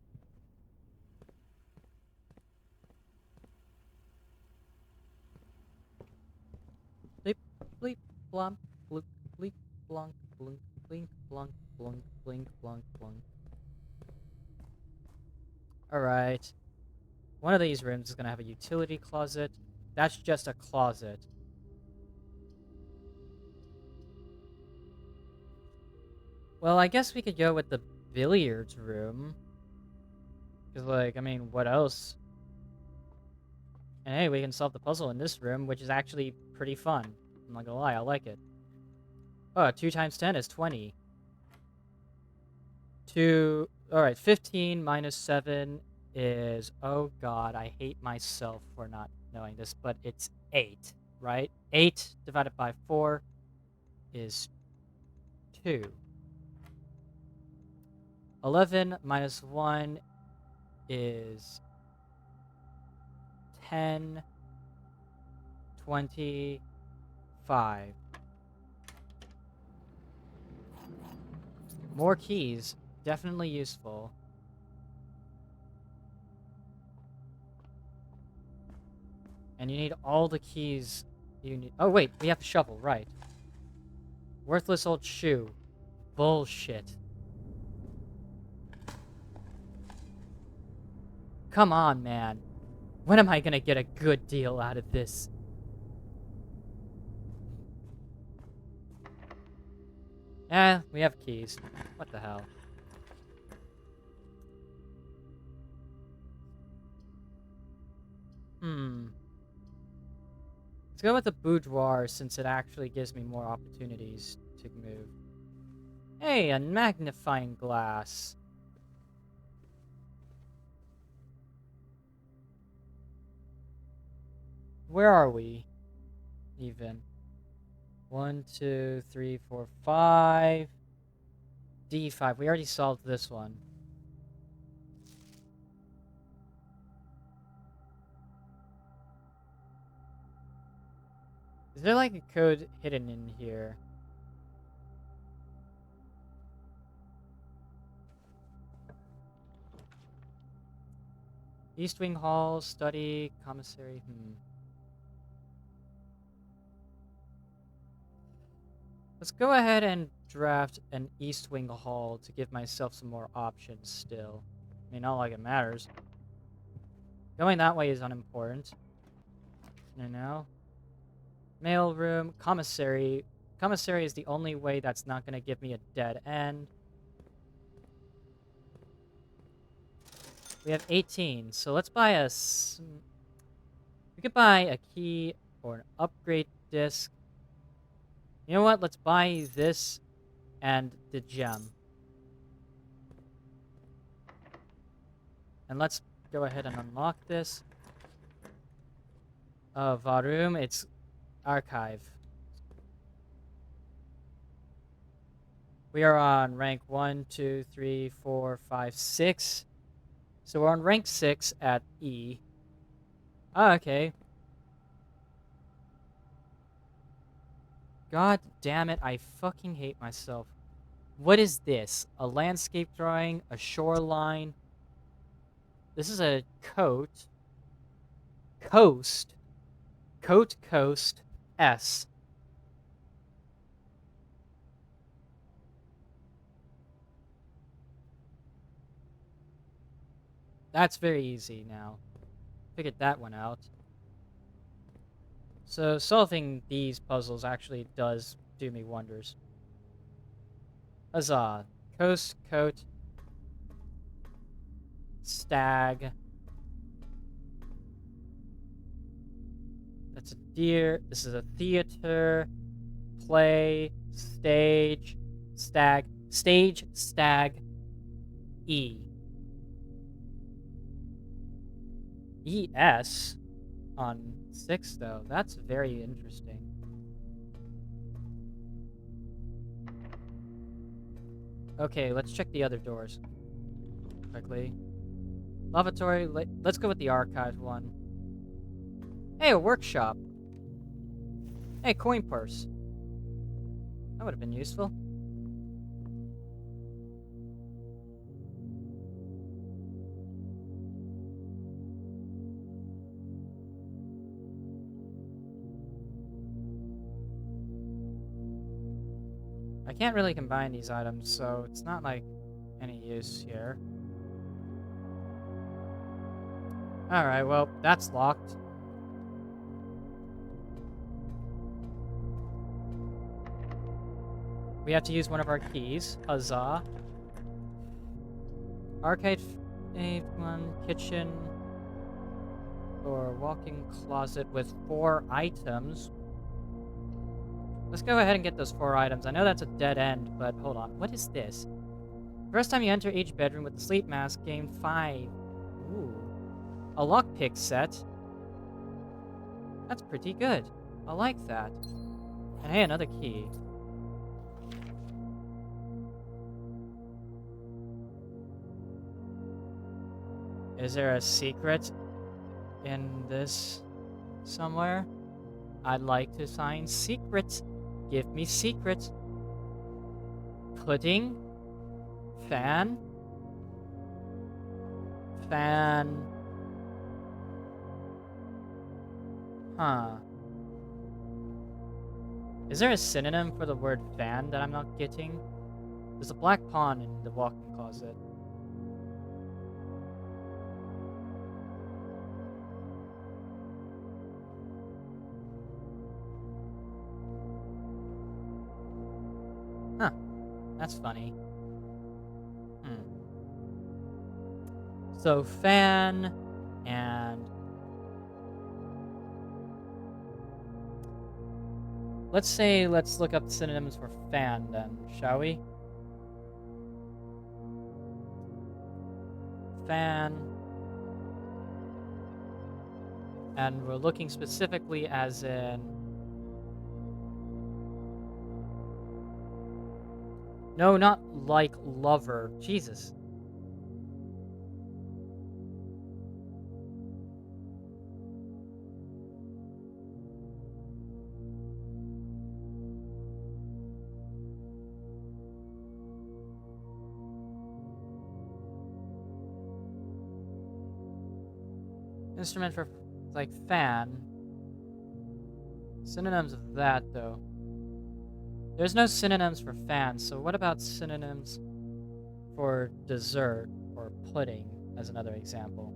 Blip, bleep, blump, bloop, bleep, blunk, blunk, blink, blunk, blunk, blink, blunk, blunk. Alright. One of these rooms is going to have a utility closet. That's just a closet. Well, I guess we could go with the billiards room. Because, like, I mean, what else? And hey, we can solve the puzzle in this room, which is actually pretty fun. I'm not gonna lie, I like it. Oh, 2 times 10 is 20. Alright, 15 minus 7 is... Oh god, I hate myself for not knowing this, but it's 8, right? 8 divided by 4 is 2. 11 minus 1 is 10, 25. More keys. Definitely useful. And you need all the keys you need. Oh, wait. We have to shovel. Right. Worthless old shoe. Bullshit. Come on, man. When am I gonna get a good deal out of this? Eh, we have keys. What the hell? Let's go with the boudoir since it actually gives me more opportunities to move. Hey, a magnifying glass. Where are we? Even. 1, 2, 3, 4, 5. D5. We already solved this one. Is there like a code hidden in here? East Wing Hall, study, commissary. Let's go ahead and draft an East Wing Hall to give myself some more options still. I mean, not like it matters. Going that way is unimportant. You know? Mail room, commissary. Commissary is the only way that's not going to give me a dead end. We have 18, so let's buy we could buy a key or an upgrade disc. You know what? Let's buy this and the gem. And let's go ahead and unlock this. Varum, it's archive. We are on rank 1, 2, 3, 4, 5, 6. So we're on rank 6 at E. Ah, okay. God damn it, I fucking hate myself. What is this? A landscape drawing? A shoreline? This is a coat. Coast. Coast. S. That's very easy now. Figured that one out. So solving these puzzles actually does do me wonders. Huzzah. Coast, coat, stag. That's a deer. This is a theater. Play, stage, stag. Stage, stag, E. ES on 6, though. That's very interesting. Okay, let's check the other doors quickly. Lavatory, let's go with the archive one. Hey, a workshop. Hey, coin purse. That would have been useful. I can't really combine these items, so it's not like any use here. Alright, well, that's locked. We have to use one of our keys. Huzzah. Arcade one, kitchen, or walk-in closet with 4 items. Let's go ahead and get those 4 items. I know that's a dead end, but hold on. What is this? First time you enter each bedroom with the sleep mask, gain 5. Ooh. A lockpick set. That's pretty good. I like that. And hey, another key. Is there a secret in this somewhere? I'd like to find secrets. Give me secrets. Pudding? Fan? Fan. Huh. Is there a synonym for the word fan that I'm not getting? There's a black pawn in the walk-in closet. Huh. That's funny. So, fan and... let's look up synonyms for fan then, shall we? Fan. And we're looking specifically as in... No, not like lover. Jesus. Instrument for, like, fan. Synonyms of that, though. There's no synonyms for fan, so what about synonyms for dessert or pudding, as another example?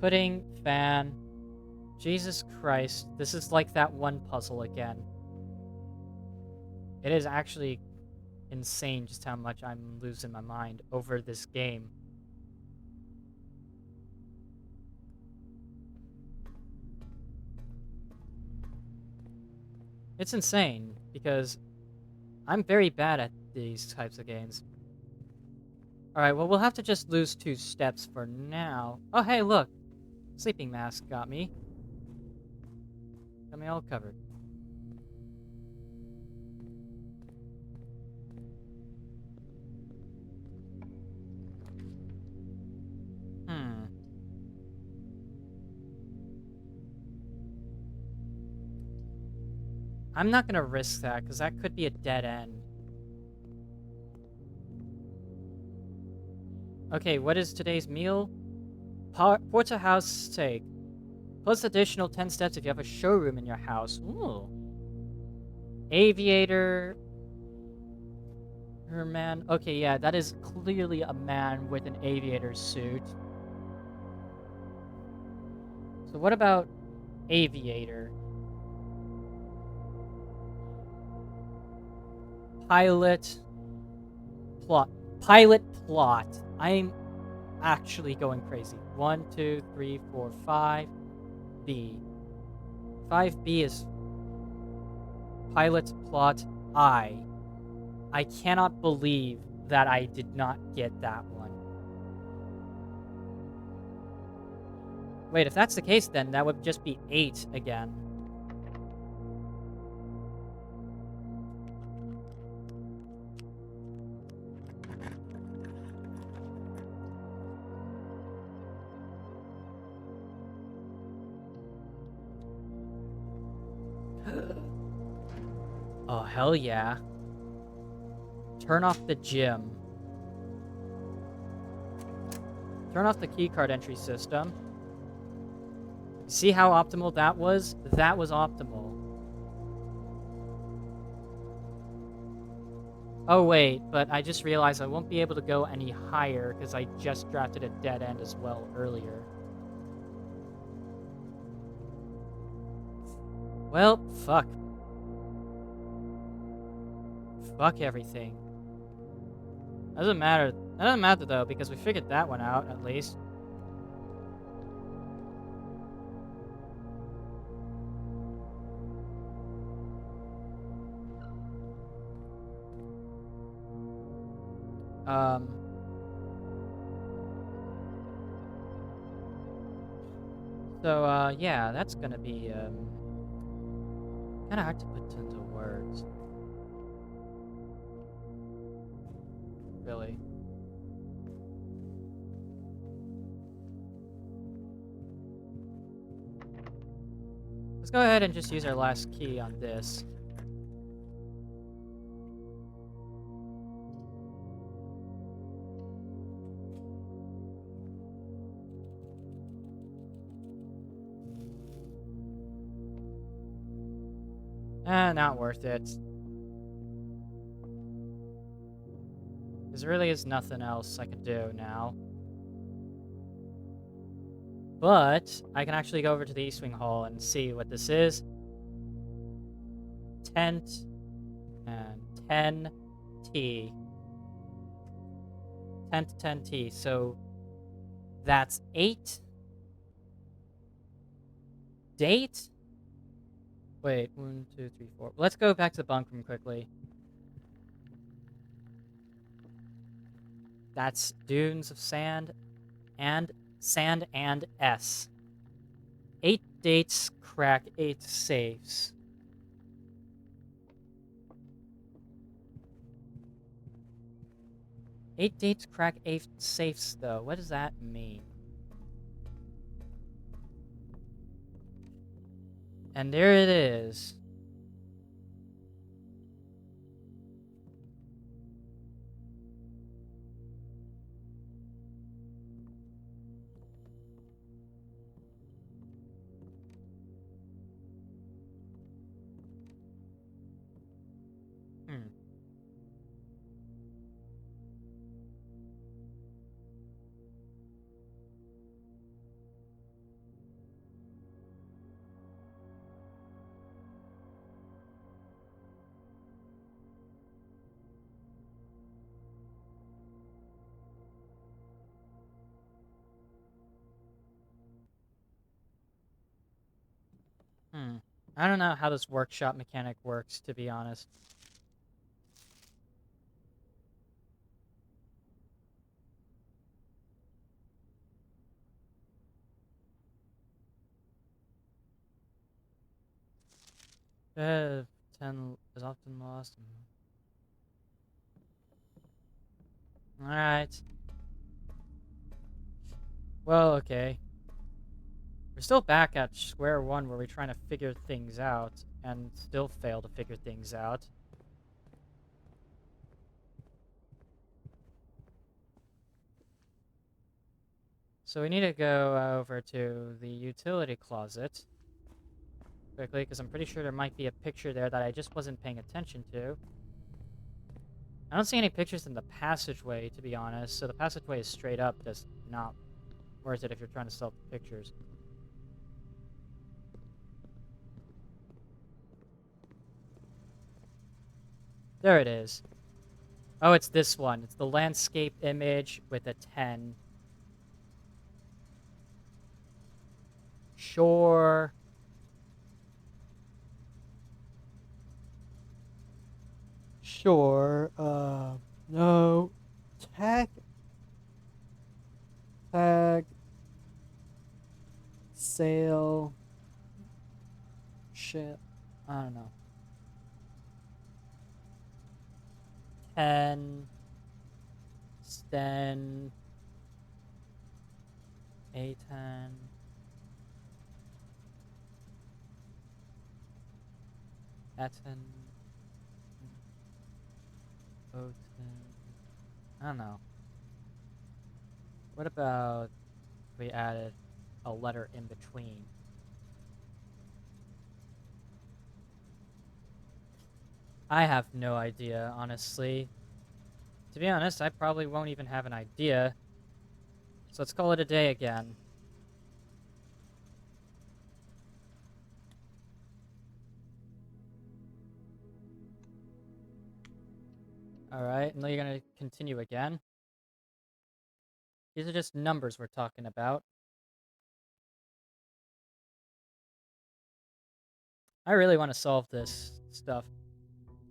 Pudding, fan. Jesus Christ, this is like that one puzzle again. It is actually insane just how much I'm losing my mind over this game. It's insane, because I'm very bad at these types of games. Alright, well, we'll have to just lose 2 steps for now. Oh, hey, look! Sleeping mask got me. Got me all covered. Hmm. I'm not gonna risk that, because that could be a dead end. Okay, what is today's meal? Porterhouse steak. Plus additional 10 steps if you have a showroom in your house. Ooh. Aviator. Her man. Okay, yeah, that is clearly a man with an aviator suit. So what about aviator? Pilot plot. Pilot plot. I'm actually going crazy. 1, 2, 3, 4, 5. B. 5B is pilot plot I. I cannot believe that I did not get that one. Wait, if that's the case, then that would just be 8 again. Oh, hell yeah. Turn off the gym. Turn off the keycard entry system. See how optimal that was? That was optimal. Oh wait, but I just realized I won't be able to go any higher because I just drafted a dead end as well earlier. Well, fuck. Fuck everything. Doesn't matter. That doesn't matter though, because we figured that one out at least. Yeah, that's gonna be, kinda hard to put into words. Really. Let's go ahead and just use our last key on this. Not worth it. There really is nothing else I could do now. But I can actually go over to the East Wing Hall and see what this is. Tent and 10T. 10 to 10T. So that's 8. Date? Wait, 1, 2, 3, 4. Let's go back to the bunk room quickly. That's dunes of sand and S. 8 dates, crack 8 safes. Eight dates, crack 8 safes, though. What does that mean? And there it is. I don't know how this workshop mechanic works, to be honest. Uh, 10 is often lost. Alright. Well, okay. We're still back at square one where we're trying to figure things out and still fail to figure things out. So we need to go over to the utility closet quickly because I'm pretty sure there might be a picture there that I just wasn't paying attention to. I don't see any pictures in the passageway, to be honest, so the passageway is straight up just not worth it if you're trying to sell pictures. There it is. Oh, it's this one. It's the landscape image with a 10. Sure. Sure. No. Tag. Tag. Sale. Shit. I don't know. 10. Sten. A10. A10. O10. I don't know. What about we added a letter in between? I have no idea, honestly. To be honest, I probably won't even have an idea. So let's call it a day again. Alright, and then you're gonna continue again. These are just numbers we're talking about. I really want to solve this stuff.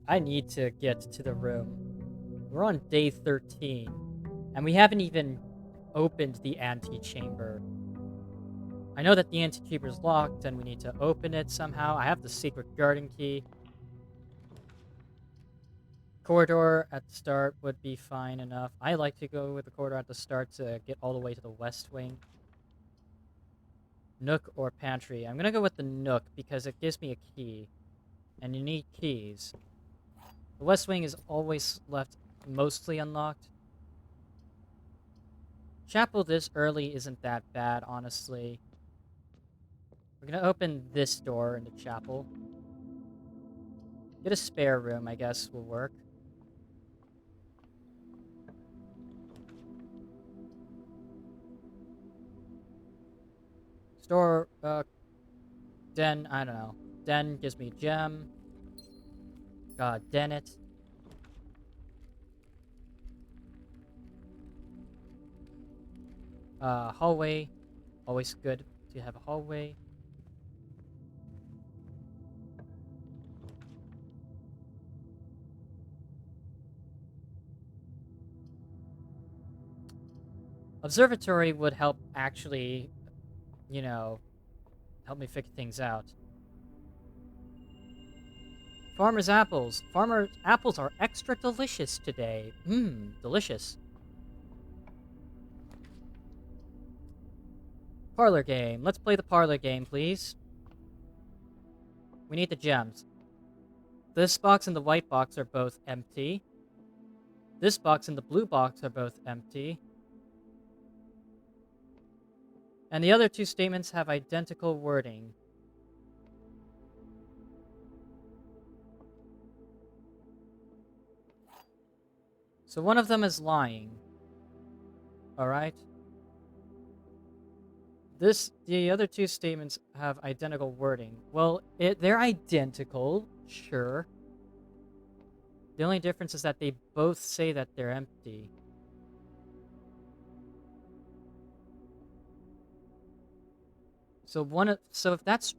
I need to get to the room. We're on day 13, and we haven't even opened the antechamber. I know that the antechamber is locked, and we need to open it somehow. I have the secret garden key. Corridor at the start would be fine enough. I like to go with the corridor at the start to get all the way to the west wing. Nook or pantry. I'm gonna go with the nook because it gives me a key. And you need keys. The west wing is always left mostly unlocked. Chapel this early isn't that bad, honestly. We're gonna open this door in the chapel. Get a spare room, I guess, will work. Store, den, I don't know. Den gives me gem. God, den it. Hallway. Always good to have a hallway. Observatory would help actually, you know, help me figure things out. Farmer's apples. Farmer's apples are extra delicious today. Mmm, delicious. Parlor game. Let's play the parlor game, please. We need the gems. This box and the white box are both empty. This box and the blue box are both empty. And the other two statements have identical wording. So one of them is lying. Alright? The other two statements have identical wording. Well, they're identical, sure. The only difference is that they both say that they're empty. So if that's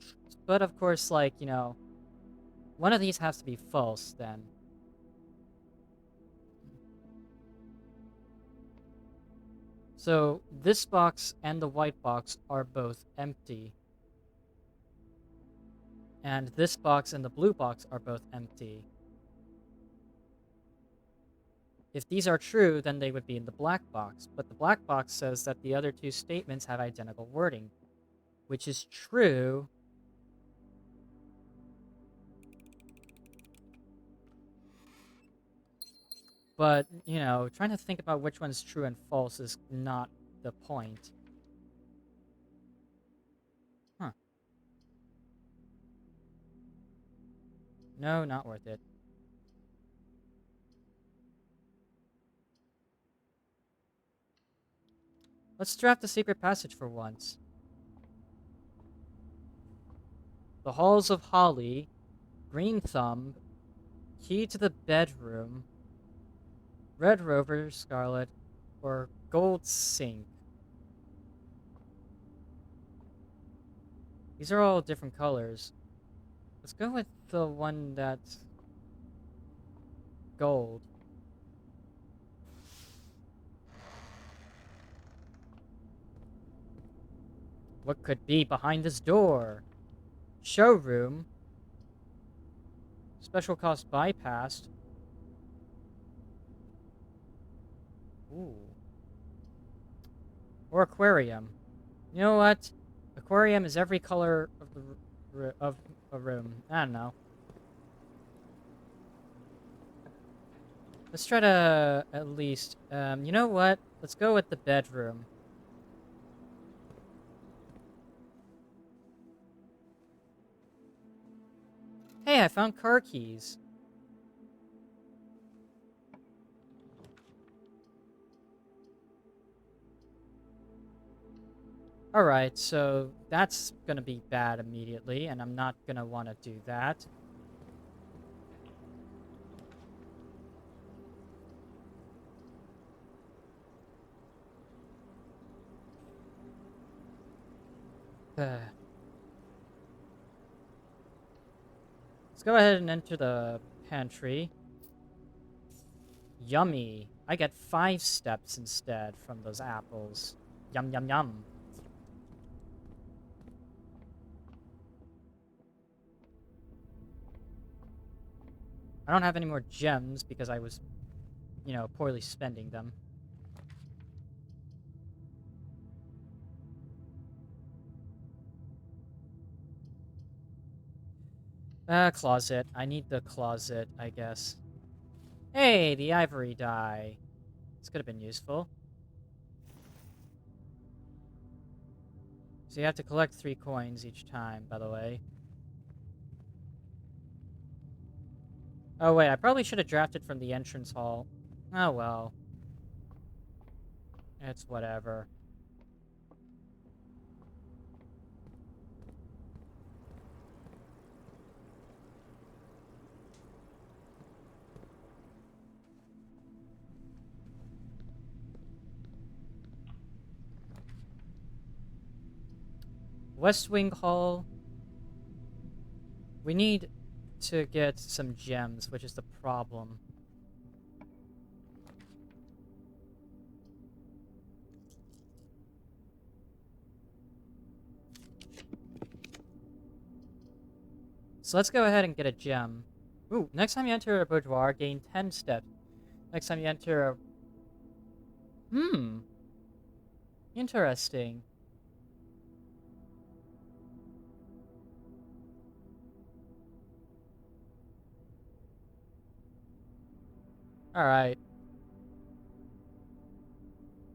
but of course, like, you know, one of these has to be false then. So this box and the white box are both empty. And this box and the blue box are both empty. If these are true, then they would be in the black box. But the black box says that the other two statements have identical wording, which is true. But, you know, trying to think about which one's true and false is not the point. Huh. No, not worth it. Let's draft a secret passage for once. The Halls of Holly, Green Thumb, Key to the Bedroom, Red Rover, Scarlet, or Gold Sink. These are all different colors. Let's go with the one that's gold. What could be behind this door? Showroom. Special cost bypassed. Ooh. Or aquarium. You know what? Aquarium is every color of the of a room. I don't know. Let's try to at least. You know what? Let's go with the bedroom. Hey, I found car keys. Alright, so that's gonna be bad immediately, and I'm not gonna want to do that. Let's go ahead and enter the pantry. Yummy. I get 5 steps instead from those apples. Yum, yum, yum. I don't have any more gems because I was, you know, poorly spending them. Closet. I need the closet, I guess. Hey, the ivory die. This could have been useful. So you have to collect 3 coins each time, by the way. Oh, wait, I probably should have drafted from the entrance hall. Oh, well. It's whatever. West Wing Hall. We need to get some gems, which is the problem. So let's go ahead and get a gem. Ooh, next time you enter a boudoir, gain 10 steps. Next time you enter a... Interesting. Alright.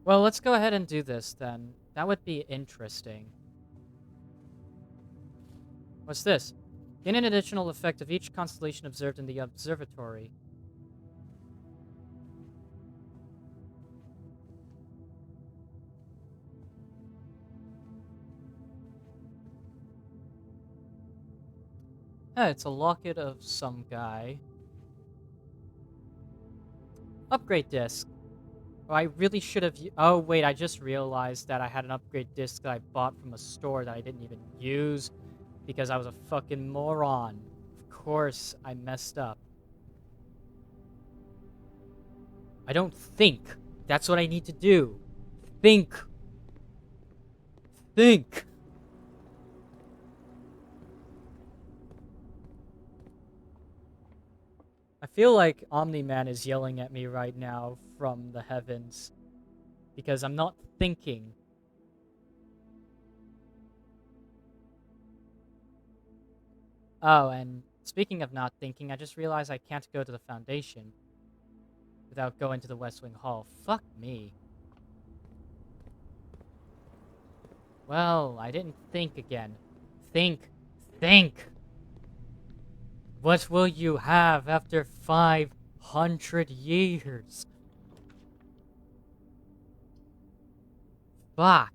Well, let's go ahead and do this, then. That would be interesting. What's this? Gain an additional effect of each constellation observed in the observatory. It's a locket of some guy. Upgrade disc. Oh, I really should have... Oh, wait, I just realized that I had an upgrade disc that I bought from a store that I didn't even use. because I was a fucking moron. Of course, I messed up. I don't think. That's what I need to do. Think. Think. I feel like Omni-Man is yelling at me right now from the heavens because I'm not thinking. Oh, and speaking of not thinking, I just realized I can't go to the Foundation without going to the West Wing Hall. Fuck me. Well, I didn't think again. Think. Think. What will you have after 500 years? Fuck.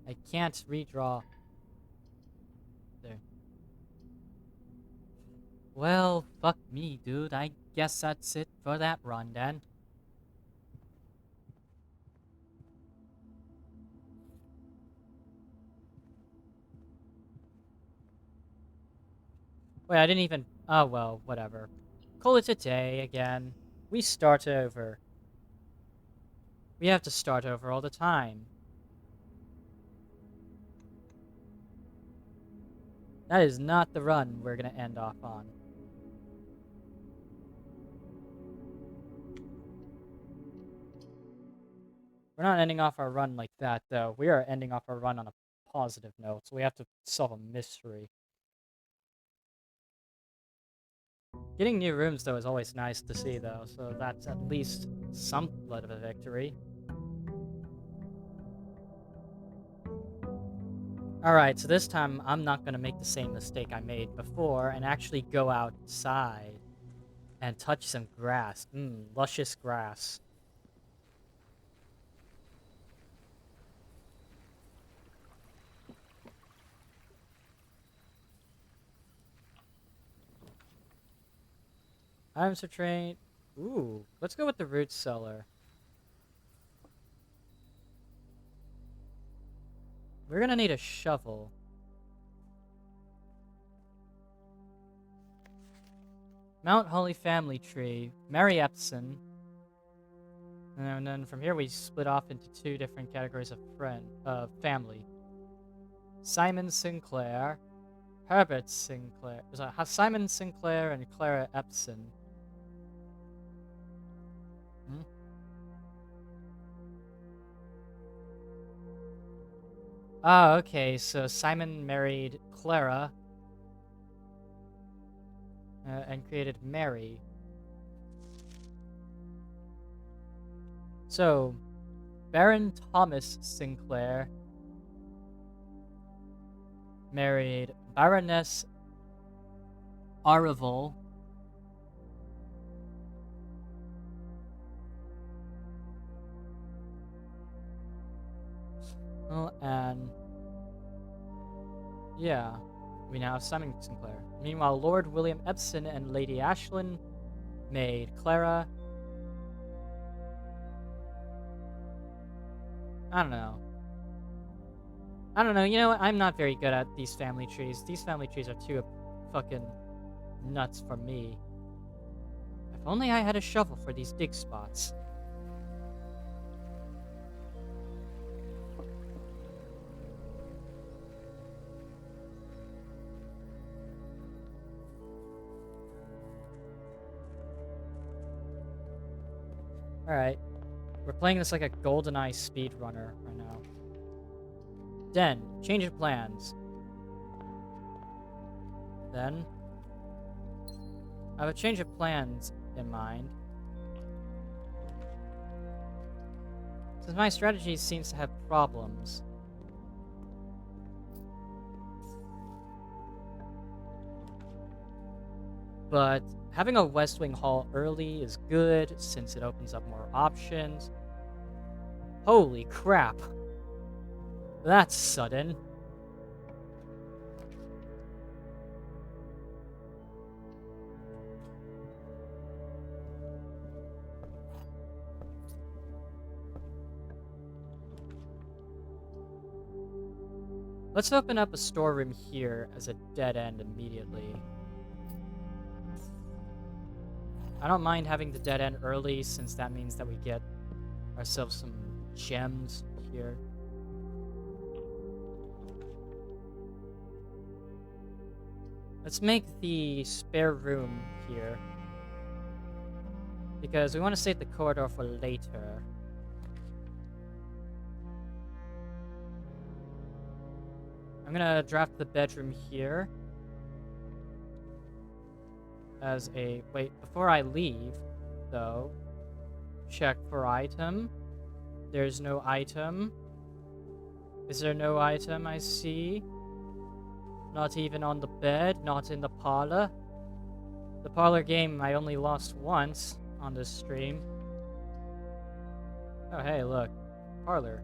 I can't redraw. There. Well, fuck me, dude. I guess that's it for that run, then. Wait, I didn't even... Oh, well, whatever. Call it a day again. We start over. We have to start over all the time. That is not the run we're gonna end off on. We're not ending off our run like that, though. We are ending off our run on a positive note, so we have to solve a mystery. Getting new rooms, though, is always nice to see, though, so that's at least somewhat of a victory. Alright, so this time I'm not gonna make the same mistake I made before and actually go outside and touch some grass. Luscious grass. Items to train. Ooh, let's go with the root cellar. We're gonna need a shovel. Mount Holy Family Tree. Mary Epson. And then from here we split off into two different categories of family. Simon Sinclair. Herbert Sinclair. Simon Sinclair and Clara Epson. Hmm? Oh, okay, so Simon married Clara and created Mary. So, Baron Thomas Sinclair married Baroness Arival. Well, and yeah, we now have Simon Sinclair. Meanwhile, Lord William Epson and Lady Ashlyn made Clara. I don't know. You know what? I'm not very good at these family trees. These family trees are too fucking nuts for me. If only I had a shovel for these dig spots. Alright. We're playing this like a GoldenEye speedrunner right now. Then, change of plans. Then, I have a change of plans in mind. Since my strategy seems to have problems. But having a West Wing Hall early is good since it opens up more options. Holy crap. That's sudden. Let's open up a storeroom here as a dead end immediately. I don't mind having the dead end early, since that means that we get ourselves some gems here. Let's make the spare room here, because we want to save the corridor for later. I'm gonna draft the bedroom here as a... Wait, before I leave, though, check for item. There's no item. Is there no item I see? Not even on the bed, not in the parlor. The parlor game I only lost once on this stream. Oh, hey, look. Parlor.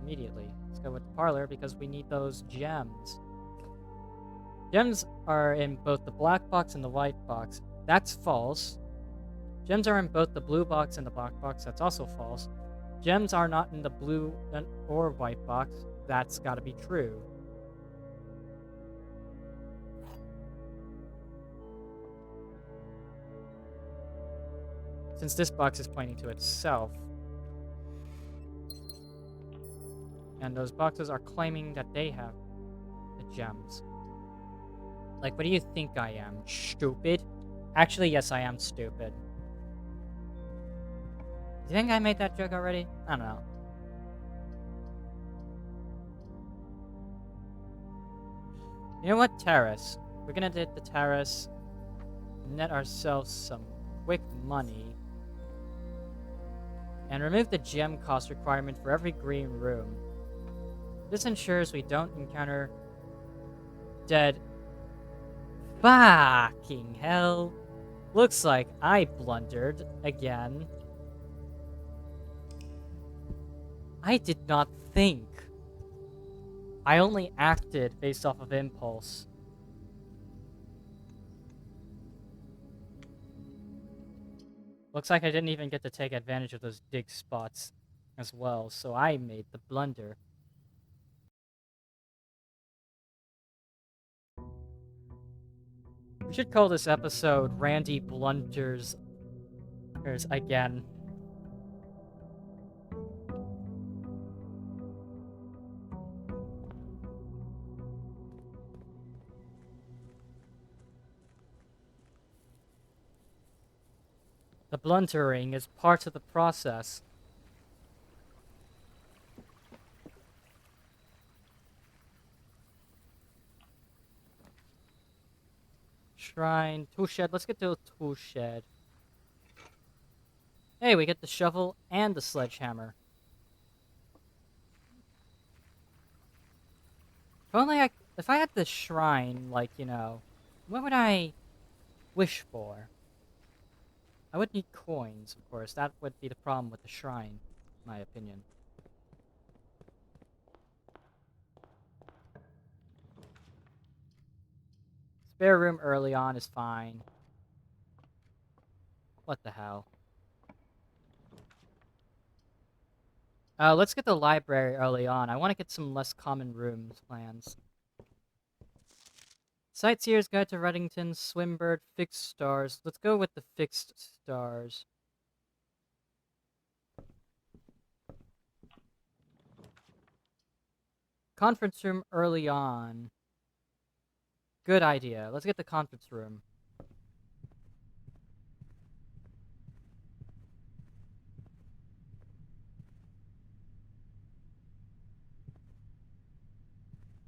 Immediately. Let's go with the parlor because we need those gems. Gems are in both the black box and the white box. That's false. Gems are in both the blue box and the black box. That's also false. Gems are not in the blue or white box. That's gotta be true. Since this box is pointing to itself. And those boxes are claiming that they have the gems. Like, what do you think I am? Stupid? Actually, yes, I am stupid. Do you think I made that joke already? I don't know. You know what? Terrace. We're gonna hit the terrace. Net ourselves some quick money. And remove the gem cost requirement for every green room. This ensures we don't encounter dead... Fucking hell. Looks like I blundered again. I did not think. I only acted based off of impulse. Looks like I didn't even get to take advantage of those dig spots as well, so I made the blunder. We should call this episode Randy Blunders Again. The blundering is part of the process. Shrine, tool shed. Let's get to a tool shed. Hey, we get the shovel and the sledgehammer. If I had the shrine, like, you know, what would I wish for? I would need coins, of course. That would be the problem with the shrine, in my opinion. Spare room early on is fine. What the hell? Let's get the library early on. I want to get some less common rooms plans. Sightseer's Guide to Reddington, Swimbird, Fixed Stars. Let's go with the Fixed Stars. Conference room early on. Good idea. Let's get the conference room.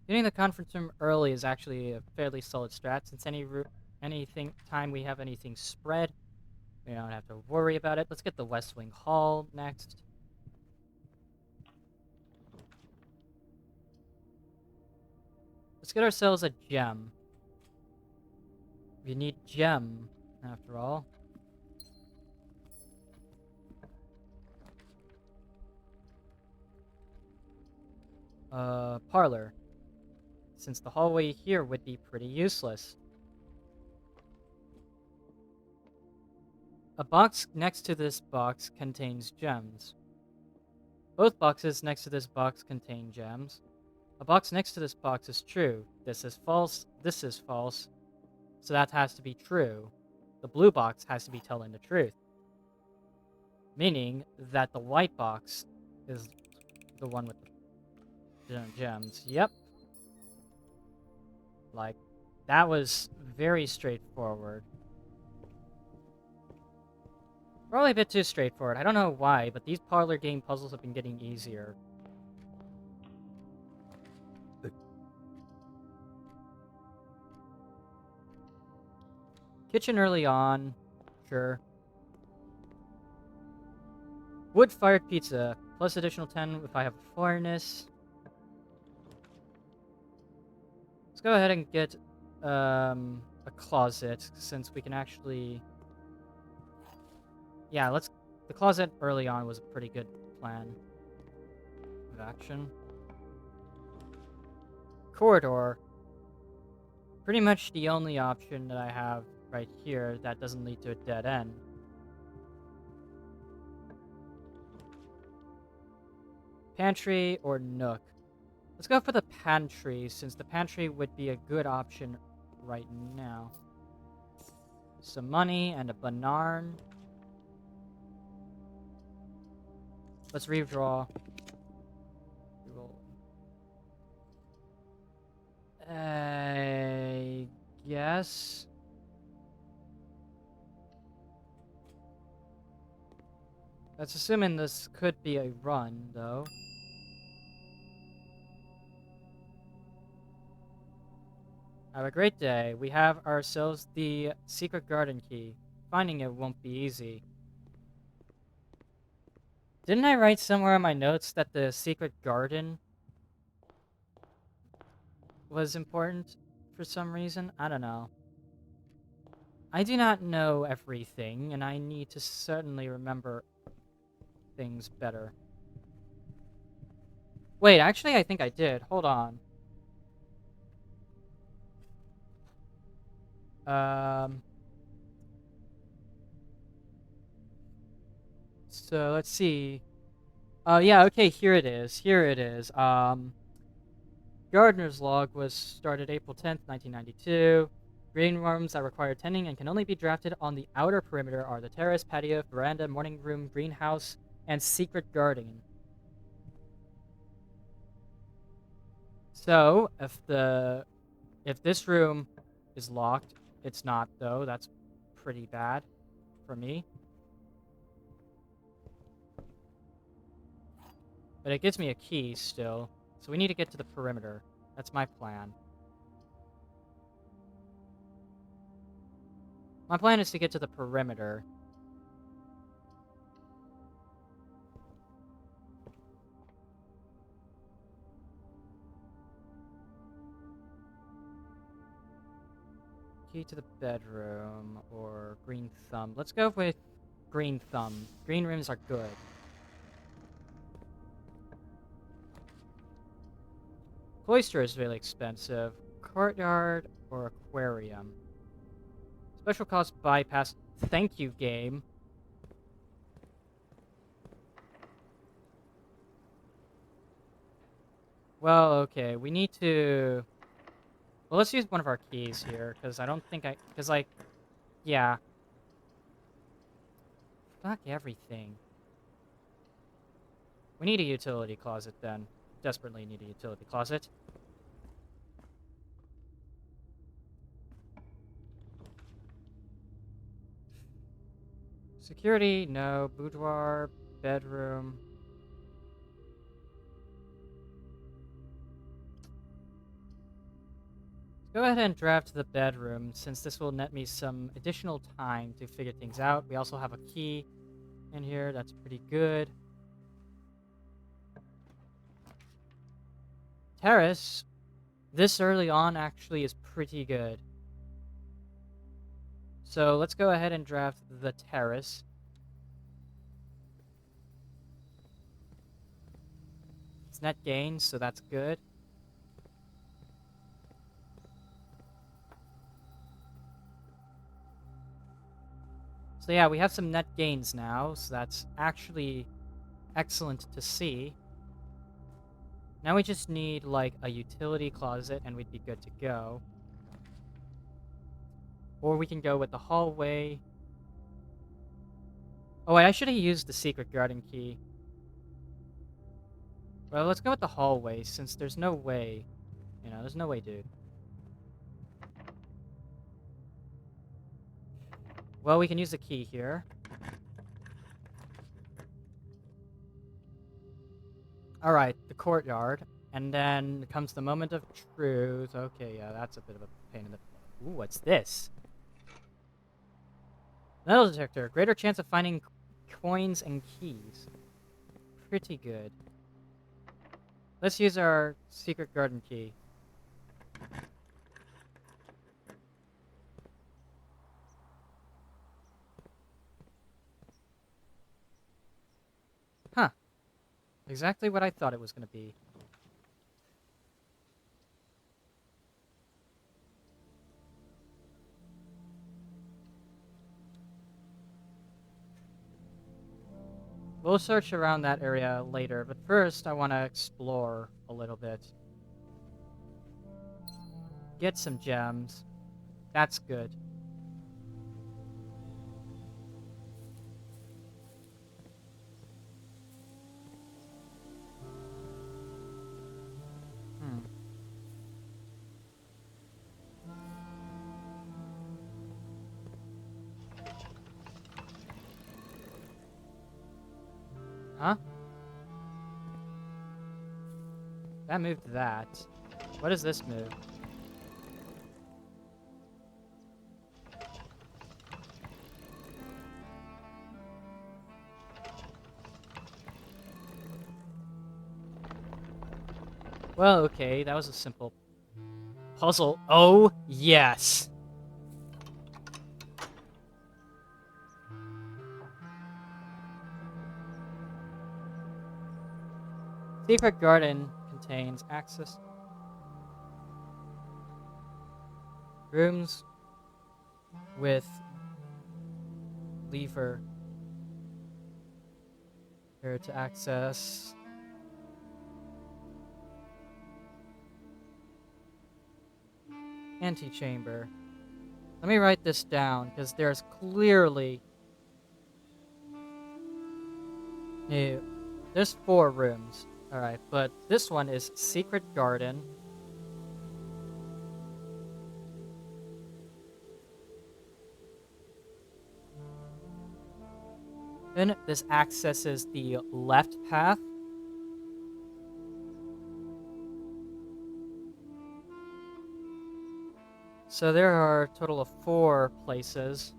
Getting the conference room early is actually a fairly solid strat, since time we have anything spread, we don't have to worry about it. Let's get the West Wing Hall next. Let's get ourselves a gem. We need gem, after all. Parlor. Since the hallway here would be pretty useless. A box next to this box contains gems. Both boxes next to this box contain gems. A box next to this box is true. This is false. This is false. So that has to be true. The blue box has to be telling the truth. Meaning that the white box is the one with the gems. Yep. Like, that was very straightforward. Probably a bit too straightforward. I don't know why, but these parlor game puzzles have been getting easier. Kitchen early on. Sure. Wood-fired pizza. Plus additional 10 if I have a furnace. Let's go ahead and get a closet, since we can actually... Yeah, let's... The closet early on was a pretty good plan of action. Corridor. Pretty much the only option that I have right here that doesn't lead to a dead end. Pantry or nook? Let's go for the pantry, since the pantry would be a good option right now. Some money and a banarn. Let's redraw. Reroll. I guess. That's assuming this could be a run, though. Have a great day. We have ourselves the secret garden key. Finding it won't be easy. Didn't I write somewhere in my notes that the secret garden was important for some reason? I don't know. I do not know everything, and I need to certainly remember things better. Wait, actually, I think I did. Hold on. So let's see. Yeah, okay, here it is. Here it is. Gardener's log was started April 10th, 1992. Greenworms that require tending and can only be drafted on the outer perimeter are the terrace, patio, veranda, morning room, greenhouse, and secret garden. So, if this room is locked, it's not though. That's pretty bad for me. But it gives me a key still. So we need to get to the perimeter. That's my plan. My plan is to get to the perimeter. Key to the bedroom or green thumb. Let's go with green thumb. Green rooms are good. Cloister is really expensive. Courtyard or aquarium. Special cost bypass. Thank you, game. Well, okay. We need to... Well, let's use one of our keys here, because I don't think I... Because, like... Yeah. Fuck everything. We need a utility closet, then. Desperately need a utility closet. Security, no. Boudoir, bedroom. Go ahead and draft the bedroom, since this will net me some additional time to figure things out. We also have a key in here. That's pretty good. Terrace, this early on actually is pretty good. So let's go ahead and draft the terrace. It's net gain, so that's good. So yeah, we have some net gains now, so that's actually excellent to see. Now we just need, like, a utility closet, and we'd be good to go. Or we can go with the hallway. Oh, wait, I should have used the secret garden key. Well, let's go with the hallway, since there's no way. You know, there's no way, dude. Well, we can use the key here. Alright, the courtyard. And then comes the moment of truth. Okay, yeah, that's a bit of a pain in the... Ooh, what's this? Metal detector. Greater chance of finding coins and keys. Pretty good. Let's use our secret garden key. Huh. Exactly what I thought it was going to be. We'll search around that area later, but first I want to explore a little bit. Get some gems. That's good. Hmm. Huh? That moved that. What does this move? Well, okay, that was a simple puzzle. Oh, yes! Secret garden contains access rooms with lever here to access. Antechamber. Let me write this down, because there's clearly... No, there's 4 rooms. Alright, but this one is Secret Garden. Then this accesses the left path. So there are a total of 4 places,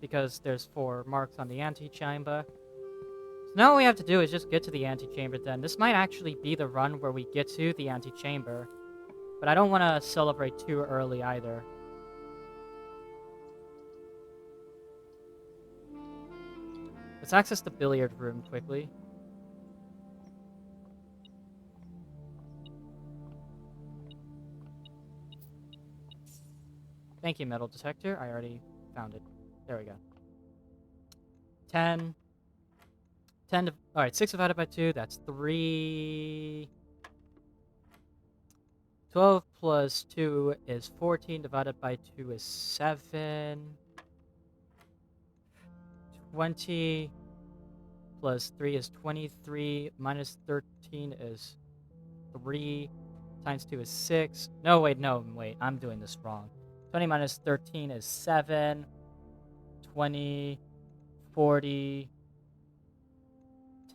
because there's 4 marks on the antechamber. So now all we have to do is just get to the antechamber then. This might actually be the run where we get to the antechamber, but I don't want to celebrate too early either. Let's access the billiard room quickly. Thank you, metal detector. I already found it. There we go. 10. 10 alright, 6 divided by 2, that's 3. 12 plus 2 is 14, divided by 2 is 7. 20 plus 3 is 23, minus 13 is 3, times 2 is 6. No, wait, I'm doing this wrong. 20 minus 13 is 7. 20, 40,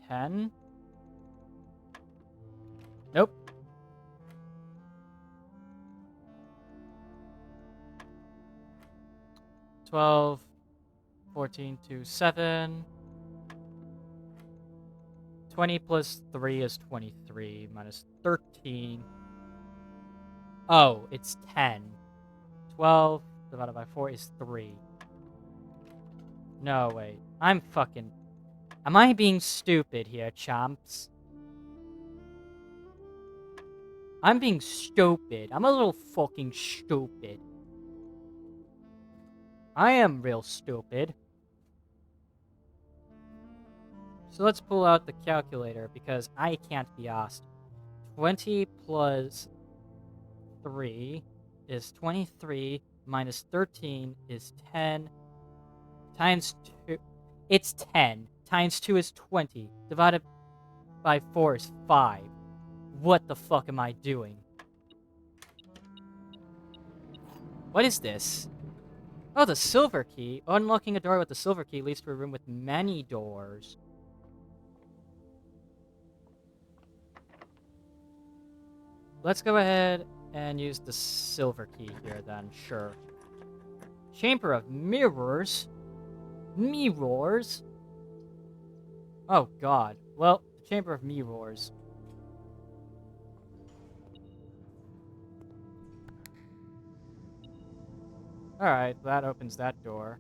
10? Nope. $12, 14 to 7. 20 plus 3 is 23, minus 13. Oh, it's 10. 12 divided by 4 is 3. No, wait. I'm fucking... Am I being stupid here, chomps? I'm being stupid. I'm a little fucking stupid. I am real stupid. So let's pull out the calculator, because I can't be asked. 20 plus 3 is 23, minus 13 is 10, times 2... It's 10. Times 2 is 20. Divided by 4 is 5. What the fuck am I doing? What is this? Oh, the silver key. Unlocking a door with the silver key leads to a room with many doors. Let's go ahead and use the silver key here then, sure. Chamber of Mirrors? Mirrors? Oh god. Well, the Chamber of Mirrors. Alright, that opens that door.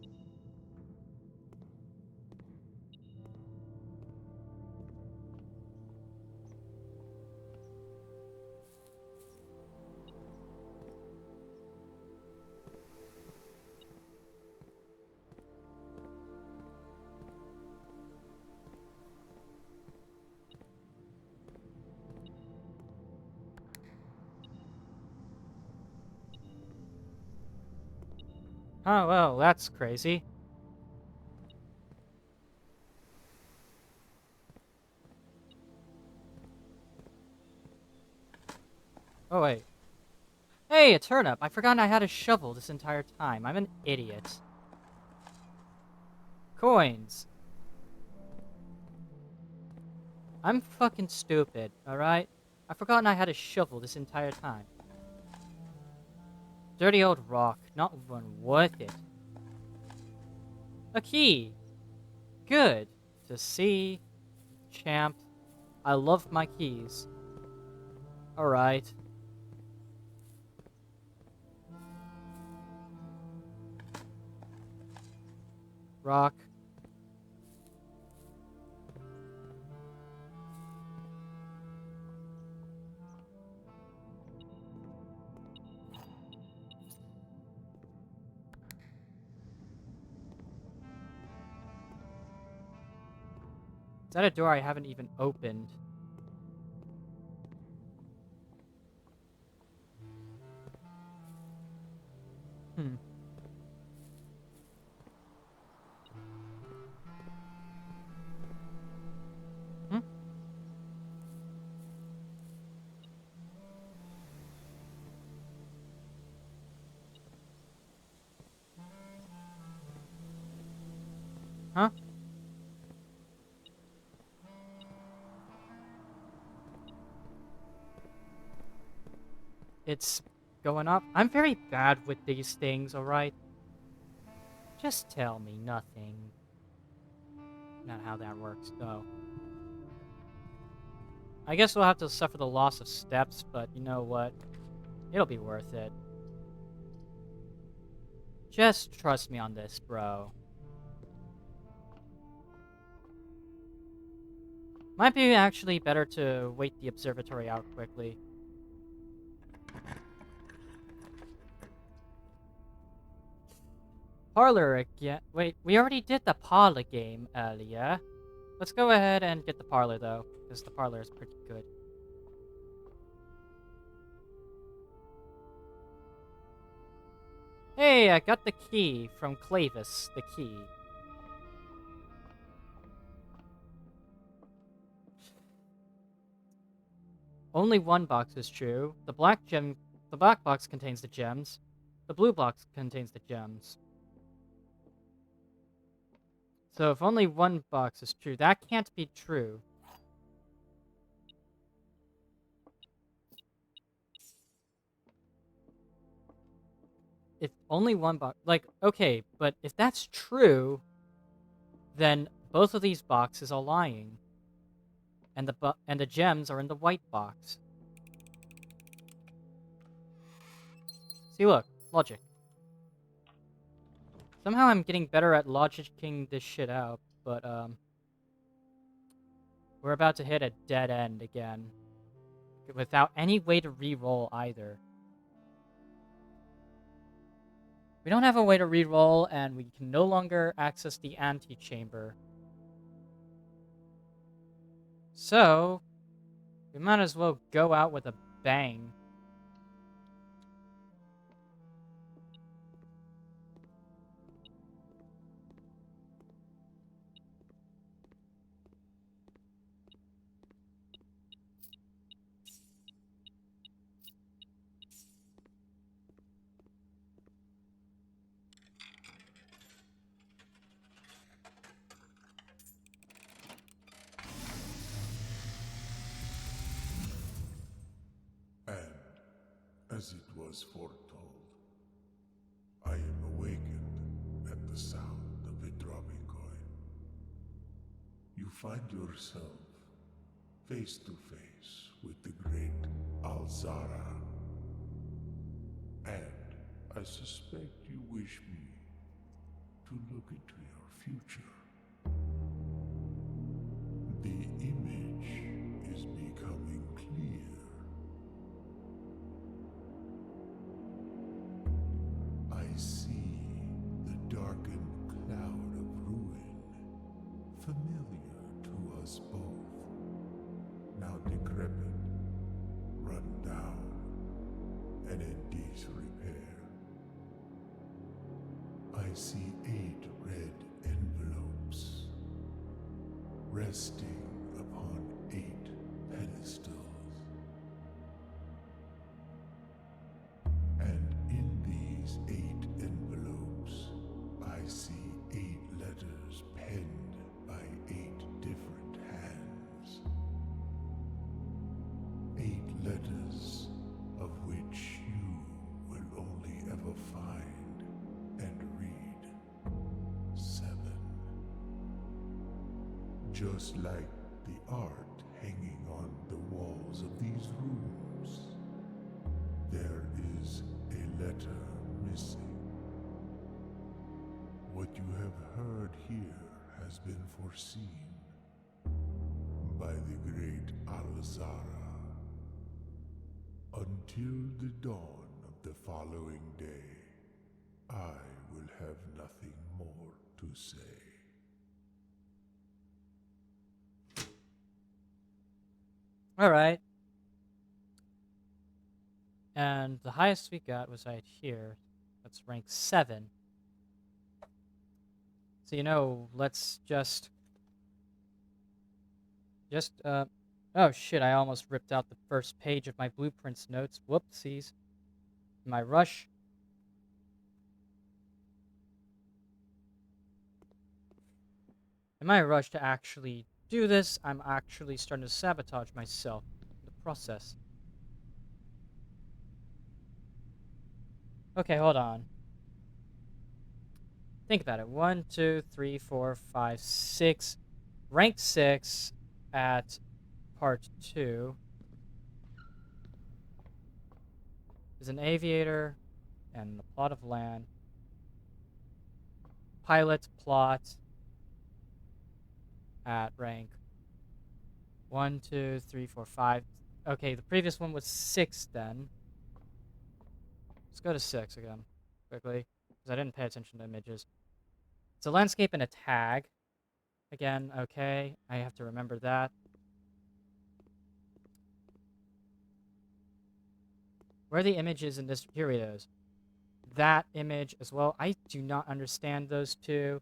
Oh, well, that's crazy. Oh, wait. Hey, a turnip! I forgot I had a shovel this entire time. I'm an idiot. Coins. I'm fucking stupid, alright? I've forgotten I had a shovel this entire time. Dirty old rock, not even worth it. A key! Good to see, champ. I love my keys. Alright. Rock. Is that a door I haven't even opened? Hmm. Hmm? Huh? It's going up. I'm very bad with these things, alright? Just tell me nothing. Not how that works, though. I guess we'll have to suffer the loss of steps, but you know what? It'll be worth it. Just trust me on this, bro. Might be actually better to wait the observatory out quickly. Parlor again. Wait, we already did the parlor game earlier. Let's go ahead and get the parlor, though, because the parlor is pretty good. Hey, I got the key from Clavis, the key. Only one box is true. The black box contains the gems. The blue box contains the gems. So if only one box is true, that can't be true. If only one box, like, okay, but if that's true, then both of these boxes are lying. And the gems are in the white box. See, look, logic. Somehow I'm getting better at logicking this shit out, but we're about to hit a dead end again. Without any way to re-roll either. We don't have a way to re-roll, and we can no longer access the antechamber. So, We might as well go out with a bang. And, as it was foretold, I am awakened at the sound of a dropping coin. You find yourself face to face with the great Alzara. And I suspect you wish me to look into your future. The image is becoming clear. I see the darkened cloud of ruin, familiar to us both, now decrepit, run down, and in disrepair. I see 8 red envelopes, resting upon 8 pedestals. And in these 8 envelopes, I see 8 letters penned by 8 different hands. 8 letters of which you will only ever find and read 7. Just like the art hanging on the walls of these rooms, there is a letter missing. What you have heard here has been foreseen by the great Alzara. Until the dawn of the following day, I will have nothing more to say. Alright. And the highest we got was right here. That's rank 7. So, you know, let's just... Oh shit, I almost ripped out the first page of my blueprints notes. Whoopsies. My rush. In my rush to actually do this, I'm actually starting to sabotage myself in the process. Okay, hold on. Think about it. 1, 2, 3, 4, 5, 6. Rank 6 at part 2 is an aviator and a plot of land. Pilot plot at rank 1, 2, 3, 4, 5. Okay, the previous one was 6 then. Let's go to 6 again, quickly, because I didn't pay attention to images. It's a landscape and a tag. Again, okay, I have to remember that. Where are the images in this? Here it is. That image as well. I do not understand those two.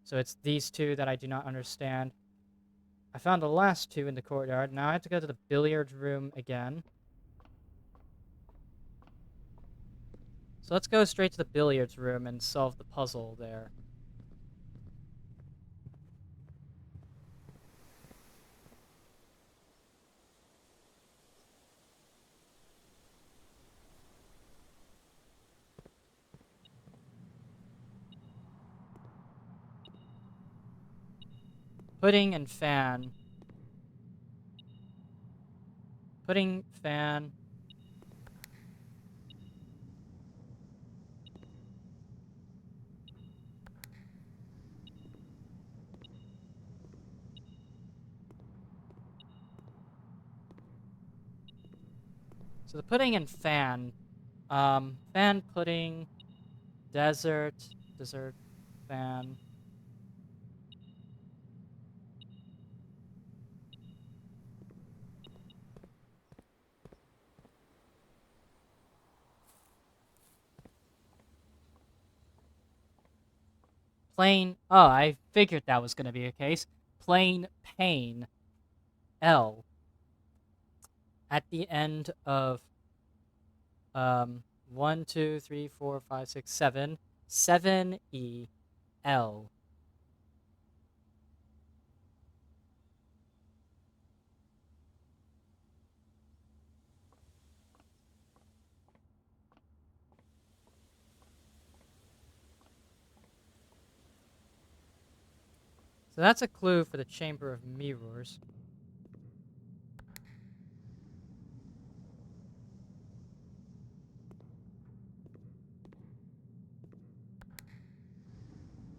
So it's these two that I do not understand. I found the last 2 in the courtyard. Now I have to go to the billiard room again. So let's go straight to the billiards room and solve the puzzle there. Pudding and fan. Pudding, fan. So the pudding and fan. Fan, pudding, desert, dessert, fan. Plain. Oh, I figured that was gonna be the case. Plain pain. L. At the end of 1, 2, 3, 4, 5, 6, 7. 7E L. So that's a clue for the Chamber of Mirrors.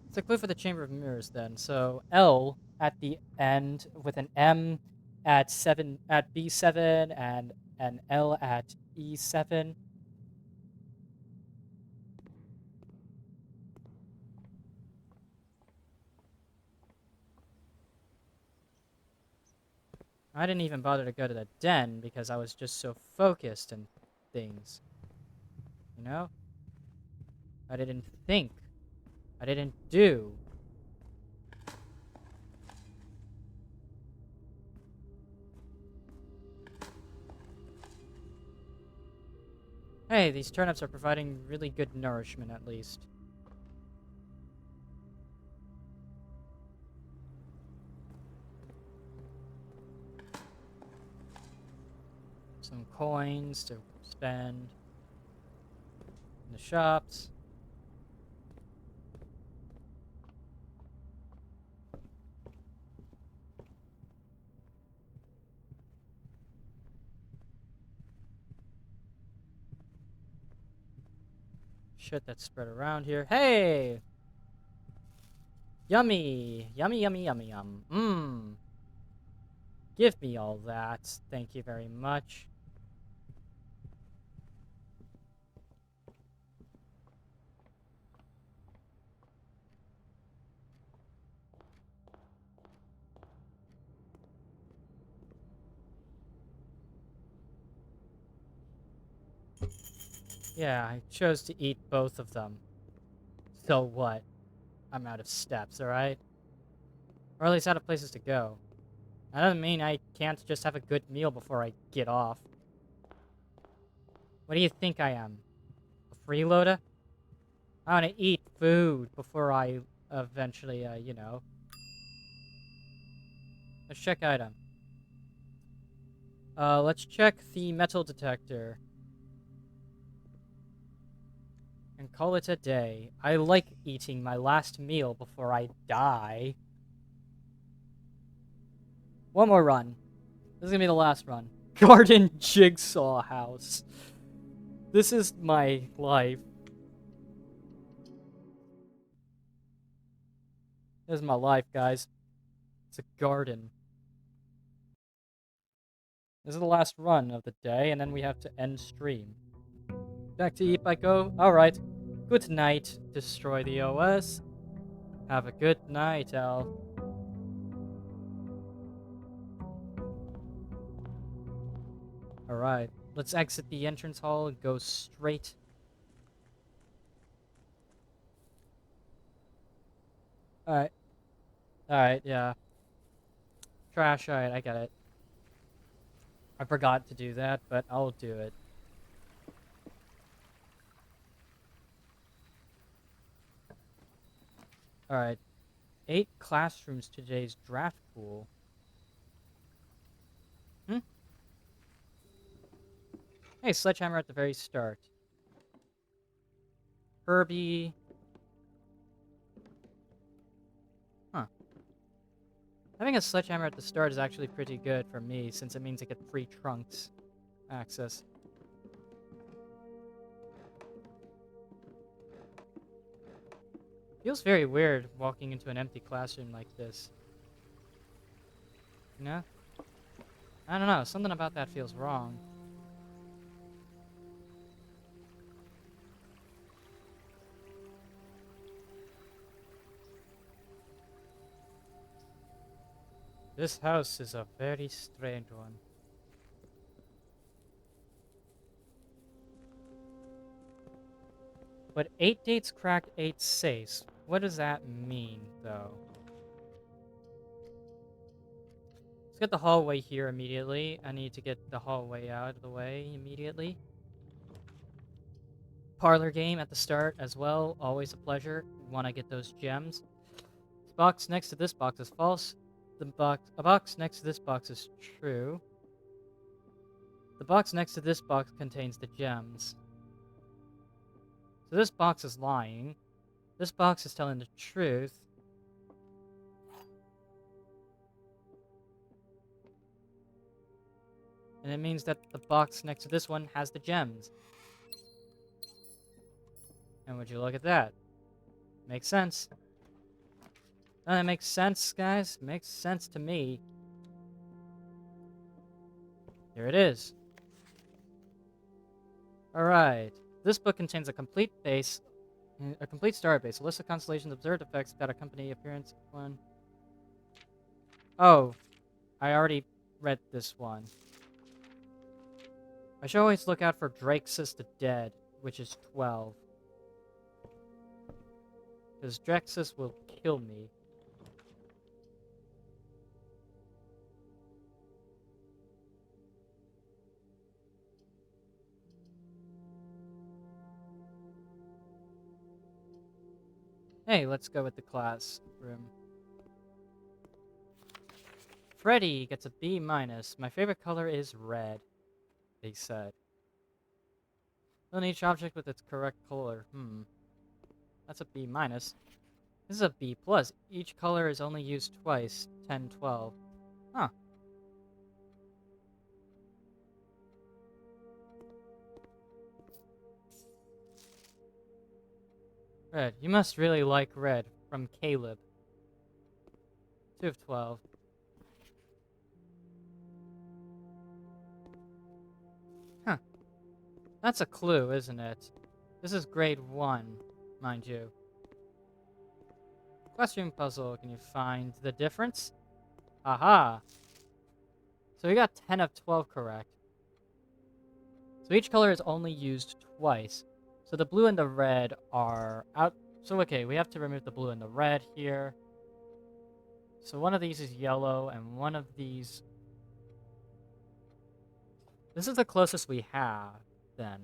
It's a clue for the Chamber of Mirrors then. So L at the end with an M at B7 and an L at E7. I didn't even bother to go to the den because I was just so focused and things. You know? I didn't think. I didn't do. Hey, these turnips are providing really good nourishment at least. Some coins to spend in the shops. Shit that's spread around here. Hey! Yummy! Yummy, yummy, yummy, yum. Mmm. Give me all that. Thank you very much. Yeah, I chose to eat both of them. So what? I'm out of steps, alright? Or at least out of places to go. That doesn't mean I can't just have a good meal before I get off. What do you think I am? A freeloader? I want to eat food before I eventually, you know. Let's check item. Let's check the metal detector. And call it a day. I like eating my last meal before I die. One more run. This is gonna be the last run. Garden Jigsaw House. This is my life. This is my life, guys. It's a garden. This is the last run of the day, and then we have to end stream. Back to Eat By Go? Alright. Good night, Destroy the OS. Have a good night, Al. Alright. Let's exit the entrance hall and go straight. Alright. Alright, yeah. Trash, alright, I get it. I forgot to do that, but I'll do it. Alright. 8 classrooms to today's draft pool. Hey, Sledgehammer at the very start. Herbie. Huh. Having a Sledgehammer at the start is actually pretty good for me, since it means I get free trunks access. Feels very weird walking into an empty classroom like this. You know? I don't know, something about that feels wrong. This house is a very strange one. But 8 dates cracked 8 safes. what does that mean, though? Let's get the hallway here immediately. I need to get the hallway out of the way immediately. Parlor game at the start as well. Always a pleasure. Want to get those gems. This box next to this box is false. A box next to this box is true. The box next to this box contains the gems. So this box is lying. This box is telling the truth. And it means that the box next to this one has the gems. And would you look at that? Makes sense. Doesn't that make sense, guys? Makes sense to me. Here it is. Alright. This book contains a complete star base, a list of constellations, observed effects that accompany appearance one. Oh, I already read this one. I should always look out for Draxus the Dead, which is 12. Because Draxus will kill me. Hey, let's go with the classroom. Freddy gets a B-. My favorite color is red, they said. Fill each object with its correct color. That's a B-. This is a B+. Each color is only used twice. 10, 12. Huh. Red. You must really like red. From Caleb. 2 of 12. Huh. That's a clue, isn't it? This is grade 1, mind you. Classroom puzzle. Can you find the difference? Aha! So we got 10 of 12 correct. So each color is only used twice. So the blue and the red are out. So okay, we have to remove the blue and the red here. So one of these is yellow and one of these... This is the closest we have, then.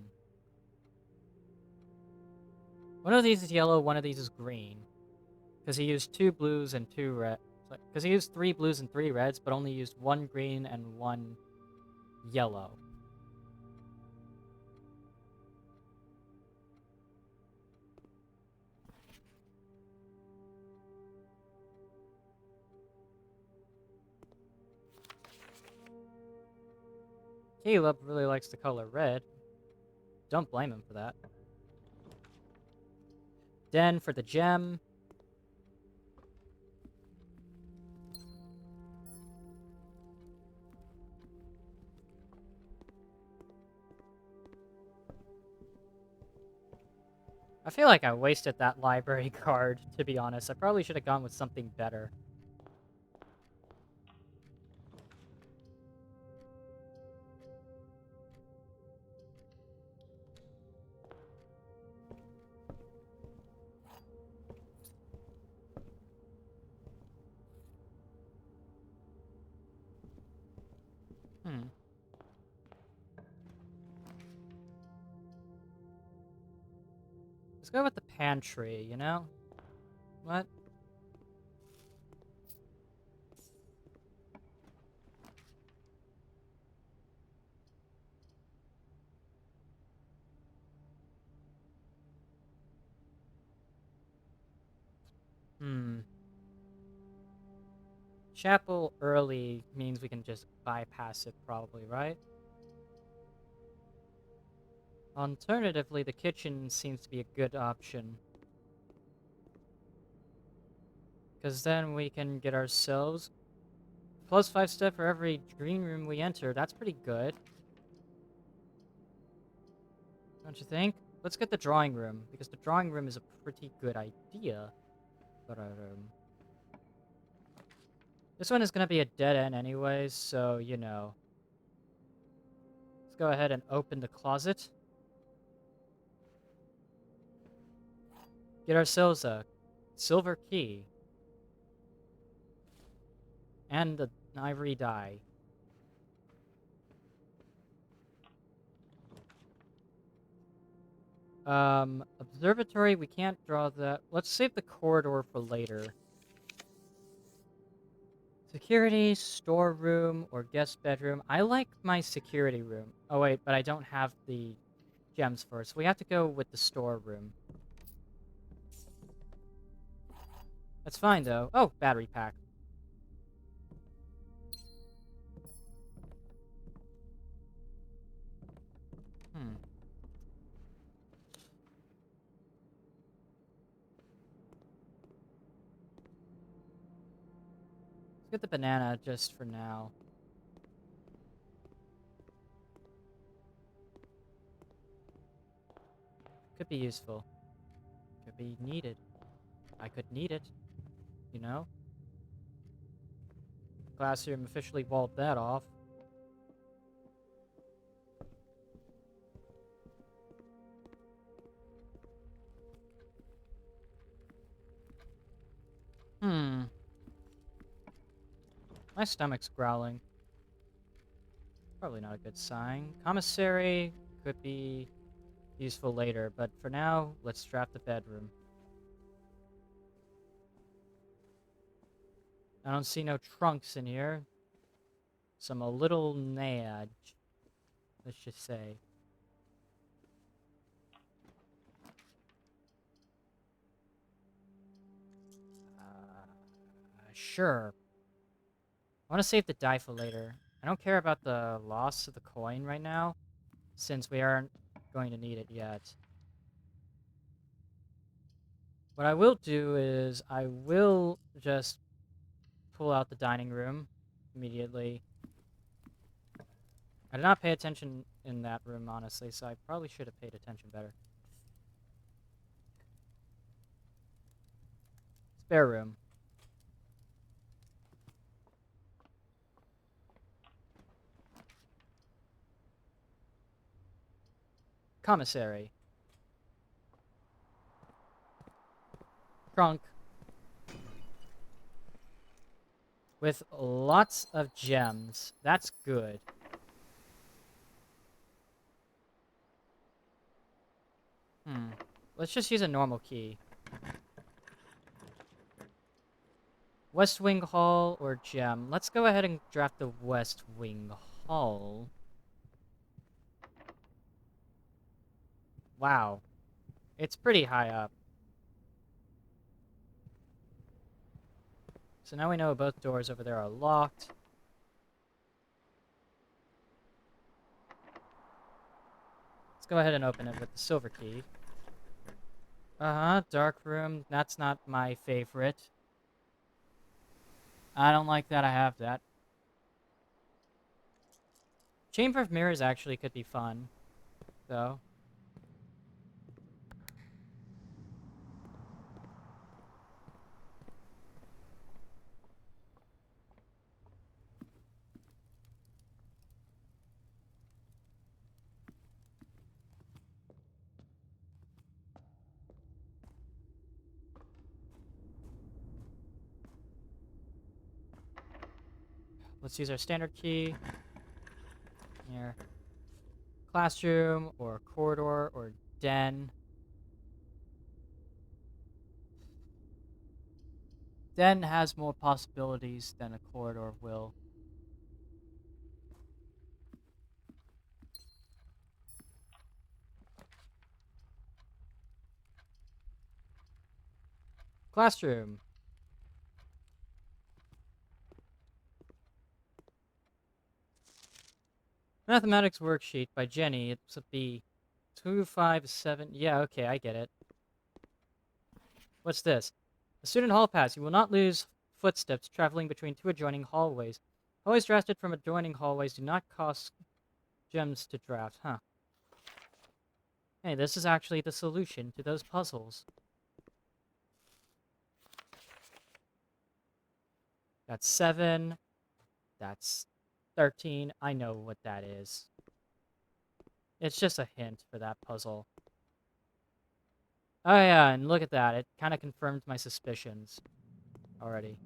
One of these is yellow, one of these is green. Because he used 2 blues and 2 red. Because he used 3 blues and 3 reds, but only used 1 green and 1 yellow. Caleb really likes the color red. Don't blame him for that. Den for the gem. I feel like I wasted that library card, to be honest. I probably should have gone with something better. Let's go with the pantry, you know? What? Chapel early means we can just bypass it probably, right? Alternatively, the kitchen seems to be a good option. Because then we can get ourselves +5 step for every green room we enter. That's pretty good. Don't you think? Let's get the drawing room, because the drawing room is a pretty good idea. This one is going to be a dead end anyways, so, you know. Let's go ahead and open the closet. Get ourselves a silver key. And the ivory die. Observatory, we can't draw that. Let's save the corridor for later. Security, storeroom, or guest bedroom. I like my security room. Oh wait, but I don't have the gems for it, so we have to go with the storeroom. That's fine though. Oh, battery pack. Hmm. Let's get the banana just for now. Could be useful. Could be needed. I could need it. You know? Classroom officially walled that off. Hmm. My stomach's growling. Probably not a good sign. Commissary could be useful later, but for now, let's draft the bedroom. I don't see no trunks in here, so I'm a little mad, let's just say. Sure. I want to save the die for later. I don't care about the loss of the coin right now, since we aren't going to need it yet. What I will do is I will just pull out the dining room immediately. I did not pay attention in that room, honestly, so I probably should have paid attention better. Spare room. Commissary. Trunk. With lots of gems. That's good. Let's just use a normal key. West Wing Hall or gem? Let's go ahead and draft the West Wing Hall. Wow. It's pretty high up. So now we know both doors over there are locked. Let's go ahead and open it with the silver key. Uh-huh, dark room. That's not my favorite. I don't like that I have that. Chamber of Mirrors actually could be fun, though. Let's use our standard key. Here. Classroom, or corridor, or den. Den has more possibilities than a corridor will. Classroom. Mathematics worksheet by Jenny. It's a B. 257. Yeah, okay, I get it. What's this? A student hall pass. You will not lose footsteps traveling between two adjoining hallways. Hallways drafted from adjoining hallways do not cost gems to draft. Huh. Hey, this is actually the solution to those puzzles. That's 7. That's 13. I know what that is. It's just a hint for that puzzle. Oh yeah, and look at that. It kind of confirmed my suspicions already.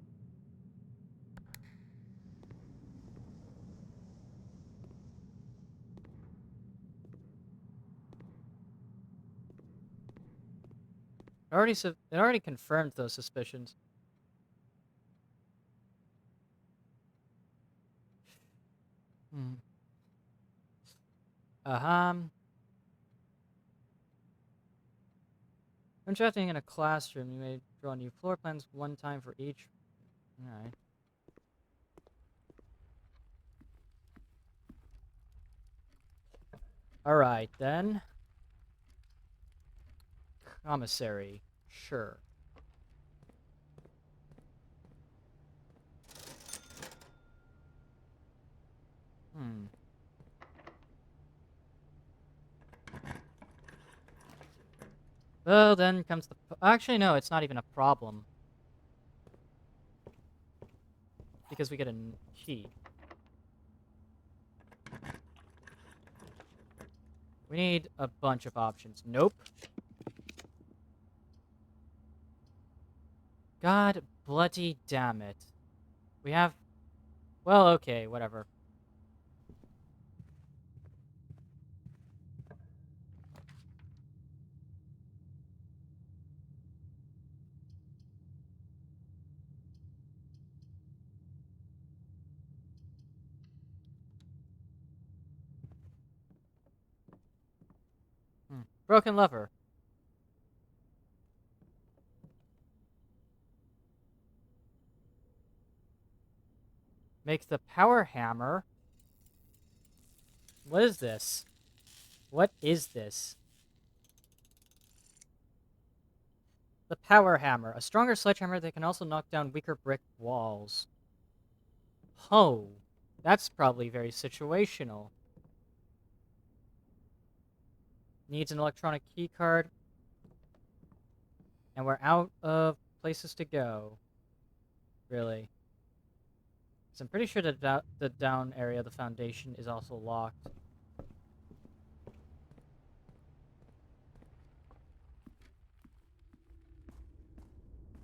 It already confirmed those suspicions. Hmm. When chatting in a classroom, you may draw new floor plans one time for each. Alright. Alright, then. Commissary. Sure. Hmm. Well, then comes the... Actually, no, it's not even a problem. Because we get a key. We need a bunch of options. Nope. God bloody damn it. We have... Well, okay, whatever. Broken lever. Make the power hammer. What is this? What is this? The power hammer. A stronger sledgehammer that can also knock down weaker brick walls. Oh, that's probably very situational. Needs an electronic key card. And we're out of places to go. Really. Because I'm pretty sure that the down area of the foundation is also locked.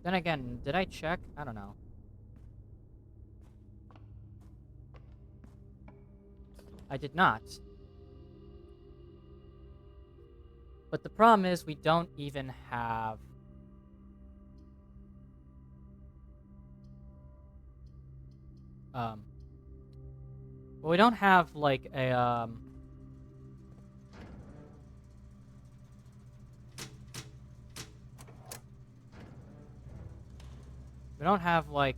Then again, did I check? I don't know. I did not. But the problem is we don't even have... Well, we don't have, like, a, We don't have, like,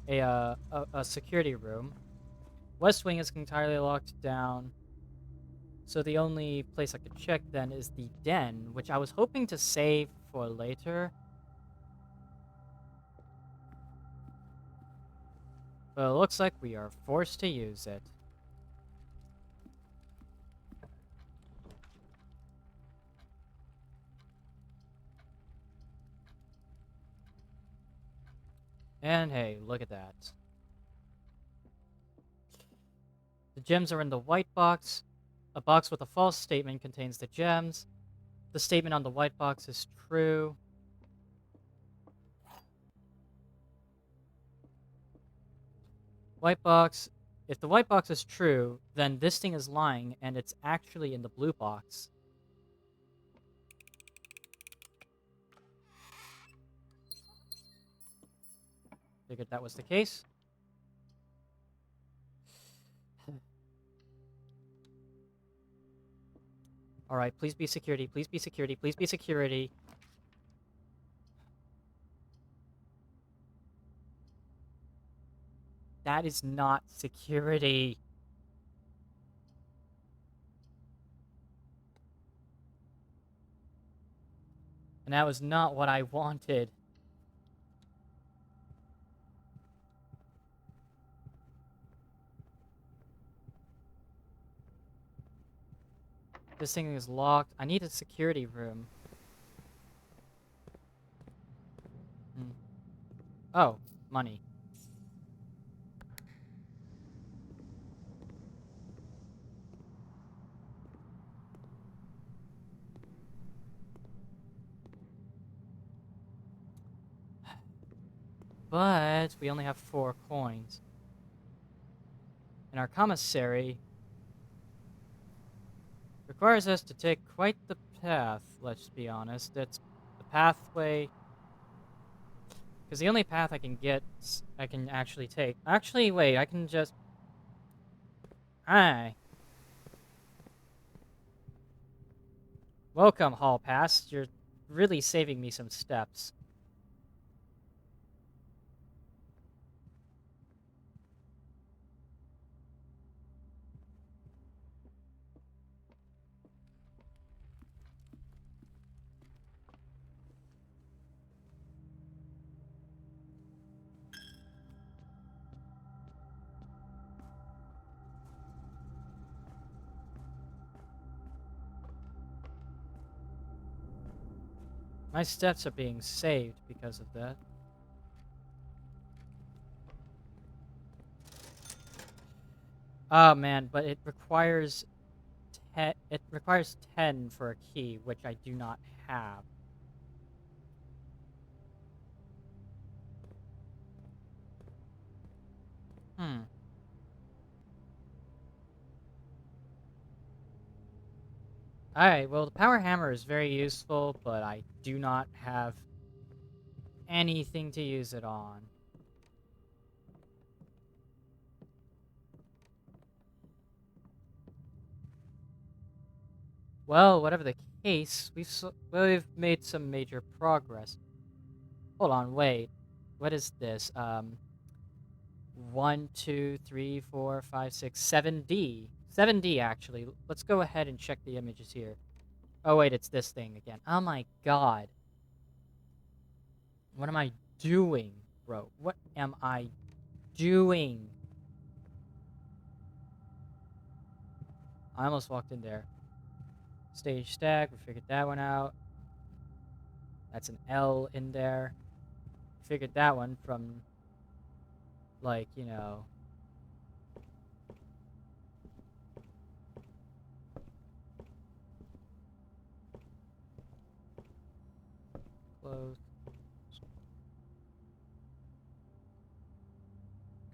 a security room. West Wing is entirely locked down. So the only place I could check then is the den, which I was hoping to save for later. But it looks like we are forced to use it. And hey, look at that. The gems are in the white box. A box with a false statement contains the gems. The statement on the white box is true. White box. If the white box is true, then this thing is lying and it's actually in the blue box. Figured that was the case. Alright, please be security, please be security, please be security. That is not security. And that was not what I wanted. This thing is locked. I need a security room. Oh, money. but we only have 4 coins. And our commissary requires us to take quite the path, let's be honest. It's the pathway, because the only path I can actually take. Actually, wait, I can just... Hi. Welcome, Hall Pass. You're really saving me some steps. My steps are being saved because of that. Oh man, but it requires 10 for a key, which I do not have. Hmm. Alright, well, the power hammer is very useful, but I do not have anything to use it on. Well, whatever the case, we've made some major progress. Hold on, wait. What is this? 1, 2, 3, 4, 5, 6, 7D. 7D, actually. Let's go ahead and check the images here. Oh, wait, it's this thing again. Oh my god. What am I doing, bro? What am I doing? I almost walked in there. Stage stack, we figured that one out. That's an L in there. Figured that one from, like, you know... Close.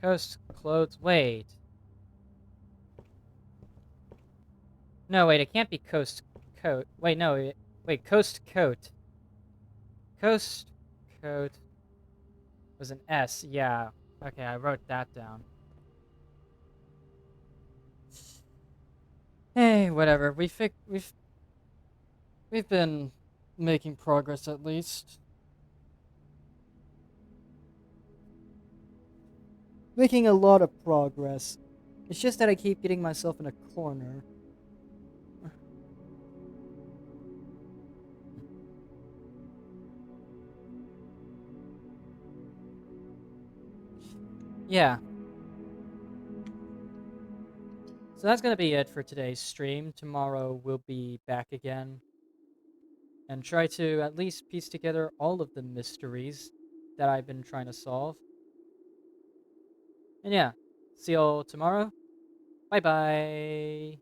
Coast, clothes, wait. No, wait, it can't be coast coat. Wait, no, wait, coast coat. Coast coat was an S, yeah. Okay, I wrote that down. Hey, whatever. We've been making progress at least. Making a lot of progress. It's just that I keep getting myself in a corner. Yeah. So that's gonna be it for today's stream. Tomorrow we'll be back again and try to at least piece together all of the mysteries that I've been trying to solve. And yeah, see y'all tomorrow. Bye bye.